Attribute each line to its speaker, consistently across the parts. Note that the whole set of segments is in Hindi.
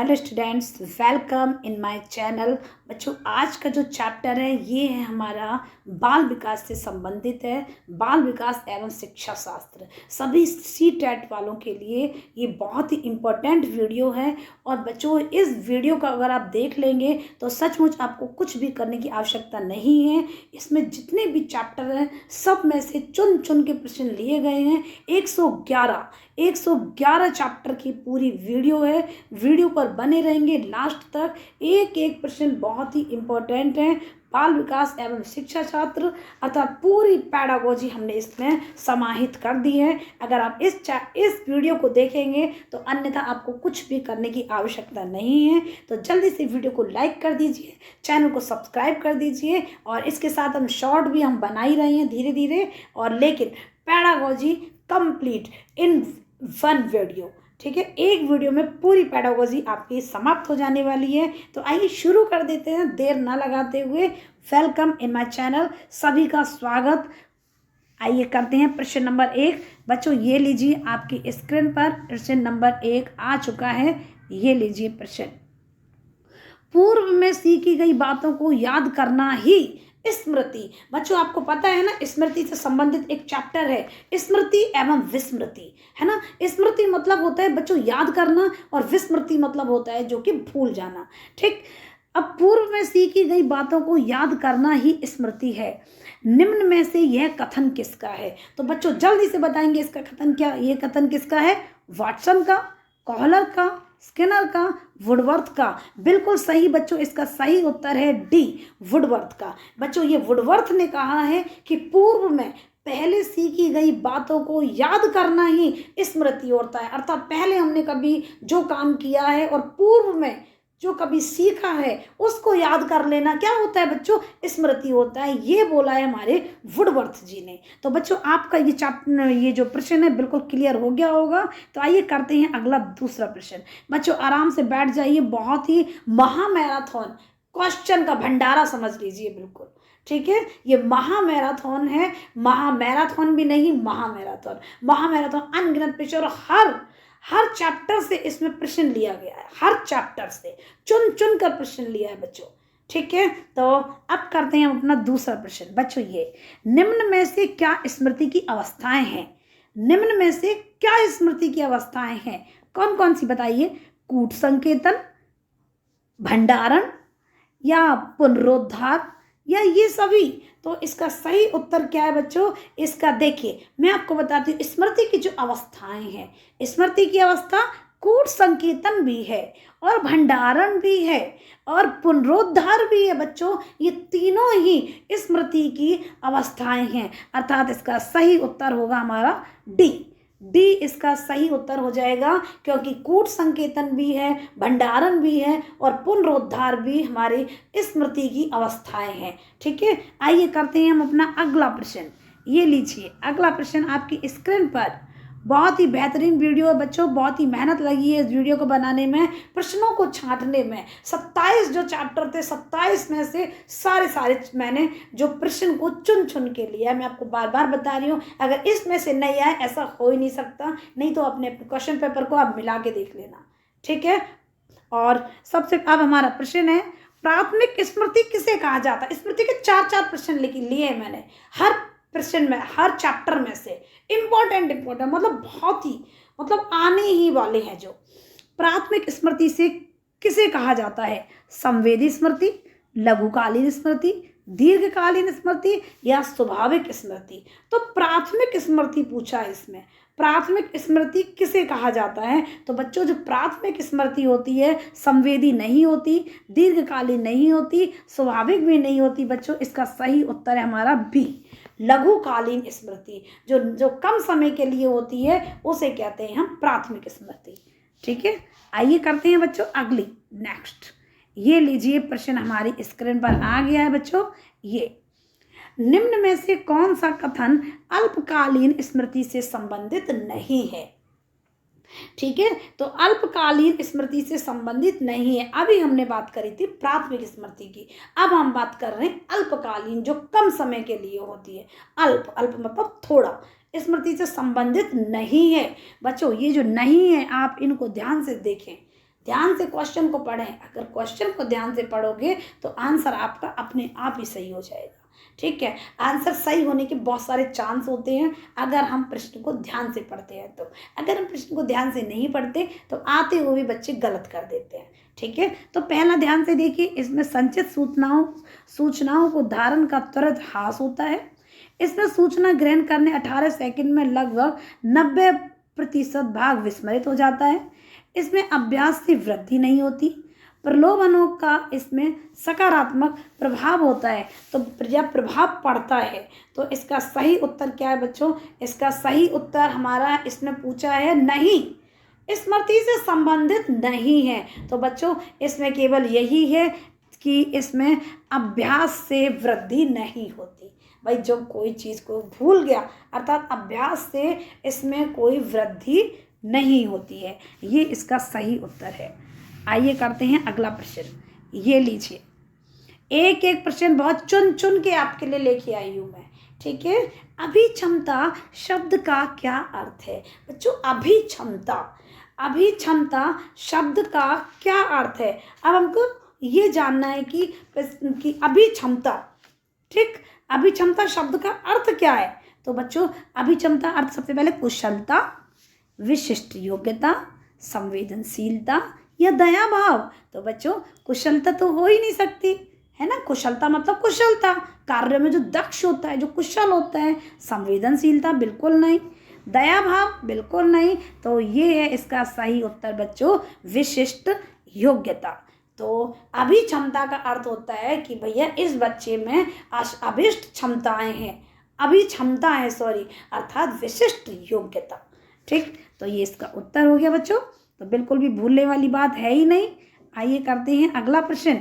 Speaker 1: Hello students, welcome in my channel. बच्चों, आज का जो चैप्टर है ये है हमारा बाल विकास से संबंधित है। बाल विकास एवं शिक्षा शास्त्र सभी सी टेट वालों के लिए ये बहुत ही इम्पोर्टेंट वीडियो है। और बच्चों, इस वीडियो को अगर आप देख लेंगे तो सचमुच आपको कुछ भी करने की आवश्यकता नहीं है। इसमें जितने भी चैप्टर हैं सब में से चुन चुन के प्रश्न लिए गए हैं। 111 चैप्टर की पूरी वीडियो है। वीडियो पर बने रहेंगे लास्ट तक। एक एक प्रश्न बहुत ही इम्पोर्टेंट है। बाल विकास एवं शिक्षा शास्त्र अर्थात पूरी पैडागोजी हमने इसमें समाहित कर दी है। अगर आप इस वीडियो को देखेंगे तो अन्यथा आपको कुछ भी करने की आवश्यकता नहीं है। तो जल्दी से वीडियो को लाइक कर दीजिए, चैनल को सब्सक्राइब कर दीजिए। और इसके साथ हम शॉर्ट भी हम बना ही रहे हैं धीरे धीरे। और लेकिन pedagogy complete in one video, ठीक है। एक वीडियो में पूरी पैडागोजी आपकी समाप्त हो जाने वाली है। तो आइए शुरू कर देते हैं देर ना लगाते हुए। वेलकम इन माय चैनल, सभी का स्वागत। आइए करते हैं प्रश्न नंबर 1। बच्चों ये लीजिए, आपकी स्क्रीन पर प्रश्न नंबर 1 आ चुका है। ये लीजिए प्रश्न। पूर्व में सीखी गई बातों को याद करना ही स्मृति। बच्चों आपको पता है ना, स्मृति से संबंधित एक चैप्टर है स्मृति एवं विस्मृति, है ना। स्मृति मतलब होता है बच्चों याद करना, और विस्मृति मतलब होता है जो कि भूल जाना, ठीक। अब पूर्व में सीखी गई बातों को याद करना ही स्मृति है। निम्न में से यह कथन किसका है? तो बच्चों जल्दी से बताएंगे इसका कथन क्या। ये कथन किसका है? वाटसन का, कॉहलर का, स्किनर का, वुडवर्थ का। बिल्कुल सही बच्चों, इसका सही उत्तर है डी, वुडवर्थ का। बच्चों ये वुडवर्थ ने कहा है कि पूर्व में पहले सीखी गई बातों को याद करना ही स्मृति होता है। अर्थात पहले हमने कभी जो काम किया है और पूर्व में जो कभी सीखा है उसको याद कर लेना क्या होता है बच्चों? स्मृति होता है। ये बोला है हमारे वुडवर्थ जी ने। तो बच्चों आपका ये जो प्रश्न है बिल्कुल क्लियर हो गया होगा। तो आइए करते हैं अगला दूसरा प्रश्न। बच्चों आराम से बैठ जाइए। बहुत ही महामैराथन क्वेश्चन का भंडारा समझ लीजिए, बिल्कुल ठीक है। ये महामैराथन है, महामैराथन भी नहीं, महामैराथन। महामैराथन अनगिनत प्रश्न और हर चैप्टर से इसमें प्रश्न लिया गया है। हर चैप्टर से चुन चुन कर प्रश्न लिया है बच्चों, ठीक है। तो अब करते हैं अपना दूसरा प्रश्न। बच्चों ये निम्न में से क्या स्मृति की अवस्थाएं हैं? निम्न में से क्या स्मृति की अवस्थाएं हैं? कौन कौन सी बताइए? कूट संकेतन, भंडारण या पुनरुद्धार या ये सभी? तो इसका सही उत्तर क्या है बच्चों? इसका देखिए मैं आपको बताती हूँ। स्मृति की जो अवस्थाएं हैं, स्मृति की अवस्था कूट संकेतन भी है और भंडारण भी है और पुनरुद्धार भी है बच्चों। ये तीनों ही स्मृति की अवस्थाएं हैं। अर्थात इसका सही उत्तर होगा हमारा डी। डी इसका सही उत्तर हो जाएगा, क्योंकि कूट संकेतन भी है, भंडारण भी है और पुनरुद्धार भी हमारी स्मृति की अवस्थाएं हैं, ठीक है। आइए करते हैं हम अपना अगला प्रश्न। ये लीजिए अगला प्रश्न आपकी स्क्रीन पर। बहुत ही बेहतरीन वीडियो है बच्चों, बहुत ही मेहनत लगी है इस वीडियो को बनाने में, प्रश्नों को छांटने में। 27 जो चैप्टर थे, 27 में से सारे मैंने जो प्रश्न को चुन चुन के लिया। मैं आपको बार बार बता रही हूँ, अगर इसमें से नहीं आए ऐसा हो ही नहीं सकता। नहीं तो अपने क्वेश्चन पेपर को आप मिला के देख लेना, ठीक है। और सबसे अब हमारा प्रश्न है, प्राथमिक स्मृति किसे कहा जाता है? स्मृति के 4 प्रश्न लिए मैंने। हर प्रश्न में, हर चैप्टर में से इम्पोर्टेंट मतलब बहुत ही आने ही वाले हैं जो। प्राथमिक स्मृति से किसे कहा जाता है? संवेदी स्मृति, लघुकालीन स्मृति, दीर्घकालीन स्मृति या स्वाभाविक स्मृति? तो प्राथमिक स्मृति पूछा है इसमें। प्राथमिक स्मृति किसे कहा जाता है? तो बच्चों जो प्राथमिक स्मृति होती है संवेदी नहीं होती, दीर्घकालीन नहीं होती, स्वाभाविक भी नहीं होती बच्चों। इसका सही उत्तर है हमारा बी, लघुकालीन स्मृति। जो कम समय के लिए होती है उसे कहते हैं हम प्राथमिक स्मृति, ठीक है। आइए करते हैं बच्चों अगली नेक्स्ट। ये लीजिए प्रश्न हमारी स्क्रीन पर आ गया है बच्चों। ये निम्न में से कौन सा कथन अल्पकालीन स्मृति से संबंधित नहीं है? ठीक है, तो अल्पकालीन स्मृति से संबंधित नहीं है। अभी हमने बात करी थी प्राथमिक स्मृति की, अब हम बात कर रहे हैं अल्पकालीन, जो कम समय के लिए होती है। अल्प मतलब थोड़ा, स्मृति से संबंधित नहीं है बच्चों। ये जो नहीं है आप इनको ध्यान से देखें, ध्यान से क्वेश्चन को पढ़ें। अगर क्वेश्चन को ध्यान से पढ़ोगे तो आंसर आपका अपने आप ही सही हो जाएगा। ठीक है, आंसर सही होने के बहुत सारे चांस होते हैं अगर हम प्रश्न को ध्यान से पढ़ते हैं। तो अगर हम प्रश्न को ध्यान से नहीं पढ़ते तो आते हुए भी बच्चे गलत कर देते हैं। ठीक है, तो पहला ध्यान से देखिए, इसमें संचित सूचनाओं को धारण का त्वरित ह्रास होता है। इसमें सूचना ग्रहण करने 18 सेकंड में लगभग 90% भाग विस्मरित हो जाता है। इसमें अभ्यास से वृद्धि नहीं होती। प्रलोभनों का इसमें सकारात्मक प्रभाव होता है। तो जब प्रभाव पड़ता है तो इसका सही उत्तर क्या है बच्चों? इसका सही उत्तर हमारा इसमें पूछा है नहीं, स्मृति से संबंधित नहीं है। तो बच्चों इसमें केवल यही है कि इसमें अभ्यास से वृद्धि नहीं होती। भाई जब कोई चीज़ को भूल गया अर्थात अभ्यास से इसमें कोई वृद्धि नहीं होती है। ये इसका सही उत्तर है। आइए करते हैं अगला प्रश्न। ये लीजिए, एक एक प्रश्न बहुत चुन चुन के आपके लिए लेके आई हूँ मैं। ठीक है, अभिक्षमता शब्द का क्या अर्थ है बच्चों? अभिक्षमता शब्द का क्या अर्थ है? अब हमको ये जानना है कि अभिक्षमता, ठीक, अभिक्षमता शब्द का अर्थ क्या है? तो बच्चों अभिक्षमता अर्थ सबसे पहले कुशलता, विशिष्ट योग्यता, संवेदनशीलता या दया भाव। तो बच्चों कुशलता तो हो ही नहीं सकती, है ना। कुशलता मतलब कुशलता, कार्य में जो दक्ष होता है, जो कुशल होता है। संवेदनशीलता बिल्कुल नहीं, दया भाव बिल्कुल नहीं। तो ये है इसका सही उत्तर बच्चों, विशिष्ट योग्यता। तो अभिक्षमता का अर्थ होता है कि भैया इस बच्चे में अभिष्ट क्षमताएं हैं, अभिक्षमता है अर्थात विशिष्ट योग्यता। ठीक, तो ये इसका उत्तर हो गया बच्चों। तो बिल्कुल भी भूलने वाली बात है ही नहीं। आइए करते हैं अगला प्रश्न।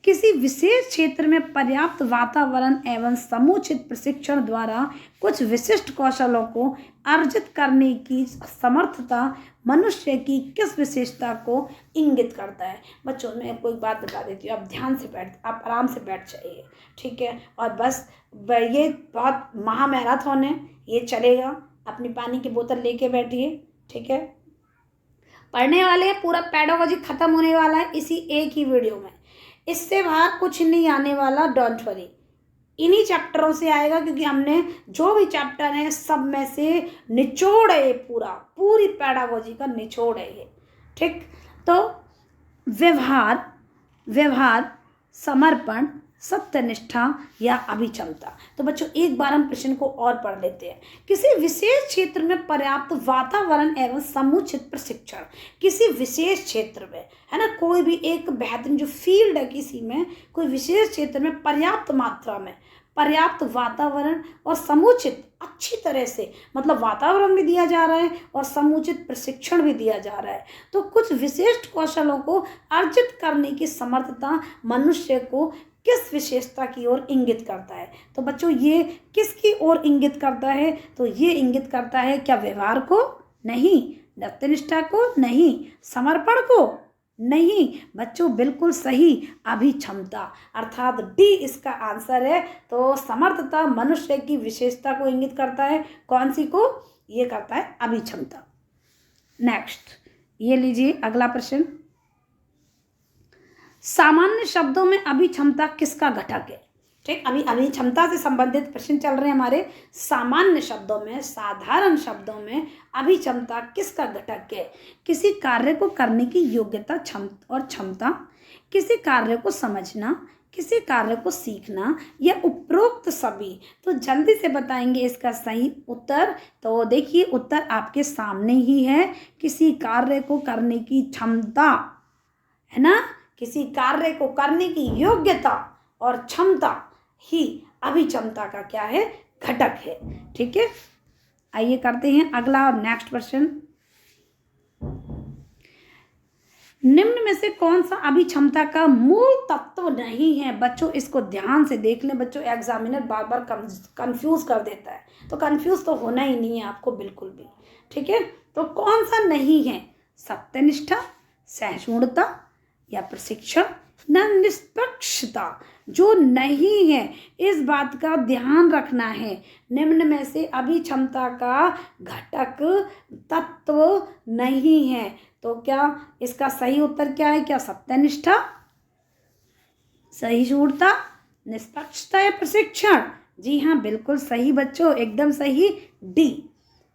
Speaker 1: किसी विशेष क्षेत्र में पर्याप्त वातावरण एवं समुचित प्रशिक्षण द्वारा कुछ विशिष्ट कौशलों को अर्जित करने की समर्थता मनुष्य की किस विशेषता को इंगित करता है? बच्चों मैं कोई बात बता देती हूँ, आप ध्यान से आप आराम से बैठ जाइए। ठीक है, और बस ये बहुत महामैराथन है, ये चलेगा। अपनी पानी की बोतल लेके बैठिए। ठीक है, पढ़ने वाले हैं, पूरा पेडागोजी खत्म होने वाला है इसी एक ही वीडियो में। इससे बाहर कुछ नहीं आने वाला, डोंट वरी। इन्हीं चैप्टरों से आएगा क्योंकि हमने जो भी चैप्टर है सब में से निचोड़ है, पूरी पेडागोजी का निचोड़ है ये। ठीक, तो व्यवहार, समर्पण, सत्यनिष्ठा या अभिक्षमता। तो बच्चों एक बार हम प्रश्न को और पढ़ लेते हैं। किसी विशेष क्षेत्र में पर्याप्त वातावरण एवं समुचित प्रशिक्षण, किसी विशेष क्षेत्र में, है ना, कोई भी एक बेहतरीन जो फील्ड है किसी में, कोई विशेष क्षेत्र में पर्याप्त मात्रा में पर्याप्त वातावरण और समुचित, अच्छी तरह से मतलब वातावरण भी दिया जा रहा है और समुचित प्रशिक्षण भी दिया जा रहा है। तो कुछ विशिष्ट कौशलों को अर्जित करने की समर्थता मनुष्य को किस विशेषता की ओर इंगित करता है? तो बच्चों ये किसकी ओर इंगित करता है? तो ये इंगित करता है क्या व्यवहार को? नहीं। सत्यनिष्ठा को? नहीं। समर्पण को? नहीं। बच्चों बिल्कुल सही, अभिक्षमता अर्थात डी इसका आंसर है। तो समर्थता मनुष्य की विशेषता को इंगित करता है। कौन सी को? ये करता है अभिक्षमता। नेक्स्ट ये लीजिए अगला प्रश्न। सामान्य शब्दों में अभिक्षमता किसका घटक है? ठीक, अभी अभिक्षमता से संबंधित प्रश्न चल रहे हैं हमारे। सामान्य शब्दों में, साधारण शब्दों में अभिक्षमता किसका घटक है? किसी कार्य को करने की योग्यता और क्षमता, किसी कार्य को समझना, किसी कार्य को सीखना या उपरोक्त सभी। तो जल्दी से बताएंगे इसका सही उत्तर। तो देखिए उत्तर आपके सामने ही है, किसी कार्य को करने की क्षमता, है ना, किसी कार्य को करने की योग्यता और क्षमता ही अभिक्षमता का क्या है? घटक है। ठीक है, आइए करते हैं अगला और नेक्स्ट प्रश्न। निम्न में से कौन सा अभिक्षमता का मूल तत्व नहीं है? बच्चों इसको ध्यान से देख लें। बच्चों एग्जामिनर बार बार कंफ्यूज कर देता है, तो कंफ्यूज तो होना ही नहीं है आपको बिल्कुल भी। ठीक है, तो कौन सा नहीं है? सत्यनिष्ठा, सहिष्णुता या प्रशिक्षण, न निष्पक्षता। जो नहीं है इस बात का ध्यान रखना है। निम्न में से अभिक्षमता का घटक तत्व नहीं है। तो क्या इसका सही उत्तर क्या है? क्या सत्यनिष्ठा, सहिष्णुता, निष्पक्षता या प्रशिक्षण? जी हाँ, बिल्कुल सही बच्चों, एकदम सही, डी,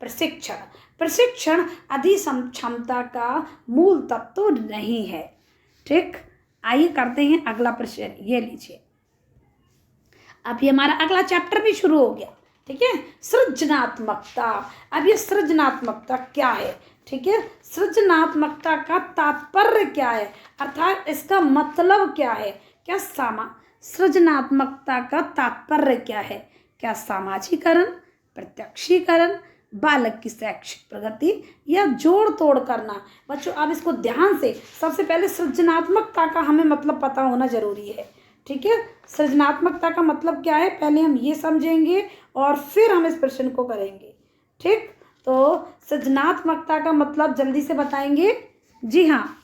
Speaker 1: प्रशिक्षण। प्रशिक्षण अधिगम क्षमता का मूल तत्व नहीं है। ठीक, आइए करते हैं अगला प्रश्न। ये लीजिए, अब ये हमारा अगला चैप्टर भी शुरू हो गया। ठीक है, सृजनात्मकता। अब ये सृजनात्मकता क्या है? ठीक है, सृजनात्मकता का तात्पर्य क्या है, अर्थात इसका मतलब क्या है? क्या सृजनात्मकता का तात्पर्य क्या है? क्या सामाजिकरण, प्रत्यक्षीकरण, बालक की शैक्षिक प्रगति या जोड़ तोड़ करना? बच्चों आप इसको ध्यान से, सबसे पहले सृजनात्मकता का हमें मतलब पता होना जरूरी है। ठीक है, सृजनात्मकता का मतलब क्या है पहले हम ये समझेंगे और फिर हम इस प्रश्न को करेंगे। ठीक, तो सृजनात्मकता का मतलब जल्दी से बताएंगे। जी हाँ,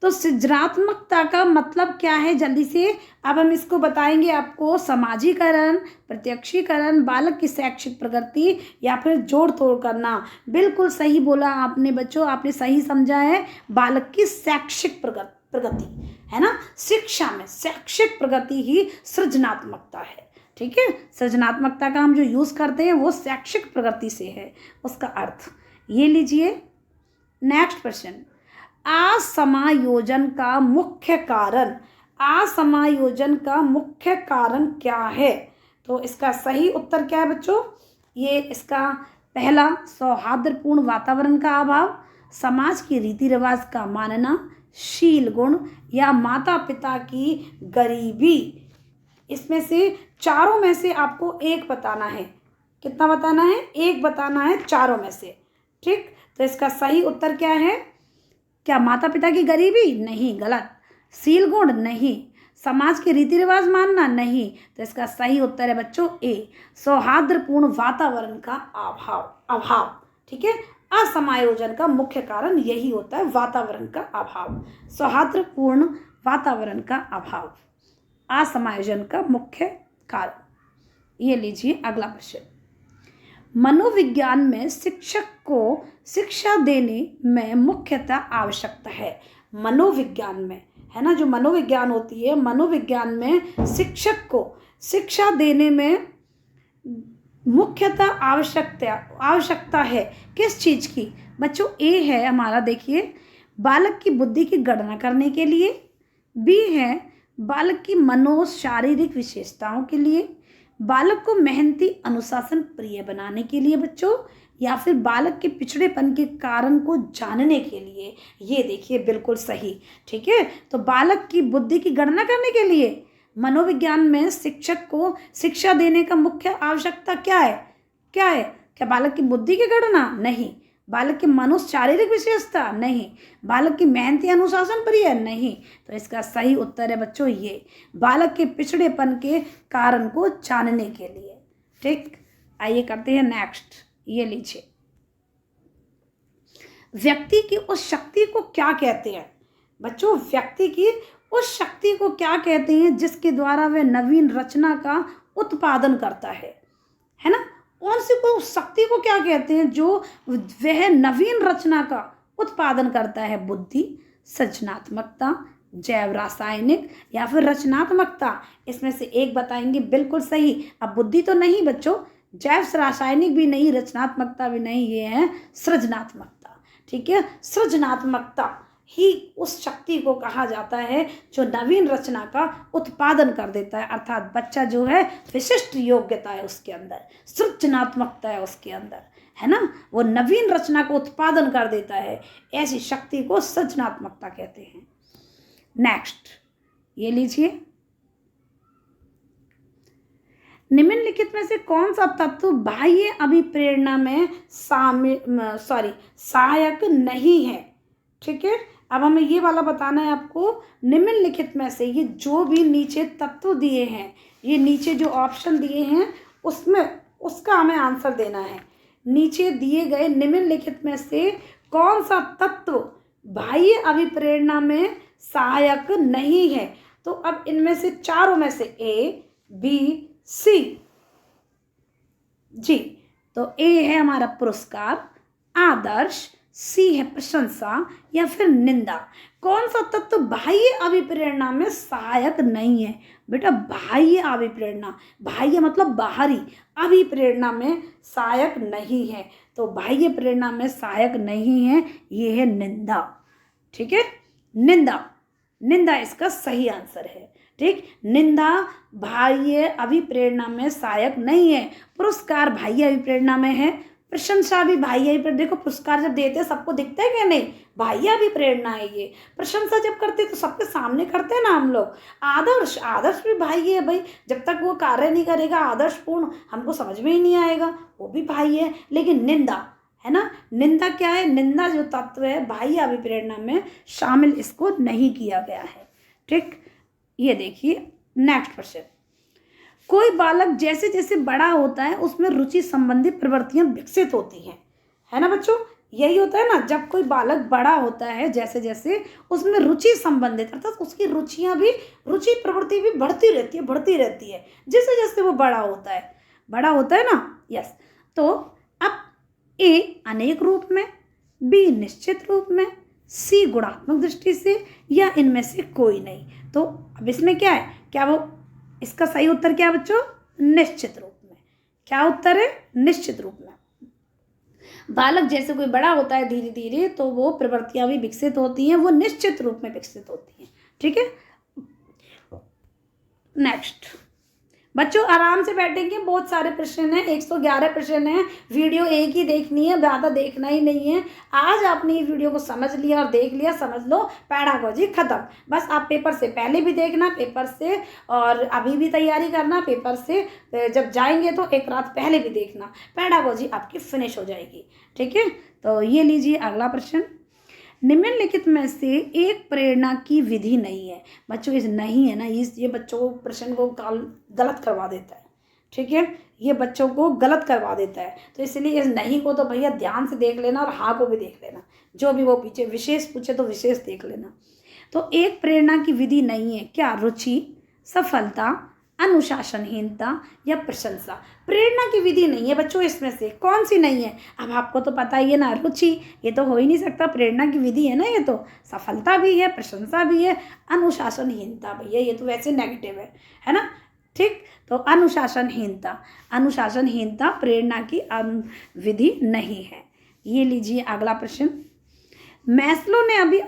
Speaker 1: तो सृजनात्मकता का मतलब क्या है जल्दी से अब हम इसको बताएंगे आपको। समाजीकरण, प्रत्यक्षीकरण, बालक की शैक्षिक प्रगति या फिर जोड़ तोड़ करना। बिल्कुल सही बोला आपने बच्चों, आपने सही समझा है। बालक की शैक्षिक प्रगति है ना, शिक्षा में शैक्षिक प्रगति ही सृजनात्मकता है। ठीक है, सृजनात्मकता का हम जो यूज करते हैं वो शैक्षिक प्रगति से है उसका अर्थ। ये लीजिए नेक्स्ट प्रश्न, असमायोजन का मुख्य कारण। असमायोजन का मुख्य कारण क्या है? तो इसका सही उत्तर क्या है बच्चों? ये इसका पहला, सौहार्दपूर्ण वातावरण का अभाव, समाज की रीति रिवाज का मानना, शील गुण या माता पिता की गरीबी। इसमें से चारों में से आपको एक बताना है। कितना बताना है? एक बताना है चारों में से। ठीक, तो इसका सही उत्तर क्या है? क्या माता पिता की गरीबी? नहीं, गलत। सील गुण? नहीं। समाज के रीति रिवाज मानना? नहीं। तो इसका सही उत्तर है बच्चों ए, सौहार्दपूर्ण वातावरण का अभाव। ठीक है, असमायोजन का मुख्य कारण यही होता है, वातावरण का अभाव, सौहार्दपूर्ण वातावरण का अभाव, असमायोजन का मुख्य कारण। ये लीजिए अगला प्रश्न, मनोविज्ञान में शिक्षक को शिक्षा देने में मुख्यतः आवश्यकता है। मनोविज्ञान में है ना, जो मनोविज्ञान होती है, मनोविज्ञान में शिक्षक को शिक्षा देने में मुख्यतः आवश्यकता है किस चीज की? बच्चों ए है हमारा, देखिए, बालक की बुद्धि की गणना करने के लिए, बी है बालक की मनोशारीरिक विशेषताओं के लिए, बालक को मेहनती अनुशासन प्रिय बनाने के लिए बच्चों, या फिर बालक के पिछड़ेपन के कारण को जानने के लिए। ये देखिए बिल्कुल सही। ठीक है, तो बालक की बुद्धि की गणना करने के लिए मनोविज्ञान में शिक्षक को शिक्षा देने का मुख्य आवश्यकता क्या है? क्या बालक की बुद्धि की गणना? नहीं। बालक की मनोशारीरिक विशेषता? नहीं। बालक की मेहनती अनुशासन प्रिय? नहीं। तो इसका सही उत्तर है बच्चों ये, बालक के पिछड़ेपन के कारण को जानने के लिए। ठीक, आइए करते हैं नेक्स्ट। ये लीजिए, व्यक्ति की उस शक्ति को क्या कहते हैं? बच्चों व्यक्ति की उस शक्ति को क्या कहते हैं जिसके द्वारा वह नवीन रचना का उत्पादन करता है ना? कौन सी को शक्ति को क्या कहते हैं जो वह नवीन रचना का उत्पादन करता है? बुद्धि, सृजनात्मकता, जैव रासायनिक या फिर रचनात्मकता। इसमें से एक बताएंगे बिल्कुल सही। अब बुद्धि तो नहीं बच्चों, जैव रासायनिक भी नहीं, रचनात्मकता भी नहीं, ये है सृजनात्मकता। ठीक है, सृजनात्मकता ही उस शक्ति को कहा जाता है जो नवीन रचना का उत्पादन कर देता है, अर्थात बच्चा जो है विशिष्ट योग्यता है उसके अंदर, सृजनात्मकता है उसके अंदर, है ना, वो नवीन रचना को उत्पादन कर देता है। ऐसी शक्ति को सृजनात्मकता कहते हैं। नेक्स्ट, ये लीजिए, निम्नलिखित में से कौन सा तत्व बाह्य अभिप्रेरणा में सहायक नहीं है? ठीक है, अब हमें ये वाला बताना है आपको, निम्नलिखित में से ये जो भी नीचे तत्व दिए हैं, ये नीचे जो ऑप्शन दिए हैं उसमें उसका हमें आंसर देना है। नीचे दिए गए निम्नलिखित में से कौन सा तत्व बाह्य अभिप्रेरणा में सहायक नहीं है? तो अब इनमें से चारों में से ए, बी, सी। जी, तो ए है हमारा पुरस्कार, आदर्श, सी है प्रशंसा या फिर निंदा। कौन सा तत्व बाह्य अभिप्रेरणा में सहायक नहीं है? बेटा बाह्य अभिप्रेरणा, बाह्य मतलब बाहरी, अभिप्रेरणा में सहायक नहीं है। तो बाह्य प्रेरणा में सहायक नहीं है, ये है निंदा। ठीक है, निंदा, निंदा इसका सही आंसर है। ठीक, निंदा बाह्य अभिप्रेरणा में सहायक नहीं है। पुरस्कार बाह्य अभिप्रेरणा में है, प्रशंसा भी बाह्य अभिप्रेरणा। देखो पुरस्कार जब देते हैं सबको दिखता है क्या? नहीं, बाह्य अभिप्रेरणा है ये। प्रशंसा जब करते हैं तो सबके सामने करते हैं ना हम लोग। आदर्श, आदर्श भी बाह्य है भाई, जब तक वो कार्य नहीं करेगा आदर्शपूर्ण हमको समझ में ही नहीं आएगा, वो भी बाह्य है। लेकिन निंदा है ना, निंदा क्या है? निंदा जो तत्व है बाह्य अभिप्रेरणा में शामिल इसको नहीं किया गया है। ठीक, ये देखिए नेक्स्ट क्वेश्चन। कोई बालक जैसे जैसे बड़ा होता है उसमें रुचि संबंधी प्रवृत्तियां विकसित होती हैं, है ना बच्चों? यही होता है ना, जब कोई बालक बड़ा होता है जैसे जैसे उसमें रुचि संबंधित अर्थात उसकी रुचियां भी, रुचि प्रवृत्ति भी बढ़ती रहती है जैसे जैसे वो बड़ा होता है ना। यस, तो अब ए अनेक रूप में, बी निश्चित रूप में, सी गुणात्मक दृष्टि से, या इनमें से कोई नहीं। तो अब इसमें क्या है? क्या वो, इसका सही उत्तर क्या है बच्चों? निश्चित रूप में। क्या उत्तर है? निश्चित रूप में। बालक जैसे कोई बड़ा होता है धीरे धीरे तो वो प्रवृत्तियां भी विकसित होती हैं, वो निश्चित रूप में विकसित होती हैं। ठीक है, नेक्स्ट बच्चों आराम से बैठेंगे, बहुत सारे प्रश्न हैं, 111 प्रश्न हैं। वीडियो एक ही देखनी है, ज़्यादा देखना ही नहीं है। आज आपने ये वीडियो को समझ लिया और देख लिया, समझ लो पैडागोजी खत्म। बस आप पेपर से पहले भी देखना, पेपर से और अभी भी तैयारी करना, पेपर से जब जाएंगे तो एक रात पहले भी देखना, पैडागोजी आपकी फिनिश हो जाएगी। ठीक है, तो ये लीजिए अगला प्रश्न। निम्नलिखित में से एक प्रेरणा की विधि नहीं है। बच्चों इस नहीं है ना, ये बच्चों को प्रश्न को गलत करवा देता है। ठीक है, ये बच्चों को गलत करवा देता है, तो इसलिए इस नहीं को तो भैया ध्यान से देख लेना और हाँ को भी देख लेना। जो भी वो पीछे विशेष पूछे तो विशेष देख लेना। तो एक प्रेरणा की विधि नहीं है, क्या? रुचि, सफलता, अनुशासनहीनता या प्रशंसा। प्रेरणा की विधि नहीं है बच्चों, इसमें से कौन सी नहीं है? अब आपको तो पता ही है ना, रुचि ये तो हो ही नहीं सकता, प्रेरणा की विधि है ना ये तो। सफलता भी है, प्रशंसा भी है, अनुशासनहीनता भैया ये तो वैसे नेगेटिव है ना। ठीक, तो अनुशासनहीनता, अनुशासनहीनता प्रेरणा की विधि नहीं है। ये लीजिए अगला प्रश्न। मैस्लो ने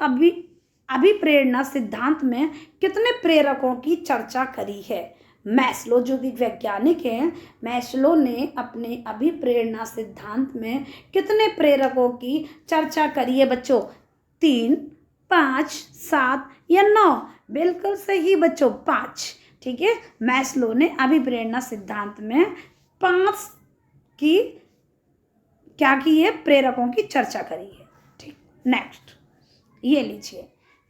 Speaker 1: अभिप्रेरणा सिद्धांत में कितने प्रेरकों की चर्चा करी है? मैस्लो जो भी वैज्ञानिक हैं, मैस्लो ने अपने अभिप्रेरणा सिद्धांत में कितने प्रेरकों की चर्चा करी है बच्चों? 3, 5, 7 या 9? बिल्कुल सही बच्चों, 5। ठीक है, मैस्लो ने अभिप्रेरणा सिद्धांत में 5 की क्या की है? प्रेरकों की चर्चा करी है। ठीक, नेक्स्ट ये लीजिए,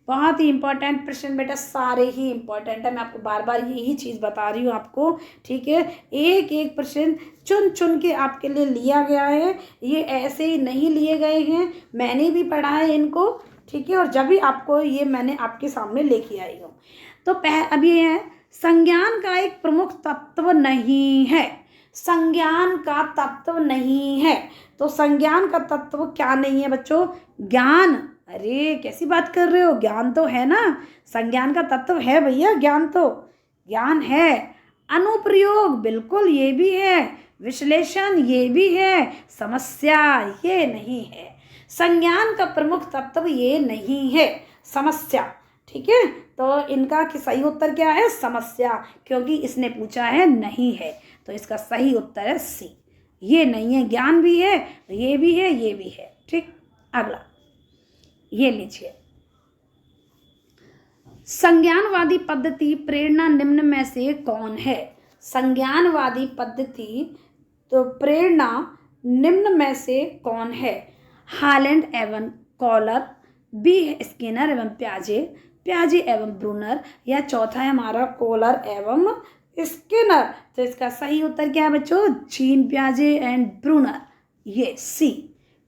Speaker 1: बहुत ही इंपॉर्टेंट प्रश्न बेटा, सारे ही इंपॉर्टेंट है, मैं आपको बार बार यही चीज़ बता रही हूँ आपको। ठीक है, एक एक प्रश्न चुन चुन के आपके लिए लिया गया है, ये ऐसे ही नहीं लिए गए हैं, मैंने भी पढ़ा है इनको। ठीक है, और जब भी आपको ये मैंने आपके सामने लेके आई हूँ। तो अब ये है, संज्ञान का एक प्रमुख तत्व नहीं है। संज्ञान का तत्व नहीं है, तो संज्ञान का तत्व क्या नहीं है बच्चों? ज्ञान। अरे कैसी बात कर रहे हो, ज्ञान तो है ना, संज्ञान का तत्व है भैया, ज्ञान तो ज्ञान है। अनुप्रयोग बिल्कुल ये भी है, विश्लेषण ये भी है, समस्या ये नहीं है। संज्ञान का प्रमुख तत्व ये नहीं है, समस्या। ठीक है, तो इनका सही उत्तर क्या है? समस्या, क्योंकि इसने पूछा है नहीं है, तो इसका सही उत्तर है सी, ये नहीं है। ज्ञान भी है, ये भी है, ये भी है। ठीक, अगला ये लीजिए, संज्ञानवादी पद्धति प्रेरणा निम्न में से कौन है? संज्ञानवादी पद्धति तो प्रेरणा निम्न में से कौन है? हालैंड एवं कॉलर, बी स्किनर एवं प्याजे एवं ब्रूनर, या चौथा है हमारा कॉलर एवं स्किनर। तो इसका सही उत्तर क्या है बच्चों? जीन पियाजे एंड ब्रूनर, ये सी,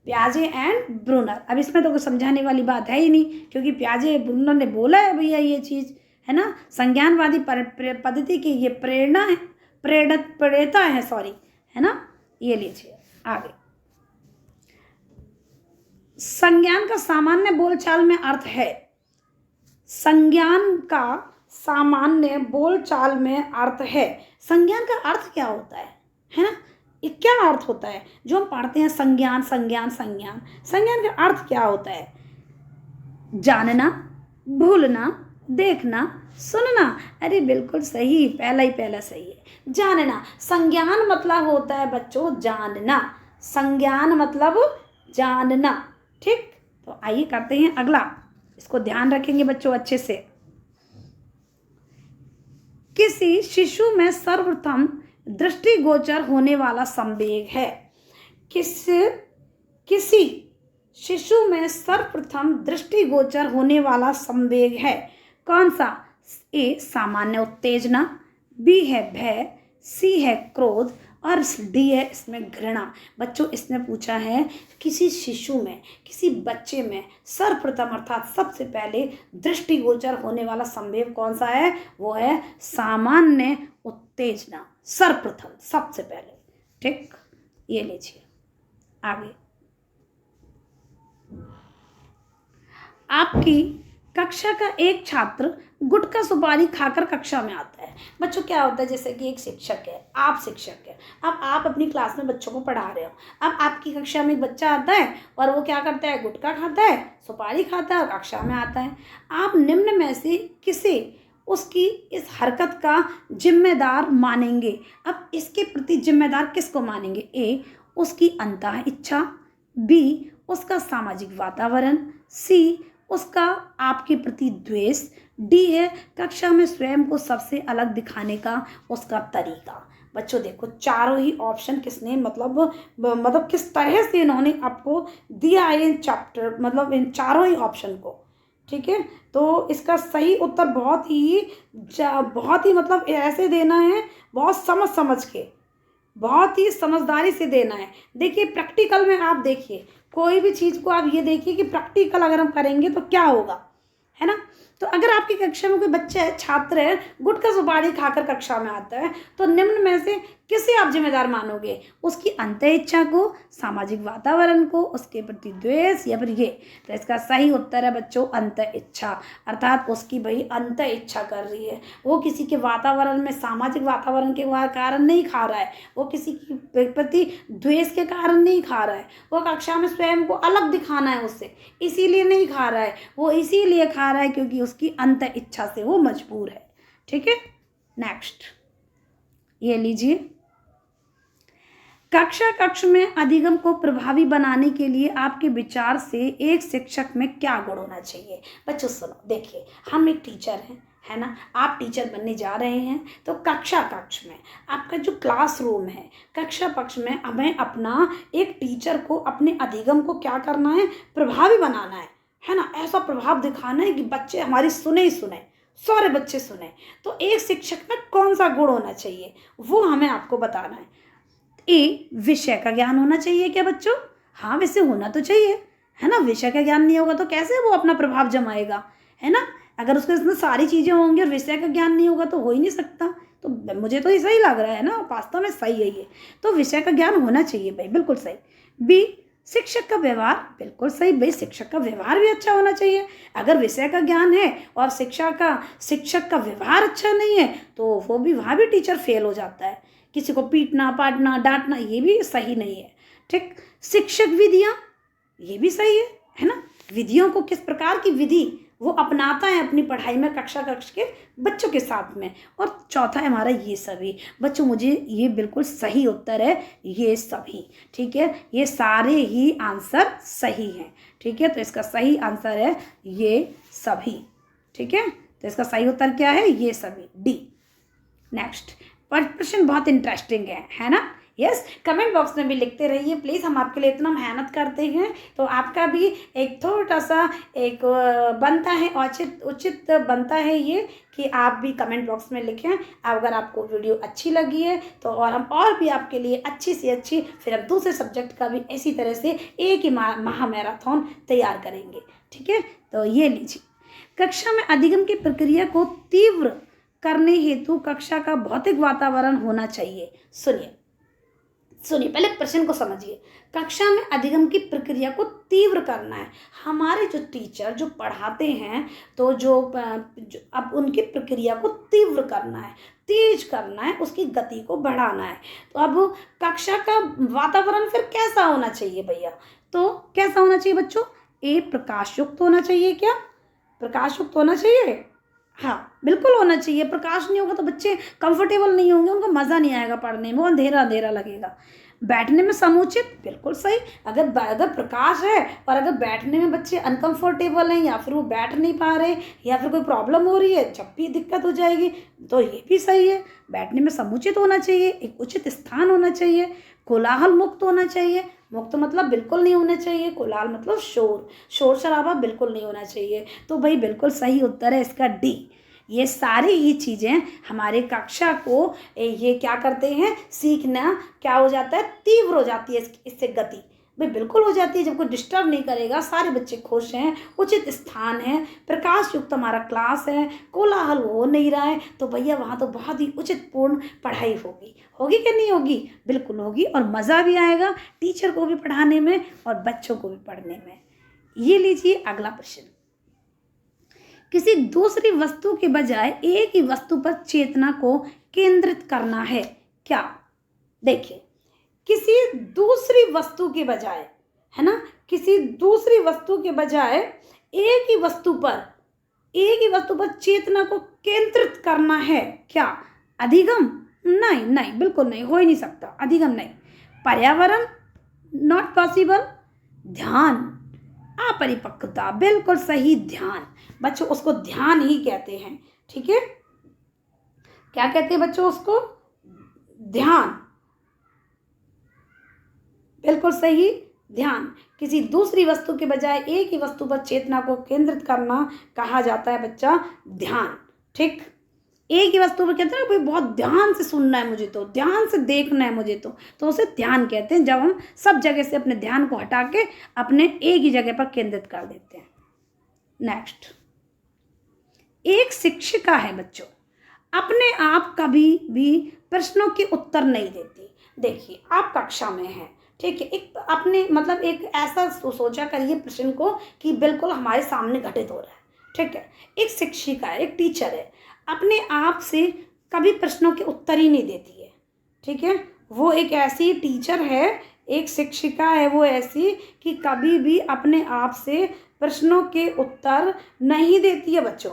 Speaker 1: पियाजे एंड ब्रूनर। अब इसमें तो कुछ समझाने वाली बात है ही नहीं, क्योंकि पियाजे ब्रूनर ने बोला है भैया ये चीज़, है ना। संज्ञानवादी पद्धति की ये प्रेरणा है, प्रेरणा है, सॉरी, है ना। ये लीजिए आगे, संज्ञान का सामान्य बोलचाल में अर्थ है, संज्ञान का सामान्य बोलचाल में अर्थ है। संज्ञान का अर्थ क्या होता है ना, ये क्या अर्थ होता है जो हम पढ़ते हैं, संज्ञान संज्ञान संज्ञान, संज्ञान का अर्थ क्या होता है? जानना, भूलना, देखना, सुनना। अरे बिल्कुल सही, पहला सही है, जानना। संज्ञान मतलब होता है बच्चों जानना, संज्ञान मतलब जानना। ठीक, तो आइए करते हैं अगला, इसको ध्यान रखेंगे बच्चों अच्छे से। किसी शिशु में सर्वप्रथम दृष्टिगोचर होने वाला संवेग है। किसी शिशु में सर्वप्रथम दृष्टिगोचर होने वाला संवेग है, कौन सा? ए सामान्य उत्तेजना, बी है भय, सी है क्रोध और डी है इसमें घृणा। बच्चों इसमें पूछा है किसी शिशु में, किसी बच्चे में सर्वप्रथम अर्थात सबसे पहले दृष्टिगोचर होने वाला संवेग कौन सा है? वो है सामान्य उत्तेजना, सर्वप्रथम सबसे पहले। ठीक, ये लीजिए आगे। आपकी कक्षा का एक छात्र गुटखा सुपारी खाकर कक्षा में आता है। बच्चों क्या होता है, जैसे कि एक शिक्षक है, आप शिक्षक है, अब आप अपनी क्लास में बच्चों को पढ़ा रहे हो, अब आपकी कक्षा में एक बच्चा आता है और वो क्या करता है, गुटखा खाता है, सुपारी खाता है और कक्षा में आता है। आप निम्न में से किसे उसकी इस हरकत का जिम्मेदार मानेंगे? अब इसके प्रति जिम्मेदार किसको मानेंगे? ए उसकी अंतः इच्छा, बी उसका सामाजिक वातावरण, सी उसका आपके प्रति द्वेष, डी है कक्षा में स्वयं को सबसे अलग दिखाने का उसका तरीका। बच्चों देखो चारों ही ऑप्शन किसने मतलब किस तरह से इन्होंने आपको दिया है इन चैप्टर, मतलब इन चारों ही ऑप्शन को। ठीक है, तो इसका सही उत्तर बहुत ही मतलब ऐसे देना है, बहुत समझ के, बहुत ही समझदारी से देना है। देखिए प्रैक्टिकल में आप देखिए, कोई भी चीज़ को आप ये देखिए कि प्रैक्टिकल अगर हम करेंगे तो क्या होगा, है ना। तो अगर आपकी कक्षा में कोई बच्चा है, छात्र है, गुटखा सुपारी खाकर कक्षा में आता है, तो निम्न में से किसे आप जिम्मेदार मानोगे? उसकी अंतः इच्छा को, सामाजिक वातावरण को, उसके प्रति द्वेष, या फिर ये? तो इसका सही उत्तर है बच्चों अंतः इच्छा, अर्थात उसकी भाई अंतः इच्छा कर रही है, वो किसी के वातावरण में, सामाजिक वातावरण के कारण नहीं खा रहा है, वो किसी के प्रति द्वेष के कारण नहीं खा रहा है, वो कक्षा में स्वयं को अलग दिखाना है उससे, इसीलिए नहीं खा रहा है, वो इसीलिए खा रहा है क्योंकि उसकी अंतः इच्छा से वो मजबूर है। ठीक है, नेक्स्ट ये लीजिए। कक्ष में अधिगम को प्रभावी बनाने के लिए आपके विचार से एक शिक्षक में क्या गुण होना चाहिए? बच्चों सुनो, देखिए हम एक टीचर हैं, है ना, आप टीचर बनने जा रहे हैं, तो कक्ष में आपका जो क्लासरूम है, कक्षा पक्ष में हमें अपना एक टीचर को, अपने अधिगम को क्या करना है, प्रभावी बनाना है ना, ऐसा प्रभाव दिखाना है कि बच्चे हमारी सुने ही सुने, सारे बच्चे सुने। तो एक शिक्षक में कौन सा गुण होना चाहिए वो हमें आपको बताना है। ए विषय का ज्ञान होना चाहिए क्या बच्चों? हाँ वैसे होना तो चाहिए, है ना, विषय का ज्ञान नहीं होगा तो कैसे वो अपना प्रभाव जमाएगा, है ना। अगर उसके इसमें सारी चीज़ें होंगी और विषय का ज्ञान नहीं होगा तो हो ही नहीं सकता। तो मुझे तो ये सही लग रहा है ना, वास्तव में सही है ये, तो विषय का ज्ञान होना चाहिए भाई, बिल्कुल सही। बी शिक्षक का व्यवहार, बिल्कुल सही भाई, शिक्षक का व्यवहार भी अच्छा होना चाहिए। अगर विषय का ज्ञान है और शिक्षक का व्यवहार अच्छा नहीं है तो वो भी, वहाँ भी टीचर फेल हो जाता है। किसी को पीटना, पाटना, डांटना ये भी सही नहीं है। ठीक, शिक्षक विधियाँ, ये भी सही है ना, विधियों को किस प्रकार की विधि वो अपनाता है अपनी पढ़ाई में, कक्ष के बच्चों के साथ में। और चौथा है हमारा ये सभी। बच्चों मुझे ये बिल्कुल सही उत्तर है, ये सभी। ठीक है, ये सारे ही आंसर सही हैं। ठीक है, तो इसका सही आंसर है ये सभी। ठीक है, तो इसका सही उत्तर क्या है, ये सभी, डी। नेक्स्ट प्रश्न बहुत इंटरेस्टिंग है ना। यस, कमेंट बॉक्स में भी लिखते रहिए प्लीज़, हम आपके लिए इतना मेहनत करते हैं, तो आपका भी एक थोड़ा सा एक बनता है, उचित बनता है ये कि आप भी कमेंट बॉक्स में लिखें अगर आपको वीडियो अच्छी लगी है तो, और हम और भी आपके लिए अच्छी से अच्छी फिर हम दूसरे सब्जेक्ट का भी इसी तरह से एक ही महा मैराथन तैयार करेंगे। ठीक है, तो ये लीजिए, कक्षा में अधिगम की प्रक्रिया को तीव्र करने हेतु कक्षा का भौतिक वातावरण होना चाहिए। सुनिए, सुनिए, पहले प्रश्न को समझिए। कक्षा में अधिगम की प्रक्रिया को तीव्र करना है। हमारे जो टीचर जो पढ़ाते हैं, तो अब उनकी प्रक्रिया को तीव्र करना है, तेज करना है, उसकी गति को बढ़ाना है। तो अब कक्षा का वातावरण फिर कैसा होना चाहिए भैया? तो कैसा होना चाहिए बच्चों? प्रकाश युक्त होना चाहिए। क्या प्रकाश युक्त होना चाहिए? हाँ, बिल्कुल होना चाहिए। प्रकाश नहीं होगा तो बच्चे कंफर्टेबल नहीं होंगे, उनको मज़ा नहीं आएगा पढ़ने में, वो अंधेरा अंधेरा लगेगा। बैठने में समुचित, बिल्कुल सही। अगर प्रकाश है और अगर बैठने में बच्चे अनकंफर्टेबल हैं, या फिर वो बैठ नहीं पा रहे, या फिर कोई प्रॉब्लम हो रही है, जब भी दिक्कत हो जाएगी, तो ये भी सही है। बैठने में समुचित होना चाहिए, एक उचित स्थान होना चाहिए, कोलाहल मुक्त होना चाहिए। मुक्त मतलब बिल्कुल नहीं होना चाहिए, कोलाहल मतलब शोर शराबा बिल्कुल नहीं होना चाहिए। तो भाई बिल्कुल सही उत्तर है इसका डी। ये सारी ही चीज़ें हमारे कक्षा को ये क्या करते हैं, सीखना क्या हो जाता है, तीव्र हो जाती है इससे गति। भाई बिल्कुल हो जाती है, जब कोई डिस्टर्ब नहीं करेगा, सारे बच्चे खुश हैं, उचित स्थान है, प्रकाश युक्त हमारा क्लास है, कोलाहल हो नहीं रहा है, तो भैया वहाँ तो बहुत ही उचित पूर्ण पढ़ाई होगी। होगी कि नहीं होगी? बिल्कुल होगी, और मज़ा भी आएगा टीचर को भी पढ़ाने में और बच्चों को भी पढ़ने में। ये लीजिए अगला प्रश्न। किसी दूसरी वस्तु के बजाय एक ही वस्तु पर चेतना को केंद्रित करना है। क्या? देखिए, किसी दूसरी वस्तु के बजाय, है ना, किसी दूसरी वस्तु के बजाय एक ही वस्तु पर चेतना को केंद्रित करना है। क्या? अधिगम? नहीं नहीं, बिल्कुल नहीं, हो ही नहीं सकता, अधिगम नहीं। पर्यावरण? Not possible. ध्यान? अपरिपक्वता, बिल्कुल सही, ध्यान। बच्चों उसको ध्यान ही कहते हैं, ठीक है। क्या कहते हैं बच्चों उसको? ध्यान, बिल्कुल सही, ध्यान। किसी दूसरी वस्तु के बजाय एक ही वस्तु पर चेतना को केंद्रित करना कहा जाता है बच्चा ध्यान, ठीक। एक ही वस्तु पर कहते हैं ना, भाई बहुत ध्यान से सुनना है मुझे, तो ध्यान से देखना है मुझे, तो उसे ध्यान कहते हैं, जब हम सब जगह से अपने ध्यान को हटा के अपने एक ही जगह पर केंद्रित कर देते हैं। नेक्स्ट, एक शिक्षिका है बच्चों, अपने आप कभी भी प्रश्नों के उत्तर नहीं देती। देखिए, आप कक्षा में हैं, ठीक है, एक अपने मतलब एक ऐसा सोचा करिए प्रश्न को कि बिल्कुल हमारे सामने घटित हो रहा है, ठीक है। एक शिक्षिका है, एक टीचर है, अपने आप से कभी प्रश्नों के उत्तर ही नहीं देती है, ठीक है। वो एक ऐसी टीचर है, एक शिक्षिका है वो ऐसी कि कभी भी अपने आप से प्रश्नों के उत्तर नहीं देती है बच्चों,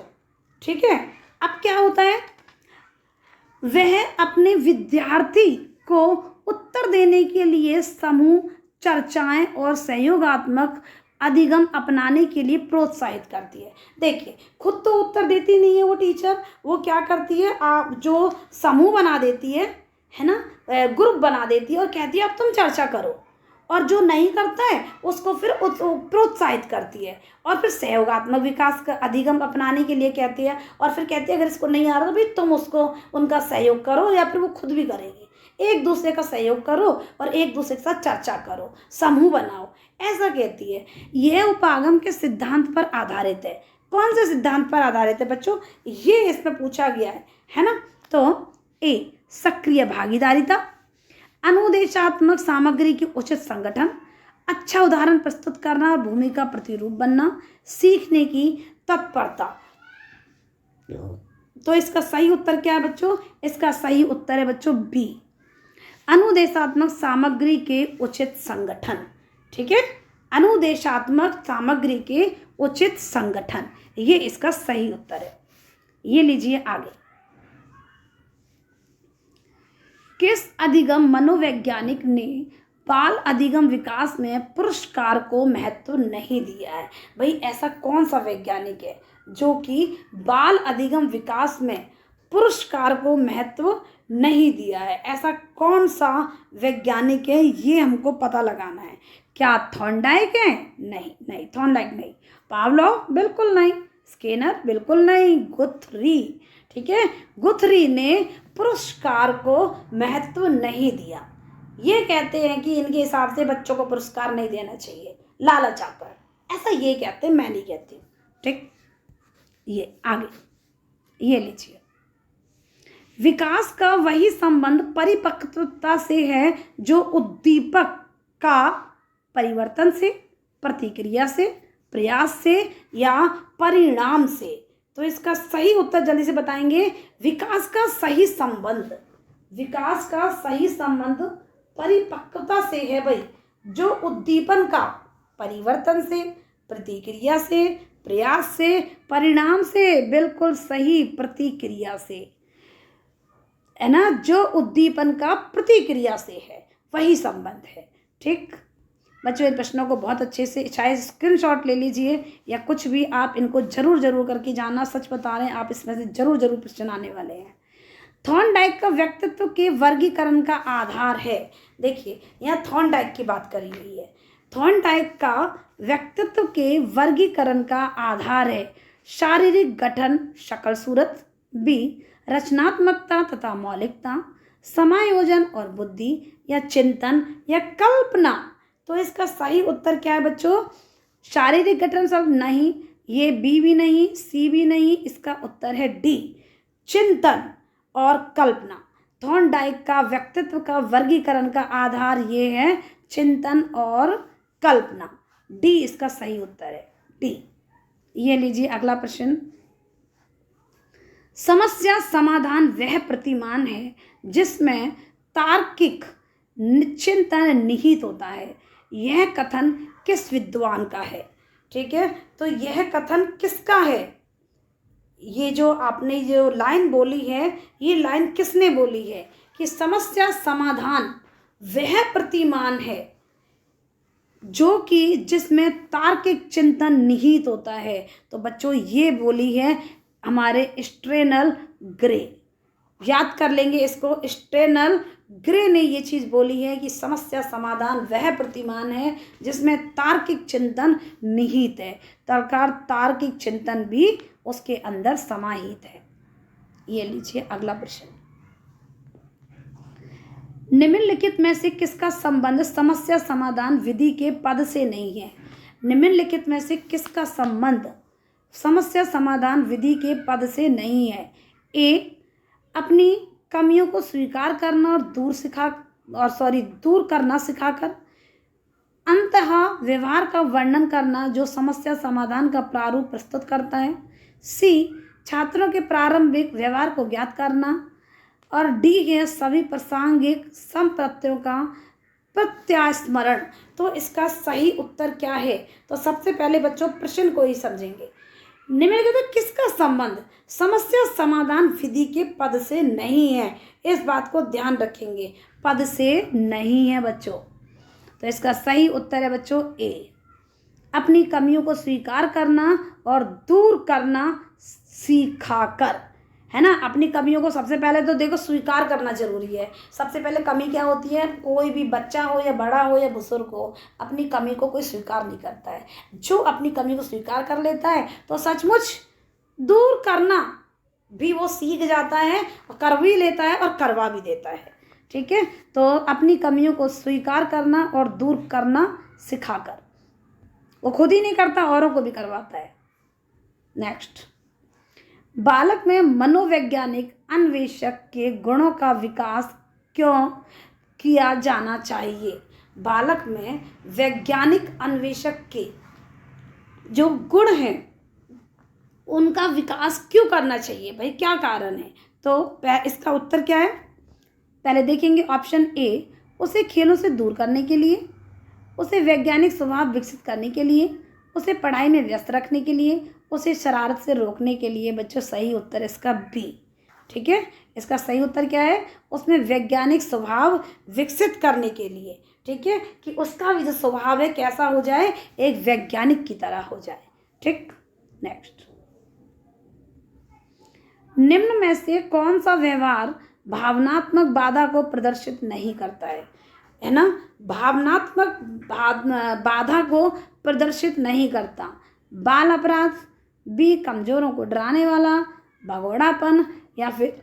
Speaker 1: ठीक है। अब क्या होता है, वह अपने विद्यार्थी को उत्तर देने के लिए समूह चर्चाएं और सहयोगात्मक अधिगम अपनाने के लिए प्रोत्साहित करती है। देखिए, खुद तो उत्तर देती नहीं है वो टीचर, वो क्या करती है, आप जो समूह बना देती है ना, ग्रुप बना देती है और कहती है अब तुम चर्चा करो, और जो नहीं करता है उसको फिर प्रोत्साहित करती है, और फिर सहयोगात्मक विकास का अधिगम अपनाने के लिए कहती है, और फिर कहती है अगर इसको नहीं आ रहा तो भाई तुम उसको उनका सहयोग करो, या फिर वो खुद भी करेगी। एक दूसरे का सहयोग करो और एक दूसरे के साथ चर्चा करो, समूह बनाओ, ऐसा कहती है। यह उपागम के सिद्धांत पर आधारित है। कौन से सिद्धांत पर आधारित है बच्चों? ये इसमें पूछा गया है ना। तो ए, सक्रिय भागीदारिता, अनुदेशात्मक सामग्री की उचित संगठन, अच्छा उदाहरण प्रस्तुत करना और भूमिका प्रतिरूप बनना, सीखने की तत्परता। तो इसका सही उत्तर क्या है बच्चों? इसका सही उत्तर है बच्चों बी, अनुदेशात्मक सामग्री के उचित संगठन, ठीक है। अनुदेशात्मक सामग्री के उचित संगठन, ये इसका सही उत्तर है। ये लीजिए आगे। किस अधिगम मनोवैज्ञानिक ने बाल अधिगम विकास में पुरस्कार को महत्व नहीं दिया है? भाई ऐसा कौन सा वैज्ञानिक है जो कि बाल अधिगम विकास में पुरस्कार को महत्व नहीं दिया है? ऐसा कौन सा वैज्ञानिक है, ये हमको पता लगाना है। क्या थॉर्नडाइक है? नहीं नहीं, थॉर्नडाइक नहीं। पावलोव? बिल्कुल नहीं। स्किनर? बिल्कुल नहीं। गुथरी, ठीक है, गुथरी ने पुरस्कार को महत्व नहीं दिया। ये कहते हैं कि इनके हिसाब से बच्चों को पुरस्कार नहीं देना चाहिए, लालच आकर, ऐसा ये कहते हैं, मैं नहीं कहती हूँ, ठीक। ये आगे, ये लीजिए। विकास का वही संबंध परिपक्वता से है जो उद्दीपक का परिवर्तन से, प्रतिक्रिया से, प्रयास से या परिणाम से। तो इसका सही उत्तर जल्दी से बताएंगे। विकास का सही संबंध, विकास का सही संबंध परिपक्वता से है भाई, जो उद्दीपन का परिवर्तन से, प्रतिक्रिया से, प्रयास से, परिणाम से। बिल्कुल सही, प्रतिक्रिया से, है ना। जो उद्दीपन का प्रतिक्रिया से है वही संबंध है। ठीक बच्चों, इन प्रश्नों को बहुत अच्छे से चाहे स्क्रीनशॉट ले लीजिए या कुछ भी, आप इनको जरूर करके जाना। सच बता रहे हैं, आप इसमें से जरूर प्रश्न आने वाले हैं। थॉर्नडाइक का व्यक्तित्व के वर्गीकरण का आधार है। देखिए, यहाँ थॉर्नडाइक की बात करी हुई है। थॉर्नडाइक का व्यक्तित्व के वर्गीकरण का आधार है शारीरिक गठन, शक्ल सूरत, बी रचनात्मकता तथा मौलिकता, समायोजन और बुद्धि, या चिंतन या कल्पना। तो इसका सही उत्तर क्या है बच्चों? शारीरिक गठन सब नहीं, ये बी भी नहीं, सी भी नहीं, इसका उत्तर है डी, चिंतन और कल्पना। थॉर्नडाइक का व्यक्तित्व का वर्गीकरण का आधार ये है चिंतन और कल्पना। डी इसका सही उत्तर है, डी। ये लीजिए अगला प्रश्न। समस्या समाधान वह प्रतिमान है जिसमें तार्किक चिंतन निहित होता है। यह कथन किस विद्वान का है? ठीक है, तो यह कथन किसका है? ये जो आपने जो लाइन बोली है, ये लाइन किसने बोली है कि समस्या समाधान वह प्रतिमान है जो कि जिसमें तार्किक चिंतन निहित होता है? तो बच्चों ये बोली है हमारे स्ट्रेनल ग्रे। याद कर लेंगे इसको, स्ट्रेनल ग्रे ने ये चीज़ बोली है कि समस्या समाधान वह प्रतिमान है जिसमें तार्किक चिंतन निहित है। तार्किक चिंतन भी उसके अंदर समाहित है। ये लीजिए अगला प्रश्न। निम्नलिखित में से किसका संबंध समस्या समाधान विधि के पद से नहीं है? निम्नलिखित में से किसका संबंध समस्या समाधान विधि के पद से नहीं है? ए अपनी कमियों को स्वीकार करना और दूर करना सिखाकर, अंततः व्यवहार का वर्णन करना जो समस्या समाधान का प्रारूप प्रस्तुत करता है। सी छात्रों के प्रारंभिक व्यवहार को ज्ञात करना, और डी है सभी प्रासंगिक संप्रत्ययों का प्रत्यास्मरण। तो इसका सही उत्तर क्या है? तो सबसे पहले बच्चों प्रश्न को ही समझेंगे। निम्नलिखित किसका संबंध समस्या समाधान विधि के पद से नहीं है? इस बात को ध्यान रखेंगे, पद से नहीं है बच्चों। तो इसका सही उत्तर है बच्चों ए, अपनी कमियों को स्वीकार करना और दूर करना सिखाकर, है ना। अपनी कमियों को सबसे पहले तो देखो स्वीकार करना जरूरी है। सबसे पहले कमी क्या होती है? कोई भी बच्चा हो या बड़ा हो या बुजुर्ग हो, अपनी कमी को कोई स्वीकार नहीं करता है। जो अपनी कमी को स्वीकार कर लेता है तो सचमुच दूर करना भी वो सीख जाता है, कर भी लेता है और करवा भी देता है। ठीक है, तो अपनी कमियों को स्वीकार करना और दूर करना सिखाकर, वो खुद ही नहीं करता, औरों को भी करवाता है। नेक्स्ट, बालक में मनोवैज्ञानिक अन्वेषक के गुणों का विकास क्यों किया जाना चाहिए? बालक में वैज्ञानिक अन्वेषक के जो गुण हैं उनका विकास क्यों करना चाहिए भाई, क्या कारण है? तो इसका उत्तर क्या है? पहले देखेंगे ऑप्शन ए, उसे खेलों से दूर करने के लिए, उसे वैज्ञानिक स्वभाव विकसित करने के लिए, उसे पढ़ाई में व्यस्त रखने के लिए, उसे शरारत से रोकने के लिए। बच्चों सही उत्तर इसका बी। ठीक है, इसका सही उत्तर क्या है? उसमें वैज्ञानिक स्वभाव विकसित करने के लिए। ठीक है, कि उसका भी जो स्वभाव है कैसा हो जाए, एक वैज्ञानिक की तरह हो जाए। ठीक, नेक्स्ट, निम्न में से कौन सा व्यवहार भावनात्मक बाधा को प्रदर्शित नहीं करता है ना। भावनात्मक बाधा को प्रदर्शित नहीं करता। बाल अपराध, बी कमजोरों को डराने वाला, भगोड़ापन, या फिर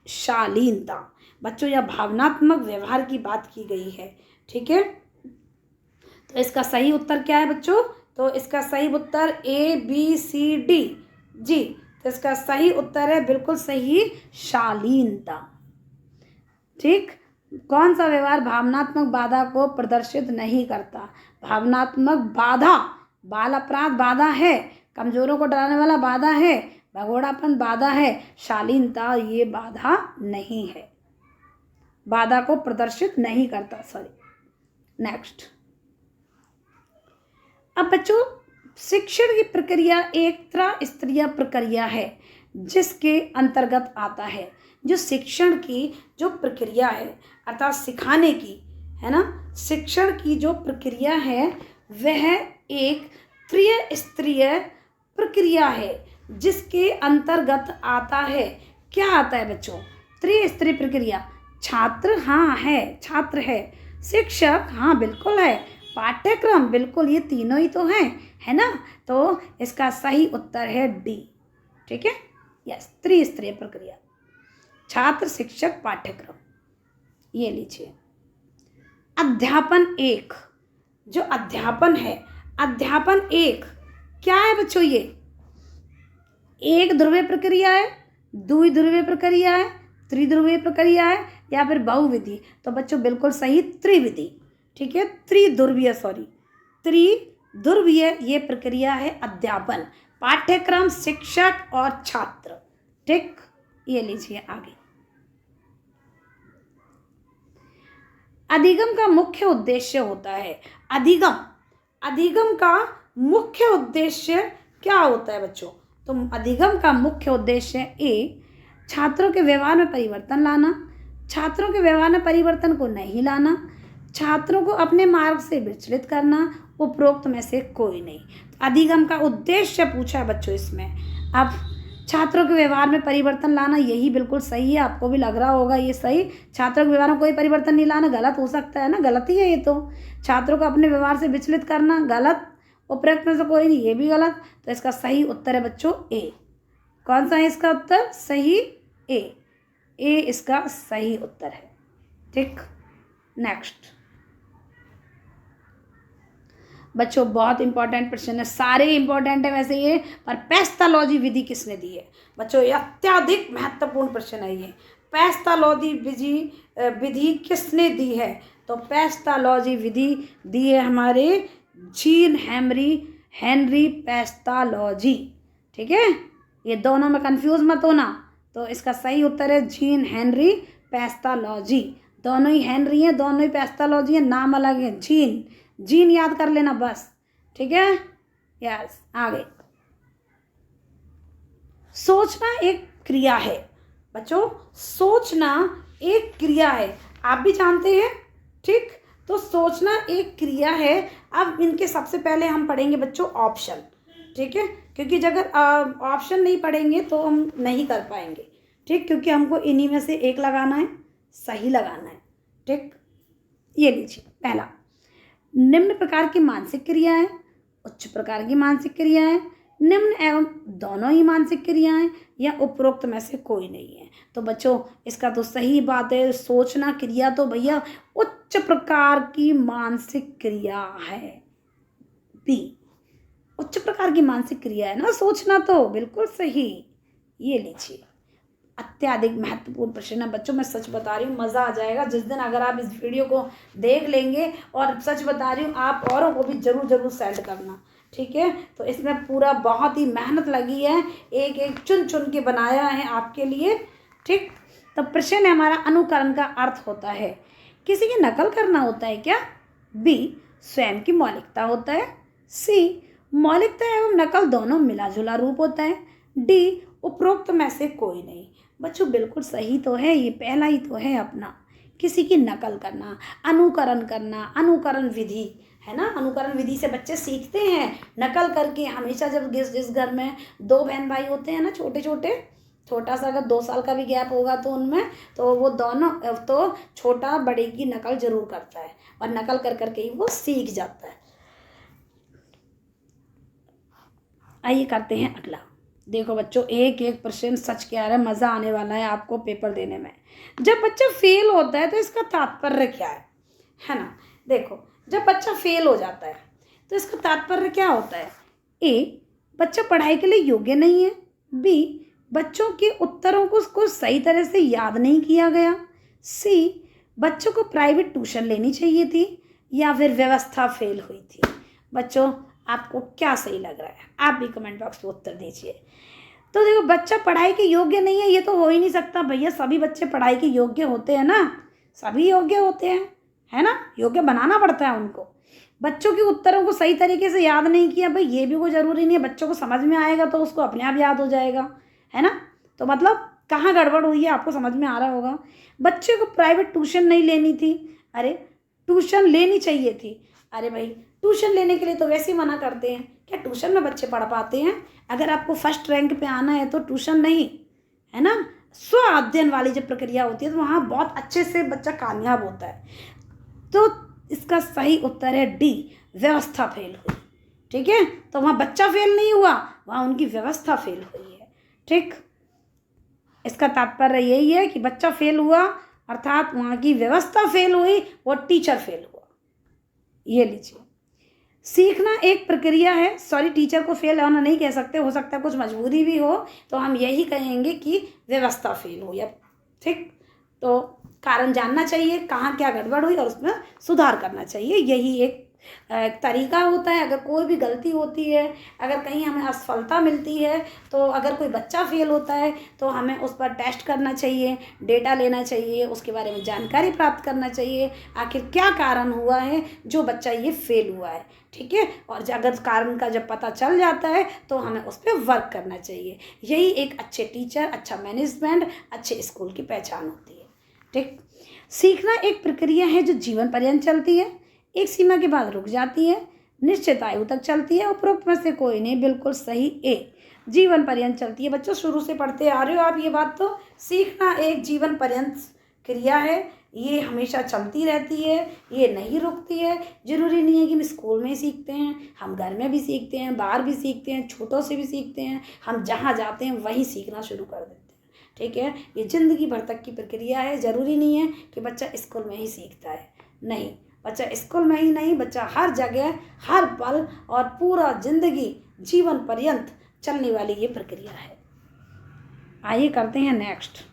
Speaker 1: शालीनता। बच्चों यह भावनात्मक व्यवहार की बात की गई है। ठीक है, तो इसका सही उत्तर क्या है बच्चों? तो इसका सही उत्तर A B C D G. तो इसका सही उत्तर है बिल्कुल सही, शालीनता। ठीक। कौन सा व्यवहार भावनात्मक बाधा को प्रदर्शित नहीं करता? भावनात्मक बाधा, बाल अपराध बाधा है, कमजोरों को डराने वाला बाधा है, भगोड़ापन बाधा है, शालीनता ये बाधा नहीं है, बाधा को प्रदर्शित नहीं करता। सॉरी। नेक्स्ट। अब बच्चों, शिक्षण की प्रक्रिया एक त्रस्तरीय प्रक्रिया है जिसके अंतर्गत आता है, जो शिक्षण की जो प्रक्रिया है अर्थात सिखाने की, है ना, शिक्षण की जो प्रक्रिया है वह एक त्रिस्तरीय प्रक्रिया है जिसके अंतर्गत आता है। क्या आता है बच्चों? त्रिस्तरीय प्रक्रिया। छात्र, हाँ है, छात्र है। शिक्षक, हाँ बिल्कुल है। पाठ्यक्रम, बिल्कुल, ये तीनों ही तो हैं, है ना। तो इसका सही उत्तर है डी। ठीक है, यस, त्रिस्तरीय प्रक्रिया, छात्र, शिक्षक, पाठ्यक्रम। ये लीजिए अध्यापन एक, जो अध्यापन है, अध्यापन एक क्या है बच्चों? ये एक ध्रुवीय प्रक्रिया है, द्विध्रुवीय प्रक्रिया है, त्रिध्रुवीय प्रक्रिया है या फिर बहुविधि? तो बच्चों बिल्कुल सही, त्रिविधि। ठीक है, त्रिध्रुवीय, सॉरी, त्रिध्रुवीय ये प्रक्रिया है अध्यापन, पाठ्यक्रम, शिक्षक और छात्र। ठीक, ये लीजिए आगे। अधिगम का मुख्य उद्देश्य होता है, अधिगम, अधिगम का मुख्य उद्देश्य क्या होता है बच्चों? तो अधिगम का मुख्य उद्देश्य ए, छात्रों के व्यवहार में परिवर्तन लाना, छात्रों के व्यवहार में परिवर्तन को नहीं लाना, छात्रों को अपने मार्ग से विचलित करना, उपरोक्त में से कोई नहीं। अधिगम का उद्देश्य पूछा है बच्चों इसमें। अब छात्रों के व्यवहार में परिवर्तन लाना, यही बिल्कुल सही है, आपको भी लग रहा होगा ये सही। छात्रों के व्यवहार में कोई परिवर्तन नहीं लाना गलत हो सकता है ना, गलत ही है ये तो। छात्रों को अपने व्यवहार से विचलित करना गलत, उपरोक्त में से कोई नहीं, ये भी गलत। तो इसका सही उत्तर है बच्चों ए। कौन सा है इसका उत्तर? सही, ए इसका सही उत्तर है। ठीक, नेक्स्ट बच्चों, बहुत इंपॉर्टेंट प्रश्न है, सारे इंपॉर्टेंट है वैसे ये, पर पैस्थालॉजी विधि किसने दी है बच्चों? ये अत्यधिक महत्वपूर्ण प्रश्न है ये। पैस्थालॉजी विधि किसने दी है? तो पैस्थालॉजी विधि दी है हमारे जीन हेनरी पैस्थालॉजी। ठीक है, ये दोनों में कंफ्यूज मत होना। तो इसका सही उत्तर है जीन हेनरी पैस्थालॉजी। दोनों ही हेनरी हैं, दोनों ही पैस्थालॉजी है, नाम अलग है। जीन याद कर लेना बस। ठीक है, यस, आगे। सोचना एक क्रिया है बच्चों, सोचना एक क्रिया है, आप भी जानते हैं। ठीक, तो सोचना एक क्रिया है। अब इनके सबसे पहले हम पढ़ेंगे बच्चों ऑप्शन। ठीक है, क्योंकि अगर ऑप्शन नहीं पढ़ेंगे तो हम नहीं कर पाएंगे। ठीक, क्योंकि हमको इन्हीं में से एक लगाना है, सही लगाना है। ठीक, ये लीजिए पहला, निम्न प्रकार की मानसिक क्रियाएं, उच्च प्रकार की मानसिक क्रियाएं, निम्न एवं दोनों ही मानसिक क्रियाएं या उपरोक्त में से कोई नहीं है। तो बच्चों इसका तो सही बात है, सोचना क्रिया तो भैया उच्च प्रकार की मानसिक क्रिया है। बी, उच्च प्रकार की मानसिक क्रिया है ना सोचना, तो बिल्कुल सही। ये लीजिए अत्यधिक महत्वपूर्ण प्रश्न है बच्चों, मैं सच बता रही हूँ, मज़ा आ जाएगा जिस दिन अगर आप इस वीडियो को देख लेंगे। और सच बता रही हूँ, आप औरों को भी जरूर सेंड करना। ठीक है, तो इसमें पूरा बहुत ही मेहनत लगी है, एक एक चुन के बनाया है आपके लिए। ठीक, तो प्रश्न है हमारा, अनुकरण का अर्थ होता है किसी की नकल करना होता है क्या? बी, स्वयं की मौलिकता होता है। सी, मौलिकता एवं नकल दोनों मिला जुला रूप होता है। डी, उपरोक्त में से कोई नहीं। बच्चों बिल्कुल सही तो है, ये पहला ही तो है अपना, किसी की नकल करना, अनुकरण करना, अनुकरण विधि है ना। अनुकरण विधि से बच्चे सीखते हैं नकल करके। हमेशा जब जिस घर में दो बहन भाई होते हैं ना, छोटे छोटे, छोटा सा अगर 2 साल का भी गैप होगा तो उनमें, तो वो दोनों, तो छोटा बड़े की नकल जरूर करता है और नकल कर करके ही वो सीख जाता है। आइए करते हैं अगला। देखो बच्चों, एक एक प्रश्न सच कह रहा है, मज़ा आने वाला है आपको पेपर देने में। जब बच्चा फेल होता है तो इसका तात्पर्य क्या है ना। देखो, जब बच्चा फेल हो जाता है तो इसका तात्पर्य क्या होता है? ए, बच्चा पढ़ाई के लिए योग्य नहीं है। बी, बच्चों के उत्तरों को सही तरह से याद नहीं किया गया। सी, बच्चों को प्राइवेट ट्यूशन लेनी चाहिए थी, या फिर व्यवस्था फेल हुई थी। बच्चों आपको क्या सही लग रहा है, आप भी कमेंट बॉक्स में उत्तर दीजिए। तो देखो, बच्चा पढ़ाई के योग्य नहीं है ये तो हो ही नहीं सकता भैया, सभी बच्चे पढ़ाई के योग्य होते हैं ना, सभी योग्य होते हैं, है ना, योग्य बनाना पड़ता है उनको। बच्चों के उत्तरों को सही तरीके से याद नहीं किया, भाई ये भी कोई ज़रूरी नहीं है, बच्चों को समझ में आएगा तो उसको अपने आप याद हो जाएगा, है ना। तो मतलब कहाँ गड़बड़ हुई है आपको समझ में आ रहा होगा। बच्चे को प्राइवेट ट्यूशन नहीं लेनी थी, अरे ट्यूशन लेनी चाहिए थी। अरे भाई ट्यूशन लेने के लिए तो वैसे ही मना करते हैं, क्या ट्यूशन में बच्चे पढ़ पाते हैं? अगर आपको फर्स्ट रैंक पे आना है तो ट्यूशन नहीं, है ना, स्व अध्ययन वाली जब प्रक्रिया होती है तो वहाँ बहुत अच्छे से बच्चा कामयाब होता है। तो इसका सही उत्तर है डी, व्यवस्था फेल हुई। ठीक है, तो वहाँ बच्चा फेल नहीं हुआ, वहाँ उनकी व्यवस्था फेल हुई है। ठीक, इसका तात्पर्य यही है कि बच्चा फेल हुआ अर्थात वहाँ की व्यवस्था फेल हुई, वो टीचर फेल हुआ। ये लीजिए, सीखना एक प्रक्रिया है, सॉरी टीचर को फेल होना नहीं कह सकते, हो सकता है कुछ मजबूरी भी हो तो हम यही कहेंगे कि व्यवस्था फेल हुई है। ठीक, तो कारण जानना चाहिए कहाँ क्या गड़बड़ हुई और उसमें सुधार करना चाहिए, यही एक तरीका होता है। अगर कोई भी गलती होती है, अगर कहीं हमें असफलता मिलती है, तो अगर कोई बच्चा फेल होता है तो हमें उस पर टेस्ट करना चाहिए, डेटा लेना चाहिए, उसके बारे में जानकारी प्राप्त करना चाहिए, आखिर क्या कारण हुआ है जो बच्चा ये फेल हुआ है। ठीक है, और अगर कारण का जब पता चल जाता है तो हमें उस पर वर्क करना चाहिए। यही एक अच्छे टीचर, अच्छा मैनेजमेंट, अच्छे स्कूल की पहचान होती है। ठीक, सीखना एक प्रक्रिया है जो जीवन पर्यंत चलती है, एक सीमा के बाद रुक जाती है, निश्चित आयु तक चलती है। उपरोक्त में से कोई नहीं, बिल्कुल सही ए, जीवन पर्यंत चलती है। बच्चों शुरू से पढ़ते आ रहे हो आप ये बात, तो सीखना एक जीवन पर्यंत क्रिया है, ये हमेशा चलती रहती है, ये नहीं रुकती है। जरूरी नहीं है कि हम स्कूल में ही सीखते हैं, हम घर में भी सीखते हैं, बाहर भी सीखते हैं, छोटों से भी सीखते हैं, हम जहाँ जाते हैं वहीं सीखना शुरू कर देते हैं। ठीक है, ये ज़िंदगी भर तक की प्रक्रिया है, ज़रूरी नहीं है कि बच्चा स्कूल में ही सीखता है, नहीं, बच्चा स्कूल में ही नहीं, बच्चा हर जगह, हर पल और पूरा ज़िंदगी, जीवन पर्यंत चलने वाली ये प्रक्रिया है। आइए करते हैं नेक्स्ट।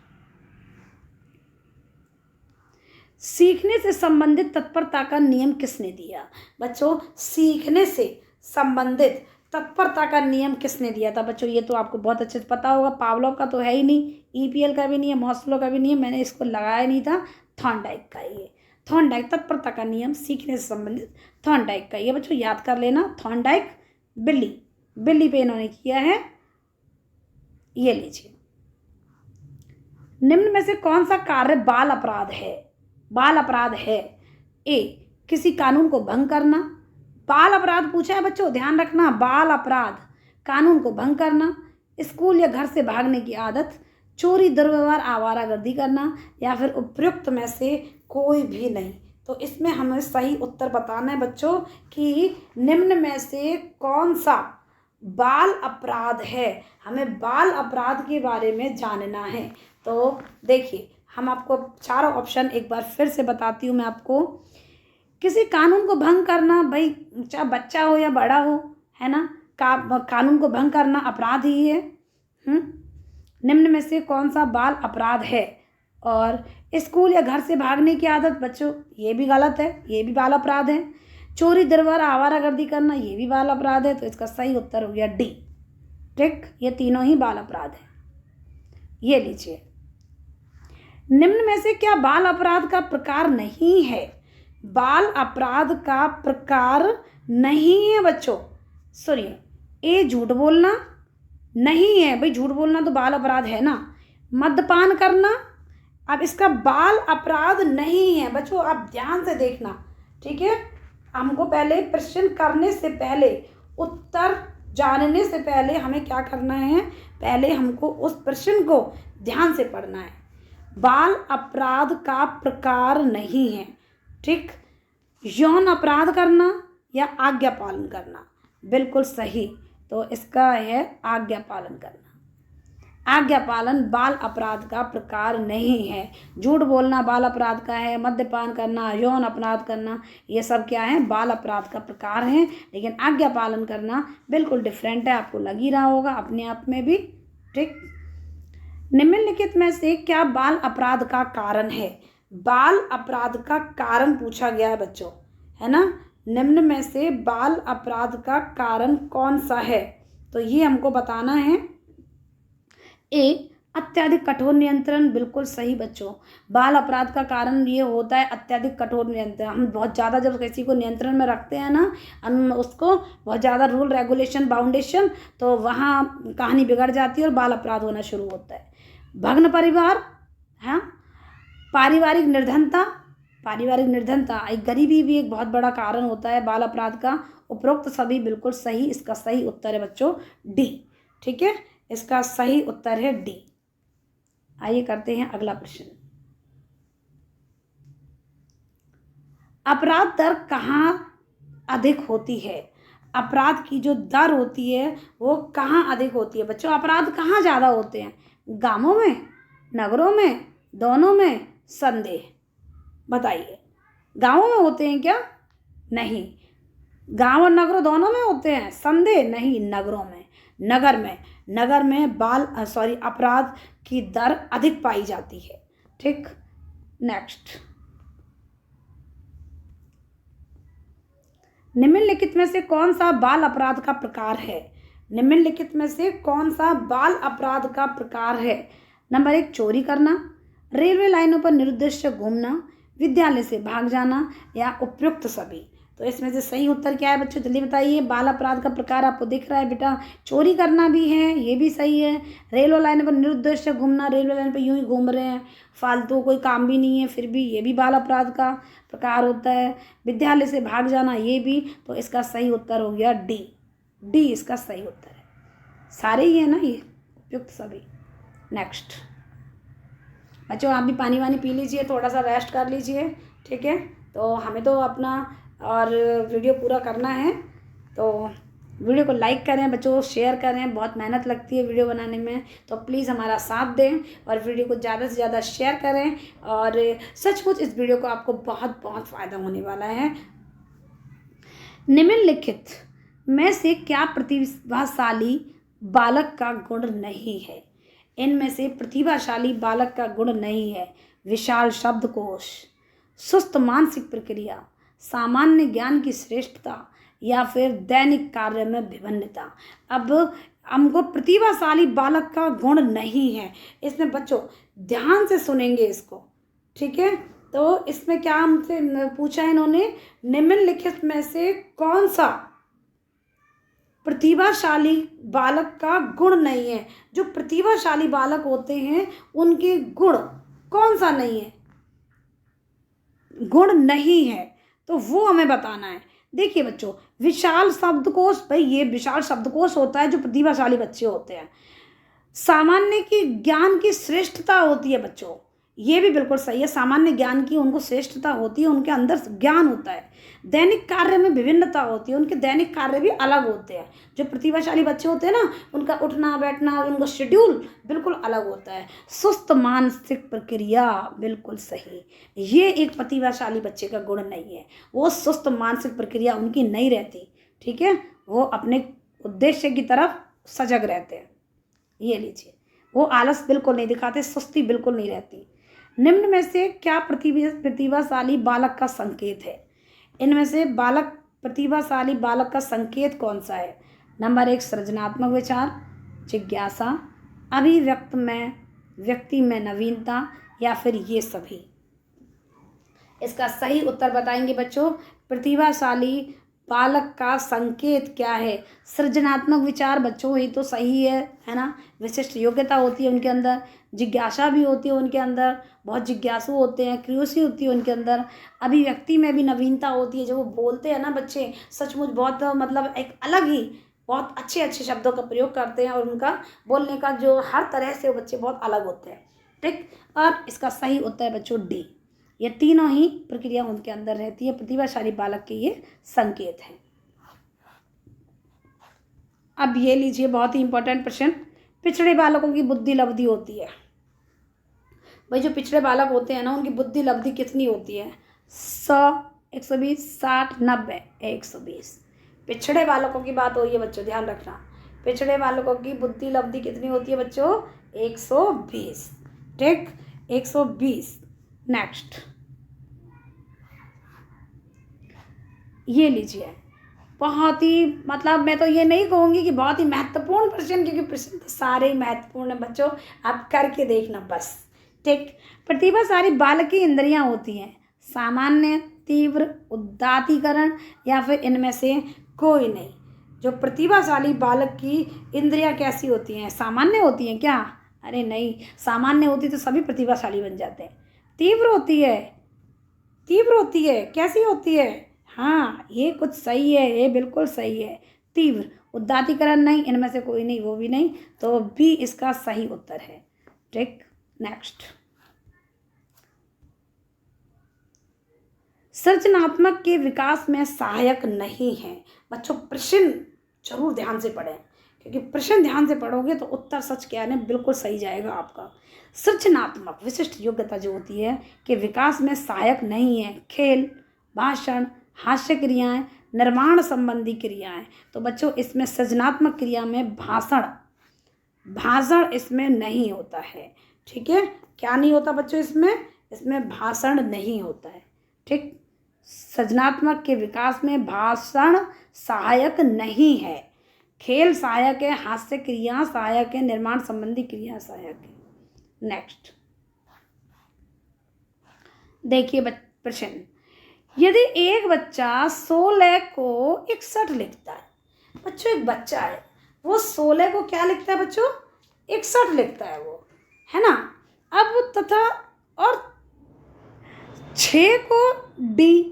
Speaker 1: सीखने से संबंधित तत्परता का नियम किसने दिया? बच्चों, सीखने से संबंधित तत्परता का नियम किसने दिया था? बच्चों ये तो आपको बहुत अच्छे से पता होगा, पावलोव का तो है ही नहीं, ईपीएल का भी नहीं है, मॉस्लो का भी नहीं है, मैंने इसको लगाया नहीं था, थॉर्नडाइक का ये, थॉर्नडाइक तत्परता का नियम सीखने से संबंधित थॉर्नडाइक का, ये बच्चों याद कर लेना। थॉर्नडाइक बिल्ली पे इन्होंने किया है। ये लीजिए, निम्न में से कौन सा कार्य बाल अपराध है? बाल अपराध है ए, किसी कानून को भंग करना। बाल अपराध पूछा है बच्चों, ध्यान रखना, बाल अपराध, कानून को भंग करना, स्कूल या घर से भागने की आदत, चोरी, दुर्व्यवहार, आवारागर्दी करना, या फिर उपयुक्त में से कोई भी नहीं। तो इसमें हमें सही उत्तर बताना है बच्चों कि निम्न में से कौन सा बाल अपराध है, हमें बाल अपराध के बारे में जानना है। तो देखिए, हम आपको चारों ऑप्शन एक बार फिर से बताती हूँ मैं आपको। किसी कानून को भंग करना, भाई चाहे बच्चा हो या बड़ा हो, है ना, कानून को भंग करना अपराध ही है। निम्न में से कौन सा बाल अपराध है? और स्कूल या घर से भागने की आदत, बच्चों ये भी गलत है, ये भी बाल अपराध है। चोरी, दुर्व्यवहार, आवारागर्दी करना, ये भी बाल अपराध है। तो इसका सही उत्तर हो गया डी। ठीक, ये तीनों ही बाल अपराध है। ये लीजिए, निम्न में से क्या बाल अपराध का प्रकार नहीं है? बाल अपराध का प्रकार नहीं है बच्चों, सुनिए, ए झूठ बोलना नहीं है, भाई झूठ बोलना तो बाल अपराध है ना। मद्यपान करना, अब इसका बाल अपराध नहीं है बच्चों, आप ध्यान से देखना। ठीक है, हमको पहले प्रश्न करने से पहले, उत्तर जानने से पहले हमें क्या करना है, पहले हमको उस प्रश्न को ध्यान से पढ़ना है। बाल अपराध का प्रकार नहीं है। ठीक, यौन अपराध करना या आज्ञा पालन करना, बिल्कुल सही। तो इसका है आज्ञा पालन करना। आज्ञा पालन बाल अपराध का प्रकार नहीं है। झूठ बोलना बाल अपराध का है, मद्यपान करना, यौन अपराध करना, ये सब क्या है, बाल अपराध का प्रकार है। लेकिन आज्ञा पालन करना बिल्कुल डिफरेंट है, आपको लग ही रहा होगा अपने आप में भी। ठीक। निम्नलिखित में से क्या बाल अपराध का कारण है? बाल अपराध का कारण पूछा गया है बच्चों, है ना। निम्न में से बाल अपराध का कारण कौन सा है? तो ये हमको बताना है। ए, अत्यधिक कठोर नियंत्रण, बिल्कुल सही बच्चों। बाल अपराध का कारण ये होता है अत्यधिक कठोर नियंत्रण। हम बहुत ज़्यादा जब किसी को नियंत्रण में रखते हैं ना, हम उसको बहुत ज़्यादा रूल रेगुलेशन बाउंडेशन, तो वहाँ कहानी बिगड़ जाती है और बाल अपराध होना शुरू होता है। भग्न परिवार, हाँ। पारिवारिक निर्धनता, पारिवारिक निर्धनता, एक गरीबी भी एक बहुत बड़ा कारण होता है बाल अपराध का। उपरोक्त सभी बिल्कुल सही, इसका सही उत्तर है बच्चों डी। ठीक है, इसका सही उत्तर है डी। आइए करते हैं अगला प्रश्न। अपराध दर कहाँ अधिक होती है? अपराध की जो दर होती है वो कहाँ अधिक होती है बच्चों? अपराध कहाँ ज़्यादा होते हैं? गांवों में, नगरों में, दोनों में? संदेह, बताइए। गांवों में होते हैं क्या? नहीं। गांव और नगरों दोनों में होते हैं? संदेह, नहीं, नगरों में। नगर में अपराध की दर अधिक पाई जाती है। ठीक, नेक्स्ट। निम्नलिखित में से कौन सा बाल अपराध का प्रकार है? निम्नलिखित में से कौन सा बाल अपराध का प्रकार है? नंबर 1, चोरी करना, रेलवे लाइनों पर निरुद्देश्य घूमना, विद्यालय से भाग जाना, या उपयुक्त सभी। तो इसमें से सही उत्तर क्या है बच्चों? जल्दी बताइए। बाल अपराध का प्रकार आपको दिख रहा है बेटा, चोरी करना भी है, ये भी सही है। रेलवे लाइन पर निरुद्देश्य घूमना, रेलवे लाइन पर यूं ही घूम रहे हैं, फालतू कोई काम भी नहीं है, फिर भी ये भी बाल अपराध का प्रकार होता है। विद्यालय से भाग जाना, ये भी। तो इसका सही उत्तर हो गया डी। डी इसका सही उत्तर है। सारे ही है ना ये, उपयुक्त सभी। नेक्स्ट बच्चों, आप भी पानी वानी पी लीजिए, थोड़ा सा रेस्ट कर लीजिए। ठीक है, तो हमें तो अपना और वीडियो पूरा करना है, तो वीडियो को लाइक करें बच्चों, शेयर करें। बहुत मेहनत लगती है वीडियो बनाने में, तो प्लीज़ हमारा साथ दें और वीडियो को ज़्यादा से ज़्यादा शेयर करें। और सचमुच इस वीडियो को आपको बहुत बहुत फ़ायदा होने वाला है। निम्नलिखित में से क्या प्रतिभाशाली बालक का गुण नहीं है? इनमें से प्रतिभाशाली बालक का गुण नहीं है। विशाल शब्दकोश, सुस्त मानसिक प्रक्रिया, सामान्य ज्ञान की श्रेष्ठता, या फिर दैनिक कार्य में विभिन्नता। अब हमको प्रतिभाशाली बालक का गुण नहीं है, इसमें बच्चों ध्यान से सुनेंगे इसको। ठीक है, तो इसमें क्या हमसे पूछा है इन्होंने? निम्नलिखित में से कौन सा प्रतिभाशाली बालक का गुण नहीं है? जो प्रतिभाशाली बालक होते हैं उनके गुण कौन सा नहीं है, गुण नहीं है, तो वो हमें बताना है। देखिए बच्चों, विशाल शब्दकोश, भाई ये विशाल शब्दकोश होता है जो प्रतिभाशाली बच्चे होते हैं। सामान्य की ज्ञान की श्रेष्ठता होती है बच्चों, ये भी बिल्कुल सही है। सामान्य ज्ञान की उनको श्रेष्ठता होती है, उनके अंदर ज्ञान होता है। दैनिक कार्य में विभिन्नता होती है, उनके दैनिक कार्य भी अलग होते हैं। जो प्रतिभाशाली बच्चे होते हैं ना, उनका उठना बैठना, उनका शेड्यूल बिल्कुल अलग होता है। सुस्त मानसिक प्रक्रिया, बिल्कुल सही। ये एक प्रतिभाशाली बच्चे का गुण नहीं है, वो सुस्त मानसिक प्रक्रिया उनकी नहीं रहती। ठीक है, वो अपने उद्देश्य की तरफ सजग रहते हैं। ये लीजिए, वो आलस बिल्कुल नहीं दिखाते, सुस्ती बिल्कुल नहीं रहती। निम्न में से क्या प्रतिभाशाली बालक का संकेत है? इनमें से प्रतिभाशाली बालक का संकेत कौन सा है? नंबर 1, सृजनात्मक विचार, जिज्ञासा, व्यक्ति में नवीनता, या फिर ये सभी। इसका सही उत्तर बताएंगे बच्चों। प्रतिभाशाली बालक का संकेत क्या है? सृजनात्मक विचार बच्चों, ये तो सही है ना। विशिष्ट योग्यता होती है उनके अंदर, जिज्ञासा भी होती है उनके अंदर, बहुत जिज्ञासु होते हैं, क्यूरियोसिटी होती है उनके अंदर। अभिव्यक्ति में भी नवीनता होती है, जो वो बोलते हैं ना बच्चे, सचमुच बहुत मतलब एक अलग ही बहुत अच्छे अच्छे शब्दों का प्रयोग करते हैं, और उनका बोलने का जो हर तरह से वो बच्चे बहुत अलग होते हैं। ठीक, और इसका सही उत्तर है बच्चों डी। ये तीनों ही प्रक्रिया उनके अंदर रहती है, प्रतिभाशाली बालक के ये संकेत हैं। अब ये लीजिए, बहुत ही इंपॉर्टेंट प्रश्न। पिछड़े बालकों की बुद्धि लब्धि होती है। भाई जो पिछड़े बालक होते हैं ना, उनकी बुद्धि लब्धि कितनी होती है? 100, 120, 60, 90, 120। पिछड़े बालकों की बात हो रही है बच्चों, ध्यान रखना। पिछड़े बालकों की बुद्धि लब्धि कितनी होती है बच्चों? 120। ठीक, 120। नेक्स्ट ये लीजिए, बहुत ही मतलब मैं तो ये नहीं कहूँगी कि बहुत ही महत्वपूर्ण प्रश्न, क्योंकि प्रश्न तो सारे ही महत्वपूर्ण हैं बच्चों, आप करके देखना बस। ठीक, प्रतिभाशाली बालक की इंद्रियां होती हैं सामान्य, तीव्र, उदात्तीकरण या फिर इनमें से कोई नहीं। जो प्रतिभाशाली बालक की इंद्रियां कैसी होती हैं? सामान्य होती हैं क्या? अरे नहीं, सामान्य होती तो सभी प्रतिभाशाली बन जाते हैं। तीव्र होती है, तीव्र होती है, कैसी होती है? हाँ, ये कुछ सही है, ये बिल्कुल सही है, तीव्र। उदात्तीकरण नहीं, इनमें से कोई नहीं, वो भी नहीं, तो बी इसका सही उत्तर है। ठीक, नेक्स्ट सृजनात्मक के विकास में सहायक नहीं है। बच्चों प्रश्न जरूर ध्यान से पढ़ें, क्योंकि प्रश्न ध्यान से पढ़ोगे तो उत्तर सच क्या है बिल्कुल सही जाएगा आपका। सृजनात्मक विशिष्ट योग्यता जो होती है कि विकास में सहायक नहीं है, खेल, भाषण, हास्य क्रियाएं, निर्माण संबंधी क्रियाएं। तो बच्चों इसमें सृजनात्मक क्रिया में भाषण इसमें नहीं होता है। ठीक है, क्या नहीं होता बच्चों? इसमें भाषण नहीं होता है। ठीक, सृजनात्मक के विकास में भाषण सहायक नहीं है, खेल सहायक है, हास्य क्रिया सहायक है, निर्माण संबंधी क्रिया सहायक है। नेक्स्ट देखिए प्रश्न, यदि एक बच्चा 16 को 61 लिखता है। बच्चों एक बच्चा है, वो 16 को क्या लिखता है बच्चों? 61 लिखता है वो, है ना। अब तथा और 6 को डी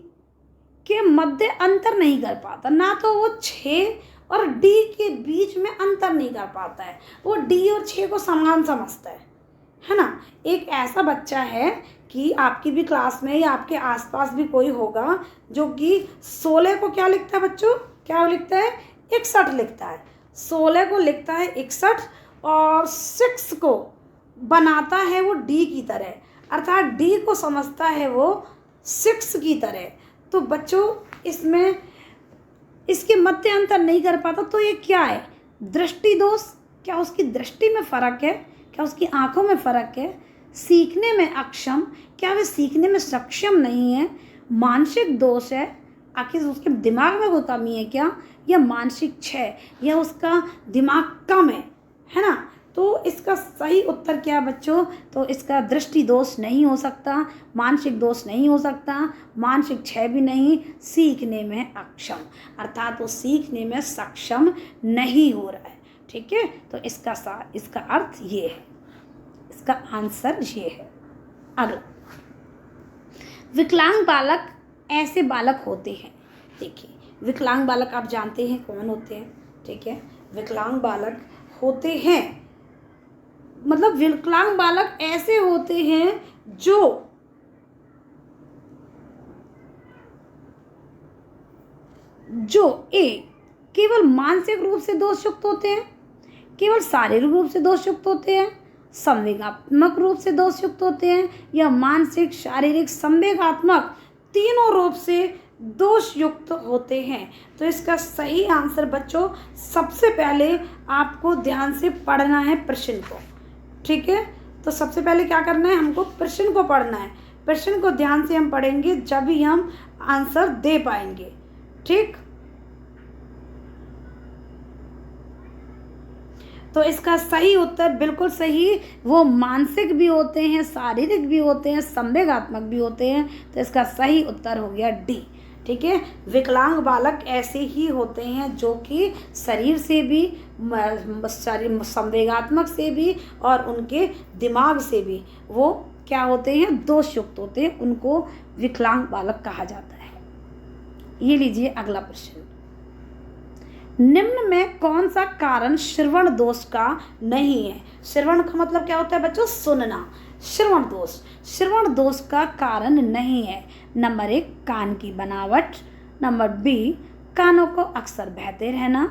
Speaker 1: के मध्य अंतर नहीं कर पाता, ना तो वो 6 और डी के बीच में अंतर नहीं कर पाता है, वो डी और 6 को समान समझता है ना। एक ऐसा बच्चा है कि आपकी भी क्लास में या आपके आसपास भी कोई होगा जो कि 16 को क्या लिखता है बच्चों? क्या लिखता है? 61 लिखता है। 16 को लिखता है 61 और 6 को बनाता है वो डी की तरह, अर्थात डी को समझता है वो 6 की तरह। तो बच्चों इसमें इसके मध्य अंतर नहीं कर पाता, तो ये क्या है? दृष्टि दोष। क्या उसकी दृष्टि में फ़र्क है? क्या उसकी आंखों में फ़र्क है? सीखने में अक्षम, क्या वे सीखने में सक्षम नहीं है? मानसिक दोष है, आखिर उसके दिमाग में कोई कमी है क्या? या मानसिक क्षय, या उसका दिमाग कम है ना। तो इसका सही उत्तर क्या है बच्चों? तो इसका दृष्टि दोष नहीं हो सकता, मानसिक दोष नहीं हो सकता, मानसिक क्षय भी नहीं, सीखने में अक्षम, अर्थात वो सीखने में सक्षम नहीं हो रहा है। ठीक है, तो इसका अर्थ ये है, इसका आंसर ये है। अगला, विकलांग बालक ऐसे बालक होते हैं। देखिए विकलांग बालक आप जानते हैं कौन होते हैं। ठीक है, विकलांग बालक होते हैं, मतलब विकलांग बालक ऐसे होते हैं जो केवल मानसिक रूप से दोषयुक्त होते हैं, केवल शारीरिक रूप से दोषयुक्त होते हैं, संवेगात्मक रूप से दोषयुक्त होते हैं, या मानसिक, शारीरिक, संवेगात्मक तीनों रूप से दोषयुक्त होते हैं। तो इसका सही आंसर बच्चों, सबसे पहले आपको ध्यान से पढ़ना है प्रश्न को। ठीक है, तो सबसे पहले क्या करना है? हमको प्रश्न को पढ़ना है। प्रश्न को ध्यान से हम पढ़ेंगे जब ही हम आंसर दे पाएंगे। ठीक, तो इसका सही उत्तर बिल्कुल सही, वो मानसिक भी होते हैं, शारीरिक भी होते हैं, संवेगात्मक भी होते हैं। तो इसका सही उत्तर हो गया डी। ठीक है, विकलांग बालक ऐसे ही होते हैं जो कि शरीर से भी, संवेगात्मक से भी और उनके दिमाग से भी वो क्या होते हैं? दोषयुक्त होते हैं, उनको विकलांग बालक कहा जाता है। ये लीजिए अगला प्रश्न, निम्न में कौन सा कारण श्रवण दोष का नहीं है? श्रवण का मतलब क्या होता है बच्चों? सुनना। श्रवण दोष का कारण नहीं है। नंबर 1 कान की बनावट, नंबर बी कानों को अक्सर बहते रहना,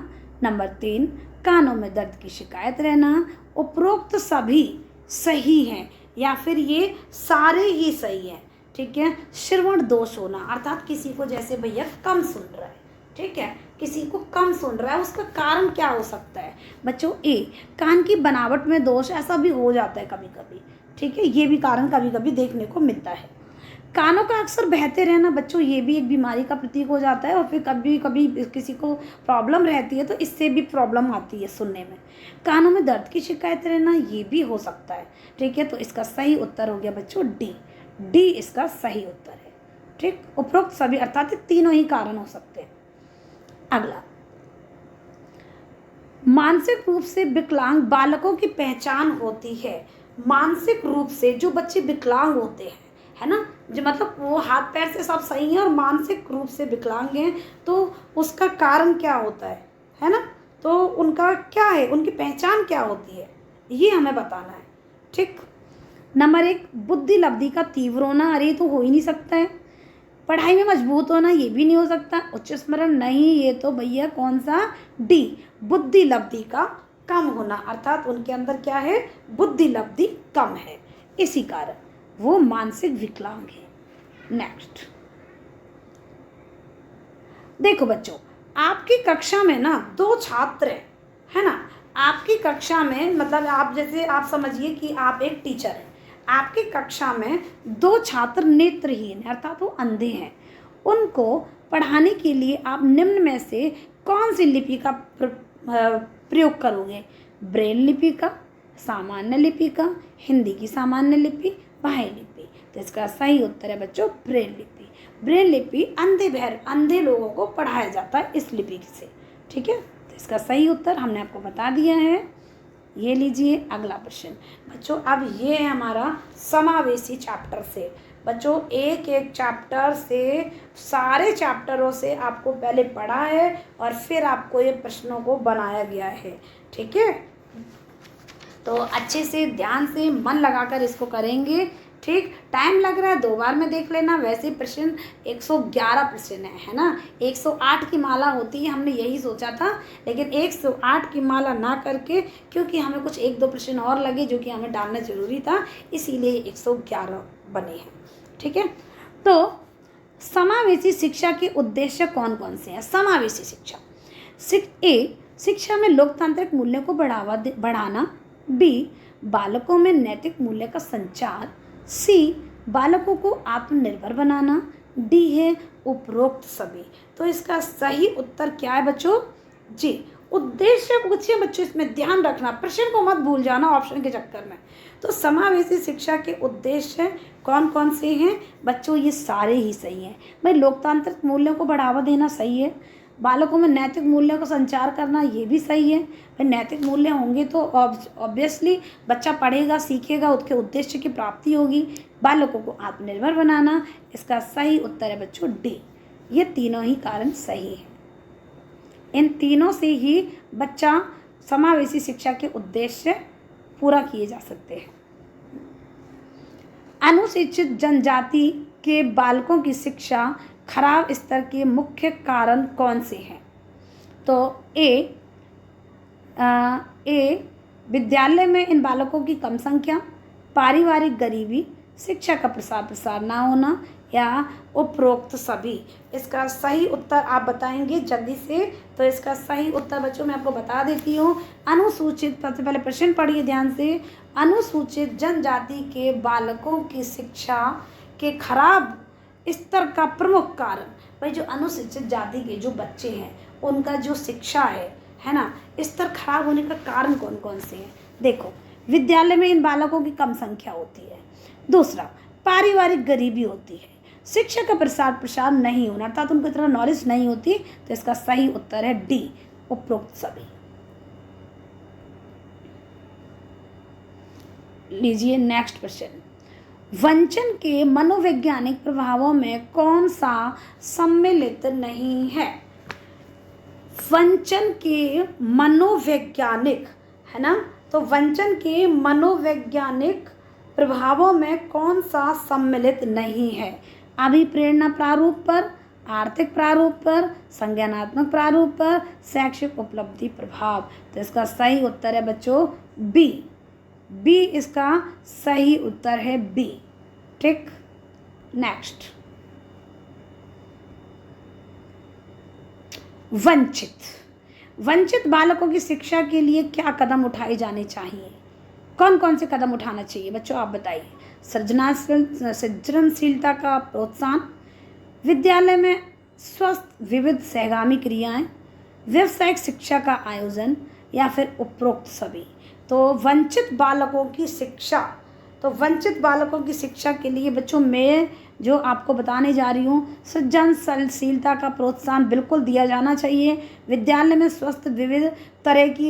Speaker 1: नंबर 3 कानों में दर्द की शिकायत रहना। उपरोक्त सभी सही हैं या फिर ये सारे ही सही हैं। ठीक है, श्रवण दोष होना अर्थात किसी को जैसे भैया कम सुन रहा है, ठीक है, किसी को कम सुन रहा है, उसका कारण क्या हो सकता है बच्चों? ए, कान की बनावट में दोष, ऐसा भी हो जाता है कभी कभी, ठीक है, ये भी कारण कभी कभी देखने को मिलता है। कानों का अक्सर बहते रहना बच्चों, ये भी एक बीमारी का प्रतीक हो जाता है, और फिर कभी कभी किसी को प्रॉब्लम रहती है तो इससे भी प्रॉब्लम आती है सुनने में। कानों में दर्द की शिकायत रहना, ये भी हो सकता है, ठीक है। तो इसका सही उत्तर हो गया बच्चों डी, डी इसका सही उत्तर है, ठीक। उपरोक्त सभी अर्थात तीनों ही कारण हो सकते हैं। अगला, मानसिक रूप से विकलांग बालकों की पहचान होती है। मानसिक रूप से जो बच्चे विकलांग होते हैं, है ना, जो मतलब वो हाथ पैर से सब सही है और मानसिक रूप से विकलांग हैं, तो उसका कारण क्या होता है ना, तो उनका क्या है, उनकी पहचान क्या होती है, ये हमें बताना है, ठीक। नंबर 1, बुद्धि लब्धि का तीव्र होना, अरे तो हो ही नहीं सकता है। पढ़ाई में मजबूत होना, ये भी नहीं हो सकता। उच्च स्मरण नहीं, ये तो भैया कौन सा, डी, बुद्धि लब्धि का कम होना, अर्थात उनके अंदर क्या है, बुद्धि लब्धि कम है, इसी कारण वो मानसिक विकलांग है। नेक्स्ट देखो बच्चों, आपकी कक्षा में ना 2 छात्र हैं, है ना, आपकी कक्षा में मतलब आप जैसे आप समझिए कि आप एक टीचर हैं, आपकी कक्षा में 2 छात्र नेत्रहीन अर्थात वो अंधे हैं। उनको पढ़ाने के लिए आप निम्न में से कौन सी लिपि का प्रयोग करोगे? ब्रेल लिपि का, सामान्य लिपि का, हिंदी की सामान्य लिपि, बाह्य लिपि। तो इसका सही उत्तर है बच्चों ब्रेल लिपि। ब्रेल लिपि अंधे लोगों को पढ़ाया जाता है इस लिपि से, ठीक है। तो इसका सही उत्तर हमने आपको बता दिया है। ये लीजिए अगला प्रश्न बच्चों, अब ये है हमारा समावेशी चैप्टर से। बच्चों एक एक चैप्टर से, सारे चैप्टरों से आपको पहले पढ़ा है और फिर आपको ये प्रश्नों को बनाया गया है, ठीक है। तो अच्छे से ध्यान से मन लगाकर इसको करेंगे, ठीक। टाइम लग रहा है 2 बार में देख लेना। वैसे प्रश्न 111 प्रश्न है ना, 108 की माला होती है, हमने यही सोचा था, लेकिन 108 की माला ना करके, क्योंकि हमें कुछ 1-2 प्रश्न और लगे जो कि हमें डालना जरूरी था, इसीलिए 111 बने हैं, ठीक है। तो समावेशी शिक्षा के उद्देश्य कौन कौन से हैं? समावेशी शिक्षा, शिक्षा में लोकतांत्रिक मूल्यों को बढ़ाना, बी, बालकों में नैतिक मूल्य का संचार, सी, बालकों को आत्मनिर्भर बनाना, डी है उपरोक्त सभी। तो इसका सही उत्तर क्या है बच्चों? जी, उद्देश्य पूछिए बच्चों, इसमें ध्यान रखना, प्रश्न को मत भूल जाना ऑप्शन के चक्कर में। तो समावेशी शिक्षा के उद्देश्य कौन कौन से हैं बच्चों? ये सारे ही सही हैं भाई। लोकतांत्रिक मूल्यों को बढ़ावा देना सही है, बालकों में नैतिक मूल्यों का संचार करना ये भी सही है भाई। नैतिक मूल्य होंगे तो ऑब्वियसली बच्चा पढ़ेगा, सीखेगा, उसके उद्देश्य की प्राप्ति होगी। बालकों को आत्मनिर्भर बनाना, इसका सही उत्तर है बच्चों डी। ये तीनों ही कारण सही है, इन तीनों से ही बच्चा समावेशी शिक्षा के उद्देश्य पूरा किए जा सकते हैं। अनुसूचित जनजाति के बालकों की शिक्षा खराब स्तर के मुख्य कारण कौन से हैं? तो ए, विद्यालय में इन बालकों की कम संख्या, पारिवारिक गरीबी, शिक्षा का प्रसार ना होना, या उपरोक्त सभी। इसका सही उत्तर आप बताएंगे जल्दी से। तो इसका सही उत्तर बच्चों मैं आपको बता देती हूँ। अनुसूचित, सबसे पहले प्रश्न पढ़िए ध्यान से। अनुसूचित जनजाति के बालकों की शिक्षा के खराब स्तर का प्रमुख कारण, भाई जो अनुसूचित जाति के जो बच्चे हैं उनका जो शिक्षा है ना, स्तर खराब होने का कारण कौन कौन से हैं? देखो, विद्यालय में इन बालकों की कम संख्या होती है, दूसरा पारिवारिक गरीबी होती है, शिक्षा का प्रसार नहीं होना अर्थात उनको इतना नॉलेज नहीं होती। तो इसका सही उत्तर है डी, उपरोक्त सभी। लीजिए नेक्स्ट प्रश्न, वंचन के मनोवैज्ञानिक प्रभावों में कौन सा सम्मिलित नहीं है? वंचन के मनोवैज्ञानिक, है ना, तो वंचन के मनोवैज्ञानिक प्रभावों में कौन सा सम्मिलित नहीं है? अभिप्रेरणा प्रारूप पर, आर्थिक प्रारूप पर, संज्ञानात्मक प्रारूप पर, शैक्षिक उपलब्धि प्रभाव। तो इसका सही उत्तर है बच्चों बी, बी इसका सही उत्तर है बी, ठीक। नेक्स्ट वंचित बालकों की शिक्षा के लिए क्या कदम उठाए जाने चाहिए? कौन कौन से कदम उठाना चाहिए बच्चों, आप बताइए। सृजनशीलता का प्रोत्साहन, विद्यालय में स्वस्थ विविध सहगामी क्रियाएं, व्यावसायिक शिक्षा का आयोजन, या फिर उपरोक्त सभी। तो वंचित बालकों की शिक्षा के लिए बच्चों मैं जो आपको बताने जा रही हूँ, सृजनशीलता का प्रोत्साहन बिल्कुल दिया जाना चाहिए। विद्यालय में स्वस्थ विविध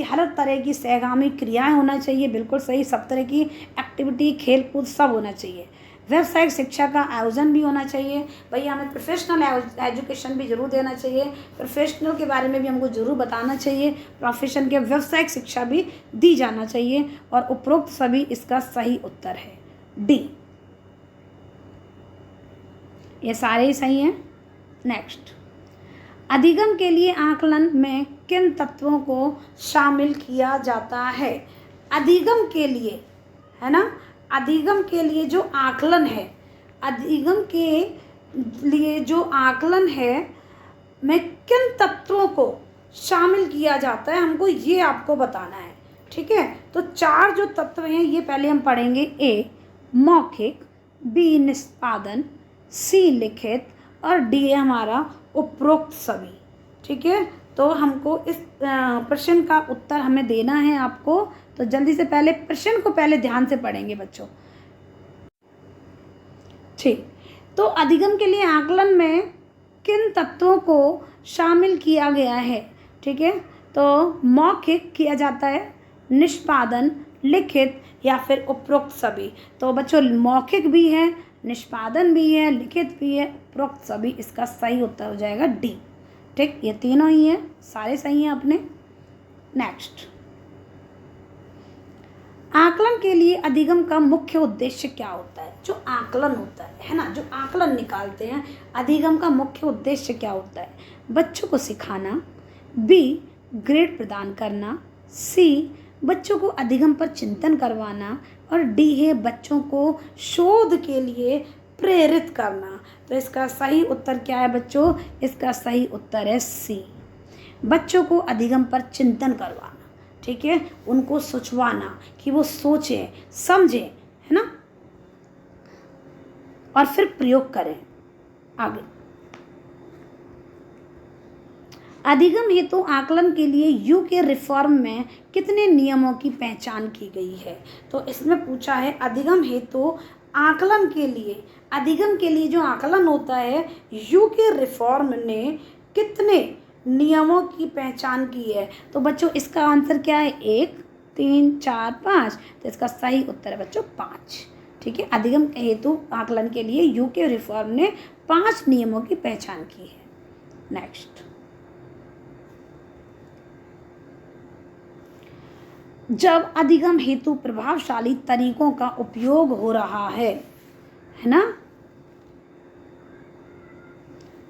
Speaker 1: हर तरह की सहगामी क्रियाएं होना चाहिए, बिल्कुल सही। सब तरह की एक्टिविटी, खेल कूद सब होना चाहिए। व्यावसायिक शिक्षा का आयोजन भी होना चाहिए। भैया हमें प्रोफेशनल एजुकेशन भी जरूर देना चाहिए, प्रोफेशनल के बारे में भी हमको जरूर बताना चाहिए, प्रोफेशन के व्यावसायिक शिक्षा भी दी जाना चाहिए। और उपरोक्त सभी इसका सही उत्तर है डी। ये सारे ही सही हैं। नेक्स्ट, अधिगम के लिए आकलन में किन तत्वों को शामिल किया जाता है? अधिगम के लिए, है ना, अधिगम के लिए जो आकलन है, अधिगम के लिए जो आकलन है में किन तत्वों को शामिल किया जाता है, हमको ये आपको बताना है। ठीक है, तो 4 जो तत्व हैं ये पहले हम पढ़ेंगे। ए मौखिक, बी निष्पादन, सी लिखित, और डी है हमारा उपरोक्त सभी। ठीक है, तो हमको इस प्रश्न का उत्तर हमें देना है आपको। तो जल्दी से पहले प्रश्न को पहले ध्यान से पढ़ेंगे बच्चों। ठीक, तो अधिगम के लिए आकलन में किन तत्वों को शामिल किया गया है? ठीक है, तो मौखिक किया जाता है, निष्पादन, लिखित, या फिर उपरोक्त सभी। तो बच्चों मौखिक भी है, निष्पादन भी है, लिखित भी है, उपरोक्त सभी इसका सही उत्तर हो जाएगा डी। ठीक, ये तीनों ही हैं, सारे सही हैं अपने। नेक्स्ट, आकलन के लिए अधिगम का मुख्य उद्देश्य क्या होता है? जो आकलन होता है ना, जो आकलन निकालते हैं, अधिगम का मुख्य उद्देश्य क्या होता है? बच्चों को सिखाना, बी ग्रेड प्रदान करना, सी बच्चों को अधिगम पर चिंतन करवाना, और डी है बच्चों को शोध के लिए प्रेरित करना। तो इसका सही उत्तर क्या है बच्चों? इसका सही उत्तर है सी, बच्चों को अधिगम पर चिंतन करवाना। ठीक है, उनको सोचवाना कि वो सोचें, समझें, है ना, और फिर प्रयोग करें। आगे, अधिगम हेतु आकलन के लिए यू के रिफॉर्म में कितने नियमों की पहचान की गई है? तो इसमें पूछा है अधिगम हेतु आकलन के लिए, अधिगम के लिए जो आकलन होता है, यू के रिफॉर्म ने कितने नियमों की पहचान की है? तो बच्चों इसका आंसर क्या है? 1, 3, 4, 5। तो इसका सही उत्तर है बच्चों 5। ठीक है, अधिगम हेतु आकलन के लिए यू के रिफॉर्म ने 5 नियमों की पहचान की है। नेक्स्ट, जब अधिगम हेतु प्रभावशाली तरीकों का उपयोग हो रहा है ना,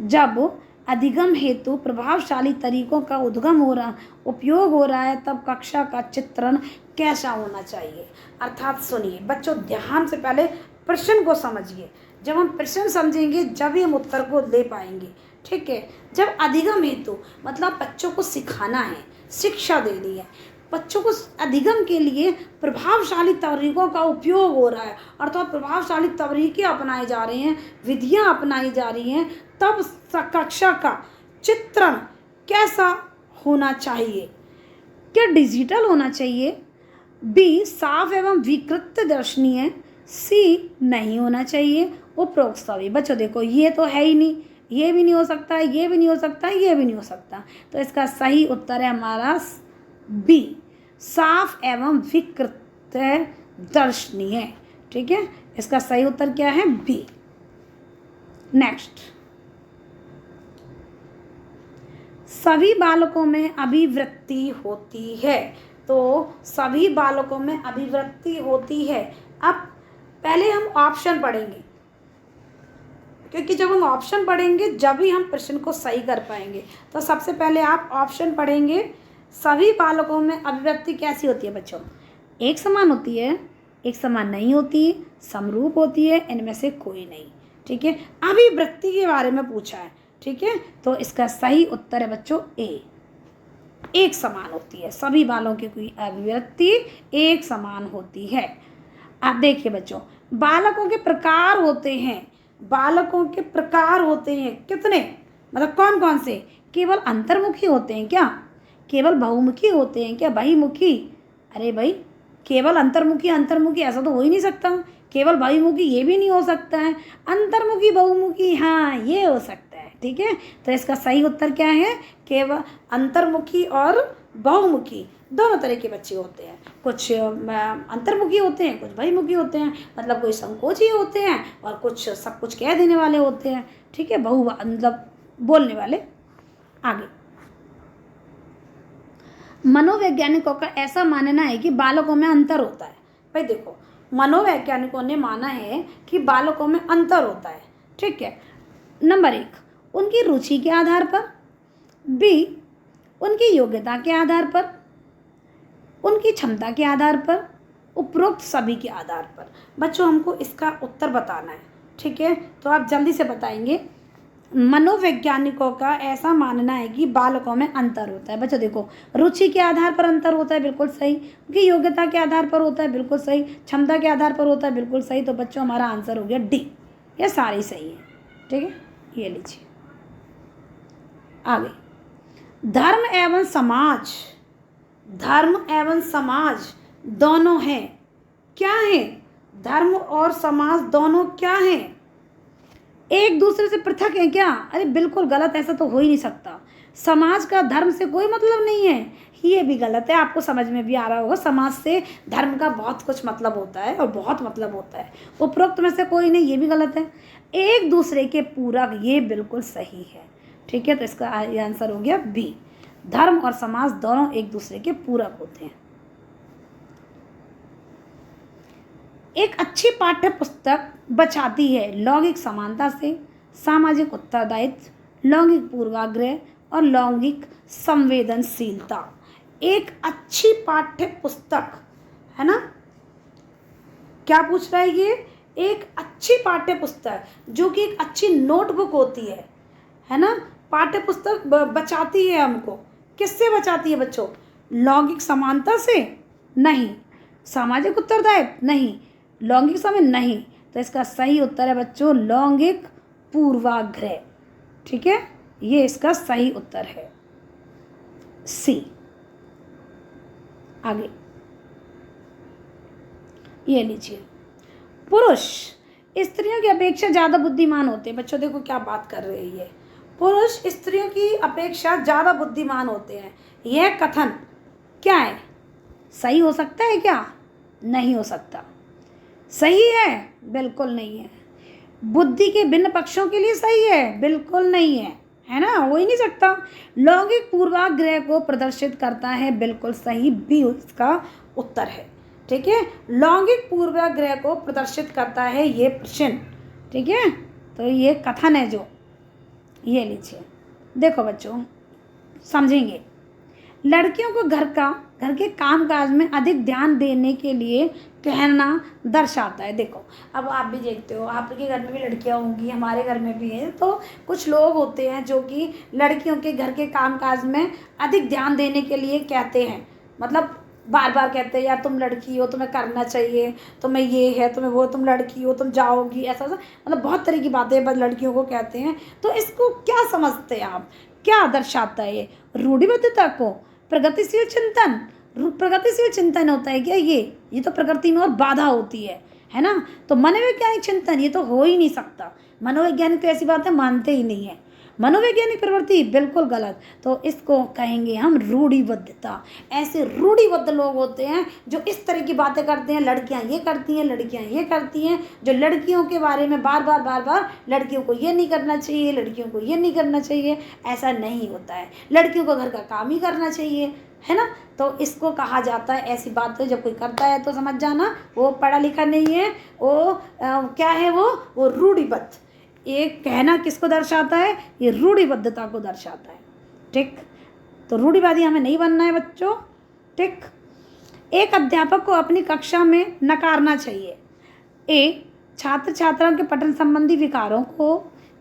Speaker 1: जब अधिगम हेतु प्रभावशाली तरीकों का उपयोग हो रहा है, तब कक्षा का चित्रण कैसा होना चाहिए? अर्थात सुनिए बच्चों, ध्यान से पहले प्रश्न को समझिए। जब हम प्रश्न समझेंगे जब ही हम उत्तर को ले पाएंगे। ठीक है, जब अधिगम हेतु मतलब बच्चों को सिखाना है, शिक्षा देनी है, बच्चों को अधिगम के लिए प्रभावशाली तरीकों का उपयोग हो रहा है, अर्थात प्रभावशाली तरीके अपनाए जा रहे हैं, विधियां अपनाई जा रही हैं, तब कक्षा का चित्रण कैसा होना चाहिए? क्या डिजिटल होना चाहिए? बी साफ एवं विकृत दर्शनीय, सी नहीं होना चाहिए, उपरोक्त सभी। बच्चों देखो ये तो है ही नहीं, ये भी नहीं हो सकता, ये भी नहीं हो सकता, ये भी नहीं हो सकता। तो इसका सही उत्तर है हमारा बी, साफ एवं विकृत दर्शनीय। ठीक है, इसका सही उत्तर क्या है? बी। नेक्स्ट, सभी बालकों में अभिवृत्ति होती है। तो सभी बालकों में अभिवृत्ति होती है। अब पहले हम ऑप्शन पढ़ेंगे, क्योंकि जब हम ऑप्शन पढ़ेंगे जब ही हम प्रश्न को सही कर पाएंगे। तो सबसे पहले आप ऑप्शन पढ़ेंगे। सभी बालकों में अभिवृत्ति कैसी होती है बच्चों? एक समान होती है, एक समान नहीं होती, समरूप होती है, इनमें से कोई नहीं। ठीक है, अभिवृत्ति के बारे में पूछा है। ठीक है, तो इसका सही उत्तर है बच्चों ए, एक समान होती है। सभी बालों की कोई अभिव्यक्ति एक समान होती है। आप देखिए बच्चों, बालकों के प्रकार होते हैं, बालकों के प्रकार होते हैं कितने, मतलब कौन कौन से? केवल अंतर्मुखी होते हैं क्या? केवल बहुमुखी होते हैं क्या? बहिमुखी? अरे भाई, केवल अंतर्मुखी अंतर्मुखी ऐसा तो हो ही नहीं सकता। केवल बहिमुखी ये भी नहीं हो सकता है। अंतर्मुखी बहुमुखी हाँ ये हो सकता है। ठीक है, तो इसका सही उत्तर क्या है? केवल अंतर्मुखी और बहुमुखी दोनों तरह के बच्चे होते हैं। कुछ अंतर्मुखी होते हैं, कुछ बहिमुखी होते हैं, मतलब कोई संकोची होते हैं और कुछ सब कुछ कह देने वाले होते हैं। ठीक है, मतलब बोलने वाले। आगे, मनोवैज्ञानिकों का ऐसा मानना है कि बालकों में अंतर होता है। भाई देखो, मनोवैज्ञानिकों ने माना है कि बालकों में अंतर होता है। ठीक है, नंबर 1, उनकी रुचि के आधार पर, बी, उनकी योग्यता के आधार पर, उनकी क्षमता के आधार पर, उपरोक्त सभी के आधार पर। बच्चों हमको इसका उत्तर बताना है। ठीक है, तो आप जल्दी से बताएंगे। मनोवैज्ञानिकों का ऐसा मानना है कि बालकों में अंतर होता है। बच्चों देखो, रुचि के आधार पर अंतर होता है, बिल्कुल सही। उनकी योग्यता के आधार पर होता है, बिल्कुल सही। क्षमता के आधार पर होता है, बिल्कुल सही। तो बच्चों हमारा आंसर हो गया डी, ये सारी सही है। ठीक है, ये लीजिए। आगे, धर्म एवं समाज, धर्म एवं समाज दोनों हैं। क्या है? धर्म और समाज दोनों क्या हैं? एक दूसरे से पृथक है क्या? अरे बिल्कुल गलत, ऐसा तो हो ही नहीं सकता। समाज का धर्म से कोई मतलब नहीं है, ये भी गलत है। आपको समझ में भी आ रहा होगा, समाज से धर्म का बहुत कुछ मतलब होता है और बहुत मतलब होता है। उपरोक्त में से कोई नहीं, ये भी गलत है। एक दूसरे के पूरक, ये बिल्कुल सही है। ठीक है, तो इसका आंसर हो गया बी, धर्म और समाज दोनों एक दूसरे के पूरक होते हैं। एक अच्छी पाठ्य पुस्तक बचाती है लैंगिक समानता से, सामाजिक उत्तरदायित्व, लैंगिक पूर्वाग्रह और लैंगिक संवेदनशीलता। एक अच्छी पाठ्य पुस्तक है ना, क्या पूछ रहा है ये? एक अच्छी पाठ्य पुस्तक जो कि एक अच्छी नोटबुक होती है ना। पाठ्य पुस्तक बचाती है हमको, किससे बचाती है बच्चों? लैंगिक समानता से नहीं, सामाजिक उत्तरदायित्व नहीं, लैंगिक समय नहीं। तो इसका सही उत्तर है बच्चों लैंगिक पूर्वाग्रह। ठीक है, ये इसका सही उत्तर है, सी। आगे ये लीजिए, पुरुष स्त्रियों की अपेक्षा ज़्यादा बुद्धिमान होते हैं। बच्चों देखो क्या बात कर रही है, पुरुष स्त्रियों की अपेक्षा ज़्यादा बुद्धिमान होते हैं। यह कथन क्या है? सही हो सकता है क्या? नहीं हो सकता। सही है? बिल्कुल नहीं है। बुद्धि के भिन्न पक्षों के लिए सही है? बिल्कुल नहीं है ना, हो ही नहीं सकता। लैंगिक पूर्वाग्रह को प्रदर्शित करता है, बिल्कुल सही, भी उसका उत्तर है। ठीक है, लैंगिक पूर्वाग्रह को प्रदर्शित करता है ये प्रश्न। ठीक है, तो ये कथन है जो, ये लीजिए। देखो बच्चों समझेंगे, लड़कियों को घर के कामकाज में अधिक ध्यान देने के लिए कहना दर्शाता है। देखो अब आप भी देखते हो, आपके घर में भी लड़कियां होंगी, हमारे घर में भी हैं, तो कुछ लोग होते हैं जो कि लड़कियों के घर के कामकाज में अधिक ध्यान देने के लिए कहते हैं। मतलब बार बार कहते हैं यार तुम लड़की हो, तुम्हें करना चाहिए, तुम्हें ये है, तुम्हें वो, तुम लड़की हो, तुम जाओगी, ऐसा मतलब बहुत तरह की बातें बस लड़कियों को कहते हैं। तो इसको क्या समझते हैं आप? क्या दर्शाता है ये? रूढ़िबद्धता को, प्रगतिशील चिंतन, प्रगतिशील चिंतन होता है क्या ये तो प्रकृति में और बाधा होती है ना। तो मनोवैज्ञानिक चिंतन ये तो हो ही नहीं सकता। मनोवैज्ञानिक तो ऐसी बातें मानते ही नहीं है। मनोवैज्ञानिक प्रवृत्ति बिल्कुल गलत। तो इसको कहेंगे हम रूढ़िबद्धता। ऐसे रूढ़िबद्ध लोग होते हैं जो इस तरह की बातें करते हैं, लड़कियां ये करती हैं, लड़कियां ये करती हैं, जो लड़कियों के बारे में बार बार लड़कियों को ये नहीं करना चाहिए, लड़कियों को ये नहीं करना चाहिए। ऐसा नहीं होता है, लड़कियों को घर का काम ही करना चाहिए, है ना। तो इसको कहा जाता है, ऐसी बातें जब कोई करता है तो समझ जाना वो पढ़ा लिखा नहीं है, वो क्या है, वो रूढ़िबद्ध। ये कहना किसको दर्शाता है? ये रूढ़िबद्धता को दर्शाता है। ठीक, तो रूढ़िवादी हमें नहीं बनना है बच्चों। ठीक, एक अध्यापक को अपनी कक्षा में नकारना चाहिए। ए, छात्र छात्राओं के पठन संबंधी विकारों को,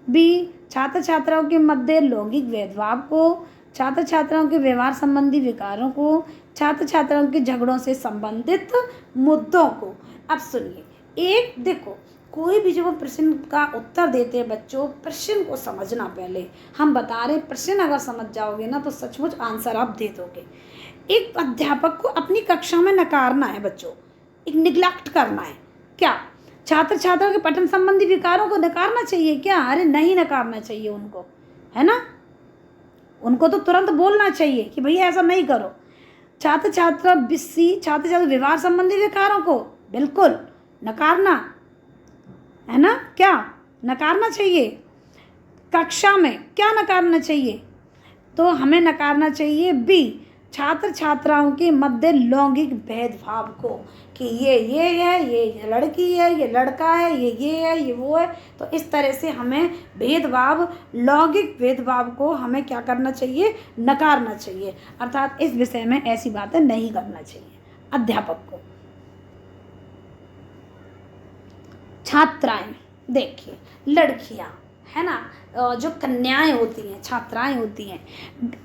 Speaker 1: बी, छात्र छात्राओं के मध्य लैंगिक भेदभाव को, छात्र छात्राओं के व्यवहार संबंधी विकारों को, छात्र छात्राओं के झगड़ों से संबंधित मुद्दों को। अब सुनिए, एक देखो, कोई भी जब हम प्रश्न का उत्तर देते हैं बच्चों, प्रश्न को समझना पहले। हम बता रहे प्रश्न अगर समझ जाओगे ना तो सचमुच आंसर आप दे दोगे। एक अध्यापक को अपनी कक्षा में नकारना है बच्चों, एक निग्लेक्ट करना है। क्या छात्र छात्राओं के पठन संबंधी विकारों को नकारना चाहिए क्या? अरे नहीं नकारना चाहिए उनको, है ना। उनको तो तुरंत बोलना चाहिए कि भैया ऐसा नहीं करो। छात्र छात्रा व्यवहार संबंधी विकारों को बिल्कुल नकारना है ना, क्या नकारना चाहिए। कक्षा में क्या नकारना चाहिए? तो हमें नकारना चाहिए बी, छात्र छात्राओं के मध्य लैंगिक भेदभाव को, कि ये है, ये लड़की है, ये लड़का है, ये है, ये वो है। तो इस तरह से हमें भेदभाव, लैंगिक भेदभाव को हमें क्या करना चाहिए? नकारना चाहिए। अर्थात इस विषय में ऐसी बातें नहीं करना चाहिए अध्यापक को। छात्राएं, देखिए लड़कियां है ना, जो कन्याएं होती हैं, छात्राएं होती हैं।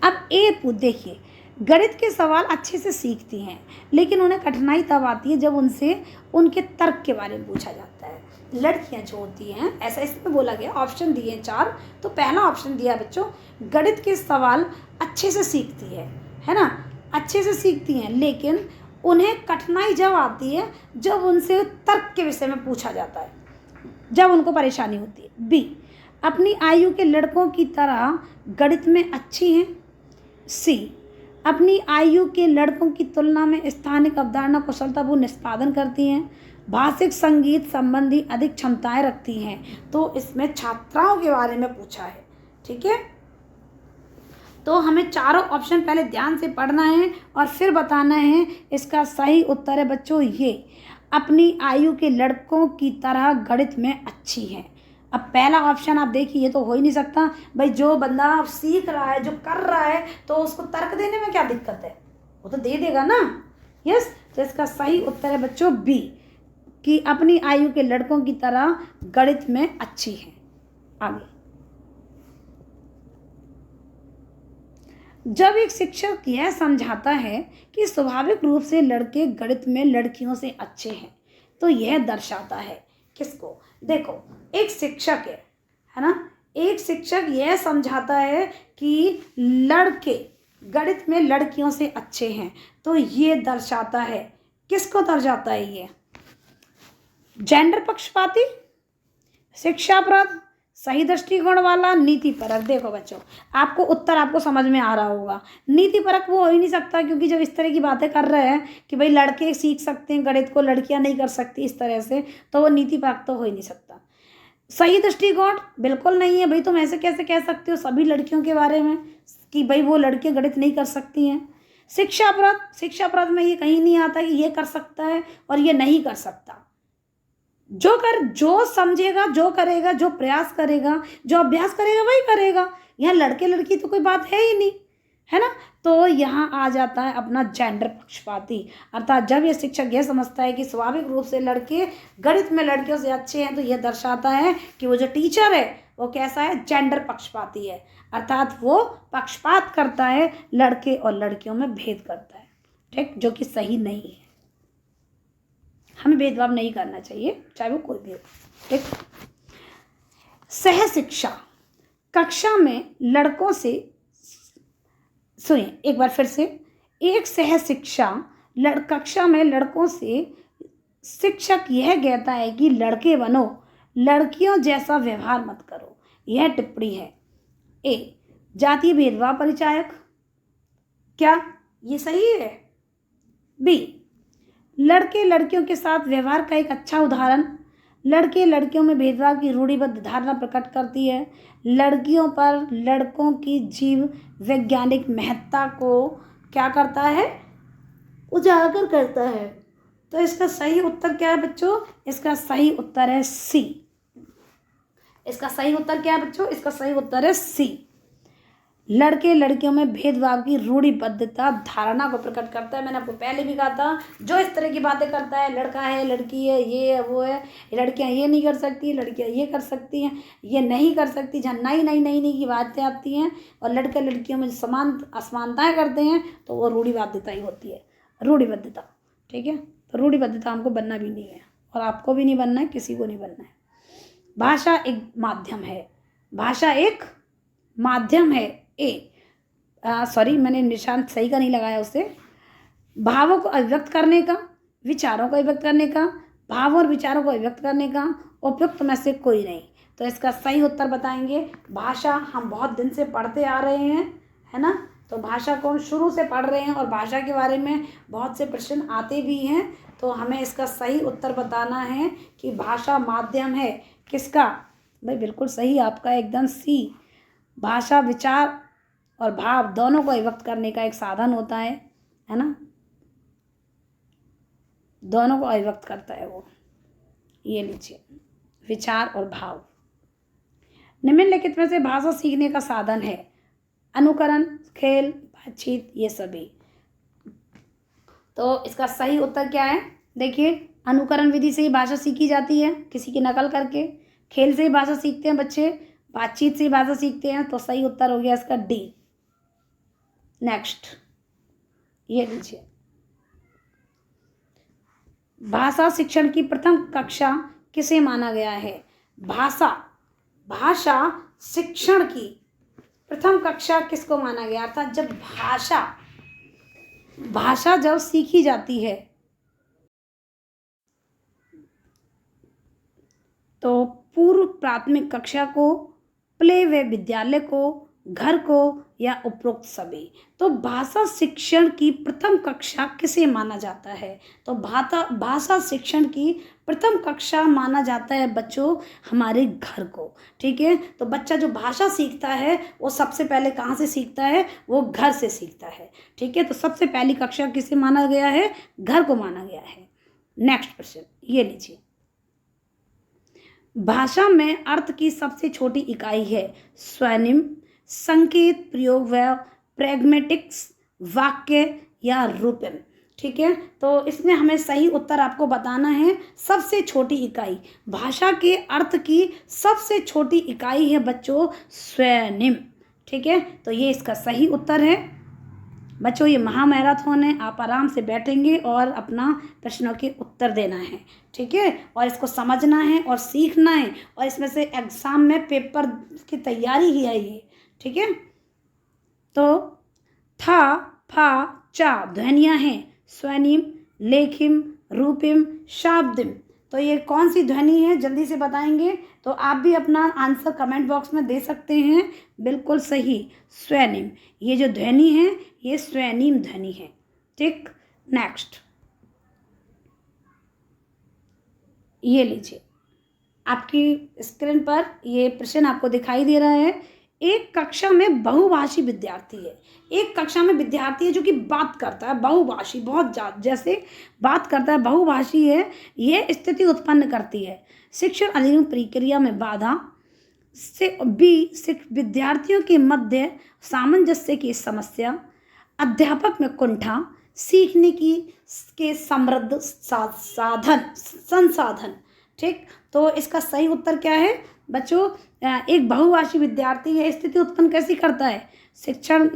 Speaker 1: अब देखिए, गणित के सवाल अच्छे से सीखती हैं, लेकिन उन्हें कठिनाई तब आती है जब उनसे उनके तर्क के बारे में पूछा जाता है। लड़कियां जो होती हैं, ऐसा इसमें बोला गया, ऑप्शन दिए 4। तो पहला ऑप्शन दिया बच्चों, गणित के सवाल अच्छे से सीखती है ना, अच्छे से सीखती हैं, लेकिन उन्हें कठिनाई जब आती है जब उनसे तर्क के विषय में पूछा जाता है, जब उनको परेशानी होती है। बी, अपनी आयु के लड़कों की तरह गणित में अच्छी हैं। सी, अपनी आयु के लड़कों की तुलना में स्थानिक अवधारणा कुशलतापूर्ण निष्पादन करती हैं। भाषिक संगीत संबंधी अधिक क्षमताएं रखती हैं। तो इसमें छात्राओं के बारे में पूछा है, ठीक है। तो हमें चारों ऑप्शन पहले ध्यान से पढ़ना है और फिर बताना है। इसका सही उत्तर है बच्चों ये, अपनी आयु के लड़कों की तरह गणित में अच्छी हैं। अब पहला ऑप्शन आप देखिए, ये तो हो ही नहीं सकता भाई। जो बंदा सीख रहा है, जो कर रहा है, तो उसको तर्क देने में क्या दिक्कत है? वो तो दे देगा ना। यस, तो इसका सही उत्तर है बच्चों बी, कि अपनी आयु के लड़कों की तरह गणित में अच्छी है। आगे, जब एक शिक्षक यह समझाता है कि स्वाभाविक रूप से लड़के गणित में लड़कियों से अच्छे हैं, तो यह दर्शाता है किसको? देखो, एक शिक्षक है ना, एक शिक्षक यह समझाता है कि लड़के गणित में लड़कियों से अच्छे हैं, तो ये दर्शाता है किसको? दर्शाता है ये जेंडर पक्षपाती, शिक्षाप्रद, सही दृष्टिकोण वाला, नीति परक। देखो बच्चों, आपको उत्तर आपको समझ में आ रहा होगा। नीति परक वो हो ही नहीं सकता, क्योंकि जब इस तरह की बातें कर रहे हैं कि भाई लड़के सीख सकते हैं गणित को, लड़कियां नहीं कर सकती इस तरह से, तो वो नीति परक तो हो ही नहीं सकता। सही दृष्टिकोण बिल्कुल नहीं है भाई। तुम ऐसे कैसे कह सकते हो सभी लड़कियों के बारे में कि भाई वो लड़कियां गणित नहीं कर सकती हैं। शिक्षाप्रद में ये कहीं नहीं आता कि ये कर सकता है और ये नहीं कर सकता। जो समझेगा, जो करेगा, जो प्रयास करेगा, जो अभ्यास करेगा वही करेगा। यहाँ लड़के लड़की तो कोई बात है ही नहीं, है ना। तो यहाँ आ जाता है अपना जेंडर पक्षपाती। अर्थात जब ये शिक्षक यह समझता है कि स्वाभाविक रूप से लड़के गणित में लड़कियों से अच्छे हैं, तो यह दर्शाता है कि वो जो टीचर है वो कैसा है? जेंडर पक्षपाती है। अर्थात वो पक्षपात करता है, लड़के और लड़कियों में भेद करता है, ठीक, जो कि सही नहीं है। हमें भेदभाव नहीं करना चाहिए, चाहे वो कोई भी हो, ठीक। सह शिक्षा, कक्षा में लड़कों से, सुनिए एक बार फिर से, एक सह शिक्षा कक्षा में लड़कों से शिक्षक यह कहता है कि लड़के बनो, लड़कियों जैसा व्यवहार मत करो। यह टिप्पणी है। ए, जातीय भेदभाव परिचायक, क्या ये सही है? बी, लड़के लड़कियों के साथ व्यवहार का एक अच्छा उदाहरण, लड़के लड़कियों में भेदभाव की रूढ़िबद्ध धारणा प्रकट करती है, लड़कियों पर लड़कों की जीव वैज्ञानिक महत्ता को क्या करता है? उजागर करता है। तो इसका सही उत्तर क्या है बच्चों? इसका सही उत्तर है सी। इसका सही उत्तर क्या है बच्चों? इसका सही उत्तर है सी। लड़के लड़कियों में भेदभाव की रूढ़िबद्धता धारणा को प्रकट करता है। मैंने आपको पहले भी कहा था, जो इस तरह की बातें करता है, लड़का है, लड़की है, ये है, वो है, लड़कियां ये नहीं कर सकती, लड़कियां ये कर सकती हैं, ये नहीं कर सकती, जहाँ नई नई नई नई की बातें आती हैं और लड़के लड़कियों में समान असमानताएँ करते हैं, तो वो रूढ़िबद्धता ही होती है, रूढ़िबद्धता। ठीक है, तो रूढ़िबद्धता हमको बनना भी नहीं है और आपको भी नहीं बनना है, किसी को नहीं बनना है। भाषा एक माध्यम है, भाषा एक माध्यम है। सॉरी, मैंने निशान सही का नहीं लगाया उसे। भावों को अभिव्यक्त करने का, विचारों को अभिव्यक्त करने का, भाव और विचारों को अभिव्यक्त करने का उपयुक्त में से कोई नहीं। तो इसका सही उत्तर बताएंगे भाषा। हम बहुत दिन से पढ़ते आ रहे हैं, है ना, तो भाषा को हम शुरू से पढ़ रहे हैं और भाषा के बारे में बहुत से प्रश्न आते भी हैं। तो हमें इसका सही उत्तर बताना है कि भाषा माध्यम है किसका। भाई बिल्कुल सही आपका, एकदम सी। भाषा विचार और भाव दोनों को अभिव्यक्त करने का एक साधन होता है ना, दोनों को अभिव्यक्त करता है वो। ये लीजिए, विचार और भाव। निम्नलिखित में से भाषा सीखने का साधन है अनुकरण, खेल, बातचीत, ये सभी। तो इसका सही उत्तर क्या है? देखिए, अनुकरण विधि से ही भाषा सीखी जाती है, किसी की नकल करके। खेल से ही भाषा सीखते हैं बच्चे, बातचीत से ही भाषा सीखते हैं। तो सही उत्तर हो गया इसका डी। नेक्स्ट, ये लीजिए, भाषा शिक्षण की प्रथम कक्षा किसे माना गया है? भाषा शिक्षण की प्रथम कक्षा किसको माना गया? अर्थात जब भाषा जब सीखी जाती है तो पूर्व प्राथमिक कक्षा को, प्ले वे विद्यालय को, घर को या उपरोक्त सभी। तो भाषा शिक्षण की प्रथम कक्षा किसे माना जाता है? तो भाषा शिक्षण की प्रथम कक्षा माना जाता है बच्चों हमारे घर को। ठीक है, तो बच्चा जो भाषा सीखता है वो सबसे पहले कहाँ से सीखता है? वो घर से सीखता है। ठीक है, तो सबसे पहली कक्षा किसे माना गया है? घर को माना गया है। नेक्स्ट प्रश्न, ये लीजिए, भाषा में अर्थ की सबसे छोटी इकाई है स्वनिम, संकेत, प्रयोग, प्रैग्मेटिक्स, वाक्य या रूपम। ठीक है, तो इसमें हमें सही उत्तर आपको बताना है। सबसे छोटी इकाई, भाषा के अर्थ की सबसे छोटी इकाई है बच्चों स्वनिम। ठीक है, तो ये इसका सही उत्तर है बच्चों। ये महामैराथन है, आप आराम से बैठेंगे और अपना प्रश्नों के उत्तर देना है। ठीक है, और इसको समझना है और सीखना है, और इसमें से एग्ज़ाम में पेपर की तैयारी ही है ये। ठीक है, तो था, फा, चा ध्वनियाँ हैं स्वनिम, लेखिम, रूपिम, शाब्दिम। तो ये कौन सी ध्वनि है जल्दी से बताएंगे? तो आप भी अपना आंसर कमेंट बॉक्स में दे सकते हैं। बिल्कुल सही, स्वनिम। ये जो ध्वनि है ये स्वनिम ध्वनि है। ठीक, नेक्स्ट, ये लीजिए, आपकी स्क्रीन पर ये प्रश्न आपको दिखाई दे रहा है। एक कक्षा में बहुभाषी विद्यार्थी है, एक कक्षा में विद्यार्थी है जो कि बात करता है बहुभाषी, बहुत जैसे बात करता है, बहुभाषी है। ये स्थिति उत्पन्न करती है शिक्षण अधिगम प्रक्रिया में बाधा से, विद्यार्थियों के मध्य सामंजस्य की समस्या, अध्यापक में कुंठा, सीखने के समृद्ध संसाधन। ठीक, तो इसका सही उत्तर क्या है बच्चों? एक बहुभाषी विद्यार्थी है, स्थिति उत्पन्न कैसी करता है? शिक्षण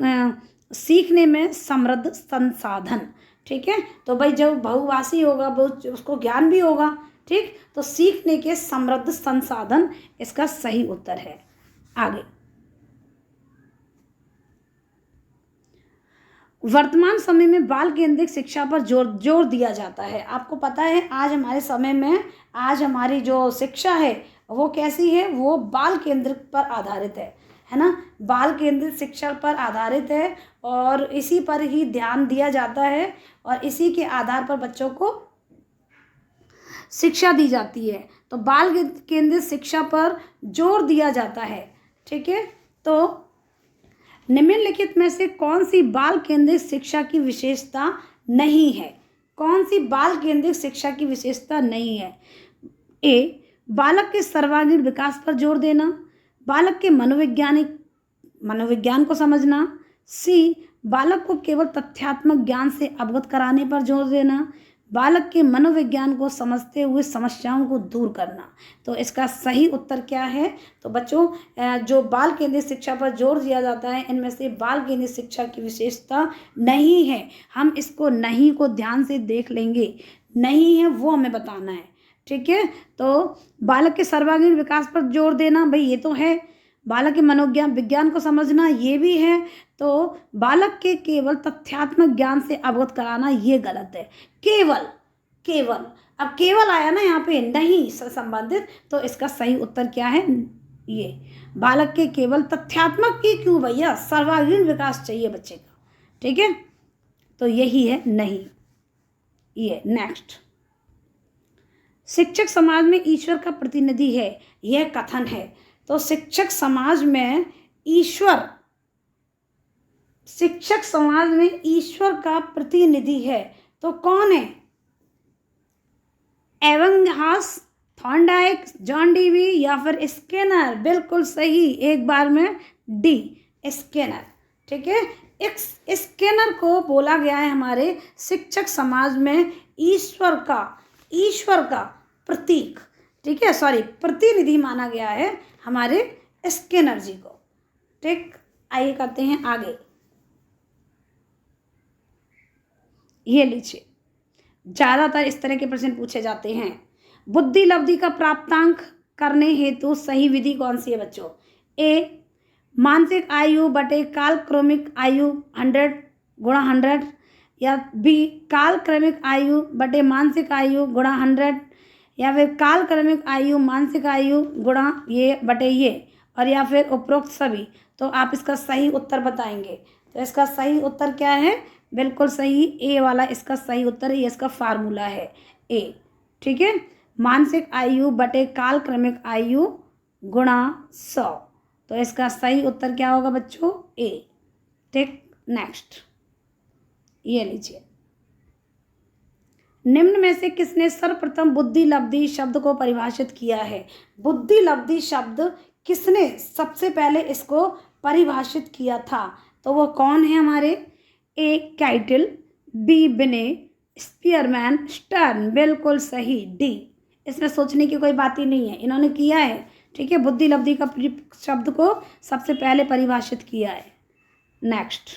Speaker 1: सीखने में समृद्ध संसाधन। ठीक है, तो भाई जब बहुभाषी होगा वो उसको ज्ञान भी होगा। ठीक, तो सीखने के समृद्ध संसाधन इसका सही उत्तर है। आगे, वर्तमान समय में बाल केंद्रित शिक्षा पर जोर दिया जाता है। आपको पता है आज हमारे समय में, आज हमारी जो शिक्षा है वो कैसी है? वो बाल केंद्रित पर आधारित है ना, बाल केंद्रित शिक्षा पर आधारित है और इसी पर ही ध्यान दिया जाता है और इसी के आधार पर बच्चों को शिक्षा दी जाती है। तो बाल केंद्रित शिक्षा पर जोर दिया जाता है। ठीक है, तो निम्नलिखित में से कौन सी बाल केंद्रित शिक्षा की विशेषता नहीं है? कौन सी बाल केंद्रित शिक्षा की विशेषता नहीं है? ए, बालक के सर्वांगीण विकास पर जोर देना, बालक के मनोवैज्ञानिक मनोविज्ञान को समझना। सी, बालक को केवल तथ्यात्मक ज्ञान से अवगत कराने पर जोर देना। बालक के मनोविज्ञान को समझते हुए समस्याओं को दूर करना। तो इसका सही उत्तर क्या है? तो बच्चों, जो बाल केंद्रित शिक्षा पर जोर दिया जाता है, इनमें से बाल केंद्रित शिक्षा की विशेषता नहीं है। हम इसको नहीं को ध्यान से देख लेंगे, नहीं है वो हमें बताना है, ठीक है। तो बालक के सर्वांगीण विकास पर जोर देना, भाई ये तो है। बालक के मनोज्ञान विज्ञान को समझना, ये भी है। तो बालक के केवल तथ्यात्मक ज्ञान से अवगत कराना, ये गलत है। केवल, केवल, अब केवल आया ना यहाँ पे, नहीं से संबंधित, तो इसका सही उत्तर क्या है? ये बालक के केवल तथ्यात्मक की क्यों भैया, सर्वांगीण विकास चाहिए बच्चे का, ठीक है। तो यही है नहीं। ये नेक्स्ट, शिक्षक समाज में ईश्वर का प्रतिनिधि है, यह कथन है। तो शिक्षक समाज में ईश्वर, शिक्षक समाज में ईश्वर का प्रतिनिधि है, तो कौन है? एबिंगहास, थॉर्नडाइक, जॉन डीवी या फिर स्किनर? बिल्कुल सही, एक बार में डी, स्किनर, ठीक है। स्किनर को बोला गया है हमारे शिक्षक समाज में ईश्वर का प्रतीक, ठीक है, सॉरी प्रतिनिधि माना गया है हमारे स्किनर जी को, ठीक। आइए करते हैं आगे। ये लीजिए, ज़्यादातर इस तरह के प्रश्न पूछे जाते हैं। बुद्धि लब्धि का प्राप्तांक करने हेतु सही विधि कौन सी है बच्चों? ए, मानसिक आयु बटे कालक्रमिक आयु 100 गुणा 100, या बी, कालक्रमिक आयु बटे मानसिक आयु गुणा 100, या फिर कालक्रमिक आयु मानसिक आयु गुणा ये बटे ये, और या फिर उपरोक्त सभी। तो आप इसका सही उत्तर बताएंगे। तो इसका सही उत्तर क्या है? बिल्कुल सही, ए वाला इसका सही उत्तर है, ये इसका फार्मूला है ए, ठीक है। मानसिक आयु बटे कालक्रमिक आयु गुणा 100। तो इसका सही उत्तर क्या होगा बच्चों? ए, ठीक। नेक्स्ट, ये लीजिए, निम्न में से किसने सर्वप्रथम बुद्धि लब्धि शब्द को परिभाषित किया है? बुद्धि लब्धि शब्द किसने सबसे पहले इसको परिभाषित किया था? तो वो कौन है हमारे? ए, कैटल, बी, बिने, स्पीयरमैन, स्टर्न। बिल्कुल सही, डी। इसमें सोचने की कोई बात ही नहीं है, इन्होंने किया है, ठीक है। बुद्धि लब्धि का शब्द को सबसे पहले परिभाषित किया है। नेक्स्ट,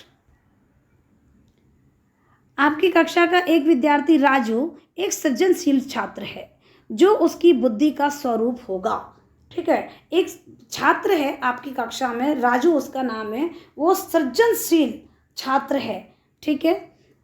Speaker 1: आपकी कक्षा का एक विद्यार्थी राजू एक सृजनशील छात्र है जो उसकी बुद्धि का स्वरूप होगा, ठीक है। एक छात्र है आपकी कक्षा में, राजू उसका नाम है, वो सृजनशील छात्र है, ठीक है।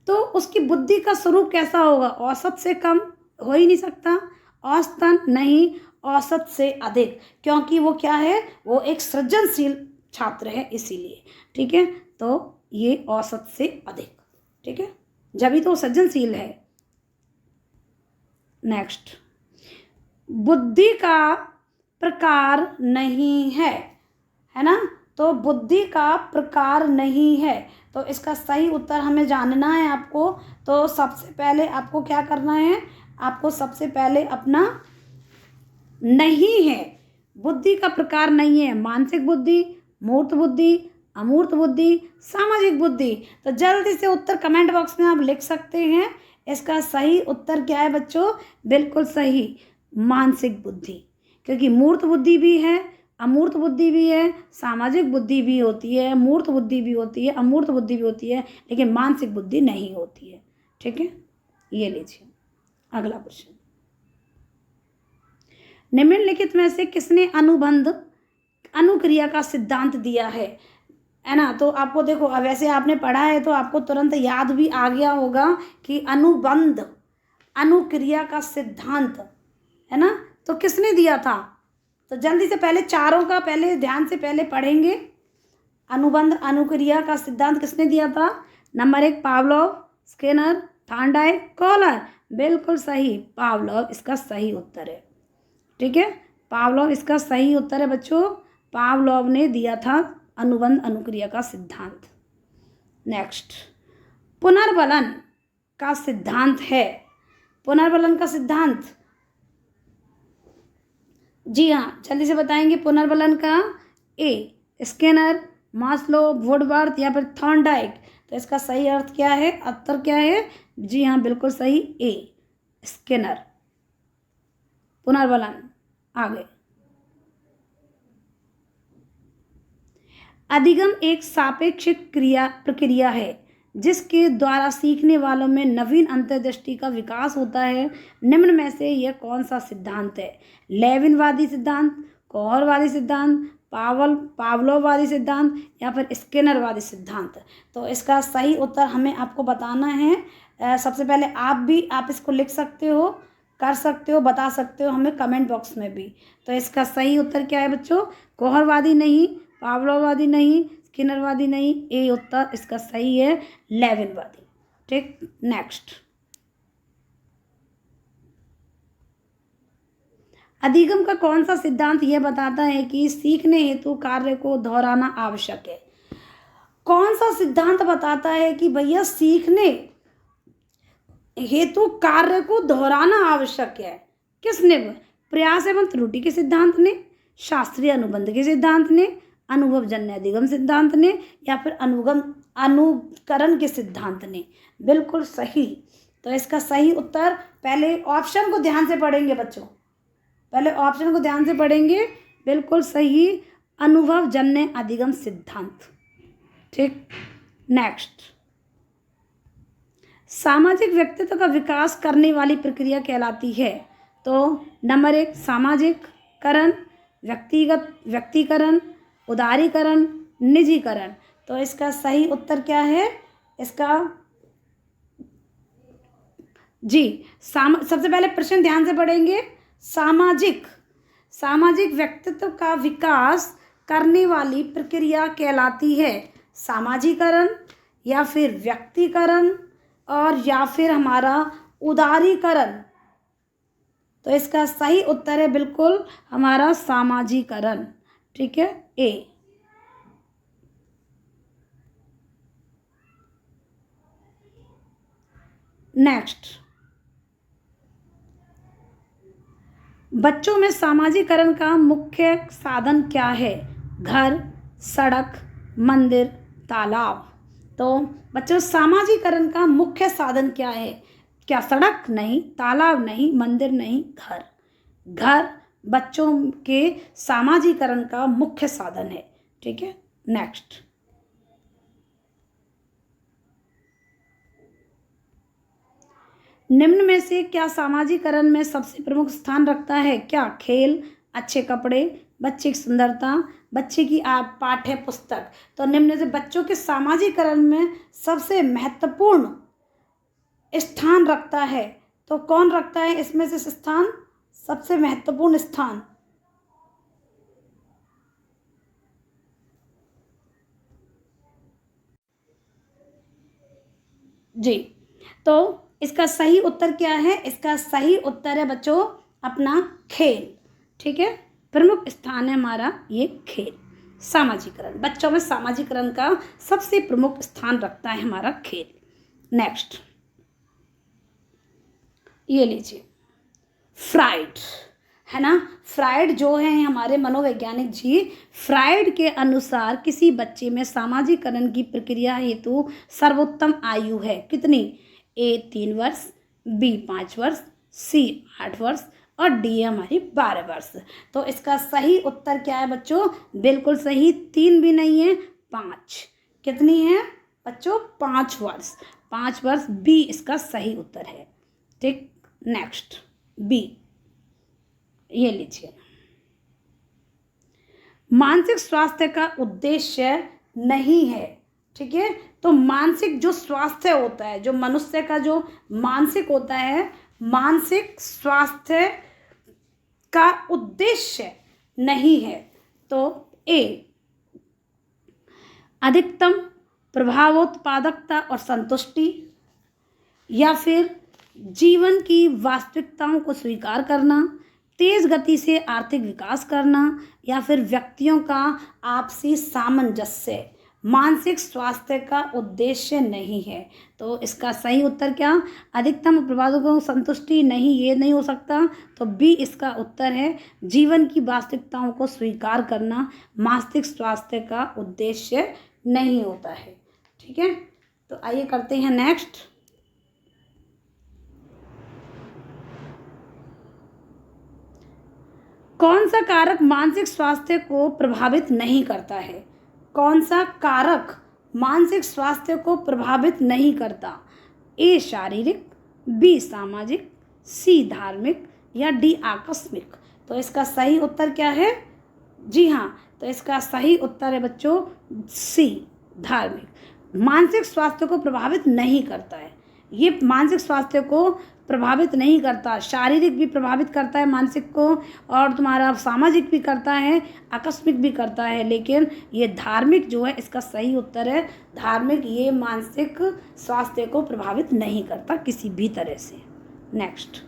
Speaker 1: तो उसकी बुद्धि का स्वरूप कैसा होगा? औसत से कम हो ही नहीं सकता, औसतन नहीं, औसत से अधिक, क्योंकि वो क्या है? वो एक सृजनशील छात्र है, इसीलिए, ठीक है। तो ये औसत से अधिक, ठीक है, जब तो सृजनशील है। नेक्स्ट, बुद्धि का प्रकार नहीं है ना? तो बुद्धि का प्रकार नहीं है, तो इसका सही उत्तर हमें जानना है आपको। तो सबसे पहले आपको क्या करना है? आपको सबसे पहले अपना नहीं है, बुद्धि का प्रकार नहीं है, मानसिक बुद्धि, मूर्त बुद्धि, अमूर्त बुद्धि, सामाजिक बुद्धि। तो जल्दी से उत्तर कमेंट बॉक्स में आप लिख सकते हैं। इसका सही उत्तर क्या है बच्चों? बिल्कुल सही, मानसिक बुद्धि, क्योंकि मूर्त बुद्धि भी है, अमूर्त बुद्धि भी है, सामाजिक बुद्धि भी होती है, मूर्त बुद्धि भी होती है, अमूर्त बुद्धि भी होती है, लेकिन मानसिक बुद्धि नहीं होती है, ठीक है। ये लीजिए अगला प्रश्न, निम्नलिखित में से किसने अनुबंध अनुक्रिया का सिद्धांत दिया है ना? तो आपको देखो, अब वैसे आपने पढ़ा है तो आपको तुरंत याद भी आ गया होगा कि अनुबंध अनुक्रिया का सिद्धांत है ना, तो किसने दिया था? तो जल्दी से पहले चारों का पहले ध्यान से पहले पढ़ेंगे। अनुबंध अनुक्रिया का सिद्धांत किसने दिया था? Number 1 Pavlov, Skinner, Thorndike, Kohler. बिल्कुल सही, पावलोव इसका सही उत्तर है, ठीक है। पावलोव इसका सही उत्तर है बच्चों, पावलोव ने दिया था अनुबंध अनुक्रिया का सिद्धांत। नेक्स्ट, पुनर्बलन का सिद्धांत है, पुनर्बलन का सिद्धांत, जी हाँ जल्दी से बताएंगे। पुनर्बलन का ए, स्किनर, मास्लो, वुडवर्थ या फिर थॉर्नडाइक। तो इसका सही अर्थ क्या है, उत्तर क्या है? जी हाँ, बिल्कुल सही, ए स्किनर। पुनर्वलन आगे। अधिगम एक सापेक्षिक प्रक्रिया है जिसके द्वारा सीखने वालों में नवीन अंतर्दृष्टि का विकास होता है। निम्न में से यह कौन सा सिद्धांत है? लेविनवादी सिद्धांत, कोहरवादी सिद्धांत, पावलोवादी सिद्धांत या फिर स्किनरवादी सिद्धांत। तो इसका सही उत्तर हमें आपको बताना है। सबसे पहले आप इसको लिख सकते हो, कर सकते हो, बता सकते हो हमें कमेंट बॉक्स में भी। तो इसका सही उत्तर क्या है बच्चों? कोहरवादी नहीं, पावलोवादी नहीं, स्किनरवादी नहीं, ए उत्तर इसका सही है लेविनवादी। ठीक, नेक्स्ट। अधिगम का कौन सा सिद्धांत यह बताता है कि सीखने हेतु कार्य को दोहराना आवश्यक है? कौन सा सिद्धांत बताता है कि भैया सीखने हेतु कार्य को दोहराना आवश्यक है? किसने? प्रयास एवं त्रुटि के सिद्धांत ने, शास्त्रीय अनुबंध के सिद्धांत ने, अनुभवजन्य अधिगम सिद्धांत ने या फिर अनुकरण के सिद्धांत ने? बिल्कुल सही। तो इसका सही उत्तर, पहले ऑप्शन को ध्यान से पढ़ेंगे बच्चों, पहले ऑप्शन को ध्यान से पढ़ेंगे। बिल्कुल सही, अनुभवजन्य अधिगम सिद्धांत। ठीक, नेक्स्ट। सामाजिक व्यक्तित्व का विकास करने वाली प्रक्रिया कहलाती है? तो नंबर 1 सामाजिककरण, व्यक्तिकरण, उदारीकरण, निजीकरण। तो इसका सही उत्तर क्या है? इसका जी सबसे पहले प्रश्न ध्यान से पढ़ेंगे। सामाजिक व्यक्तित्व का विकास करने वाली प्रक्रिया कहलाती है सामाजिकरण या फिर व्यक्तिकरण और या फिर हमारा उदारीकरण। तो इसका सही उत्तर है बिल्कुल हमारा सामाजिकरण। ठीक है, ए। नेक्स्ट, बच्चों में सामाजिकरण का मुख्य साधन क्या है? घर, सड़क, मंदिर, तालाब। तो बच्चों, सामाजिकरण का मुख्य साधन क्या है? क्या सड़क नहीं, तालाब नहीं, मंदिर नहीं, घर। घर बच्चों के सामाजिकरण का मुख्य साधन है। ठीक है, नेक्स्ट। निम्न में से क्या सामाजिकरण में सबसे प्रमुख स्थान रखता है? क्या खेल, अच्छे कपड़े, बच्चे की सुंदरता, बच्चे की पाठ्य पुस्तक। तो निम्न से बच्चों के सामाजिकरण में सबसे महत्वपूर्ण स्थान रखता है, तो कौन रखता है इसमें से स्थान, सबसे महत्वपूर्ण स्थान? जी, तो इसका सही उत्तर क्या है? इसका सही उत्तर है बच्चों अपना खेल। ठीक है, प्रमुख स्थान है हमारा ये खेल। सामाजिकरण, बच्चों में सामाजिकरण का सबसे प्रमुख स्थान रखता है हमारा खेल। नेक्स्ट, ये लीजिए, फ्राइड है ना। फ्राइड जो है हमारे मनोवैज्ञानिक जी, फ्राइड के अनुसार किसी बच्चे में सामाजिकरण की प्रक्रिया हेतु सर्वोत्तम आयु है कितनी? ए 3 वर्ष, बी 5 वर्ष, सी 8 वर्ष और डी हमारी 12 वर्ष। तो इसका सही उत्तर क्या है बच्चों? बिल्कुल सही, 3 भी नहीं है, 5। कितनी है बच्चों? 5 वर्ष। 5 वर्ष, बी इसका सही उत्तर है। ठीक, नेक्स्ट, बी, ये लीजिए, मानसिक स्वास्थ्य का उद्देश्य नहीं है। ठीक है, तो मानसिक जो स्वास्थ्य होता है, जो मनुष्य का जो मानसिक होता है, मानसिक स्वास्थ्य का उद्देश्य नहीं है। तो ए, अधिकतम प्रभावोत्पादकता और संतुष्टि, या फिर जीवन की वास्तविकताओं को स्वीकार करना, तेज गति से आर्थिक विकास करना, या फिर व्यक्तियों का आपसी सामंजस्य मानसिक स्वास्थ्य का उद्देश्य नहीं है। तो इसका सही उत्तर क्या, अधिकतम प्रभावों को संतुष्टि नहीं, ये नहीं हो सकता। तो बी इसका उत्तर है, जीवन की वास्तविकताओं को स्वीकार करना मानसिक स्वास्थ्य का उद्देश्य नहीं होता है। ठीक है, तो आइए करते हैं नेक्स्ट। कौन सा कारक मानसिक स्वास्थ्य को प्रभावित नहीं करता है? कौन सा कारक मानसिक स्वास्थ्य को प्रभावित नहीं करता? ए शारीरिक, बी सामाजिक, सी धार्मिक या डी आकस्मिक। तो इसका सही उत्तर क्या है? जी हाँ, तो इसका सही उत्तर है बच्चों सी धार्मिक। मानसिक स्वास्थ्य को प्रभावित नहीं करता है, ये मानसिक स्वास्थ्य को प्रभावित नहीं करता। शारीरिक भी प्रभावित करता है मानसिक को, और तुम्हारा सामाजिक भी करता है, आकस्मिक भी करता है, लेकिन ये धार्मिक जो है इसका सही उत्तर है धार्मिक। ये मानसिक स्वास्थ्य को प्रभावित नहीं करता किसी भी तरह से। नेक्स्ट,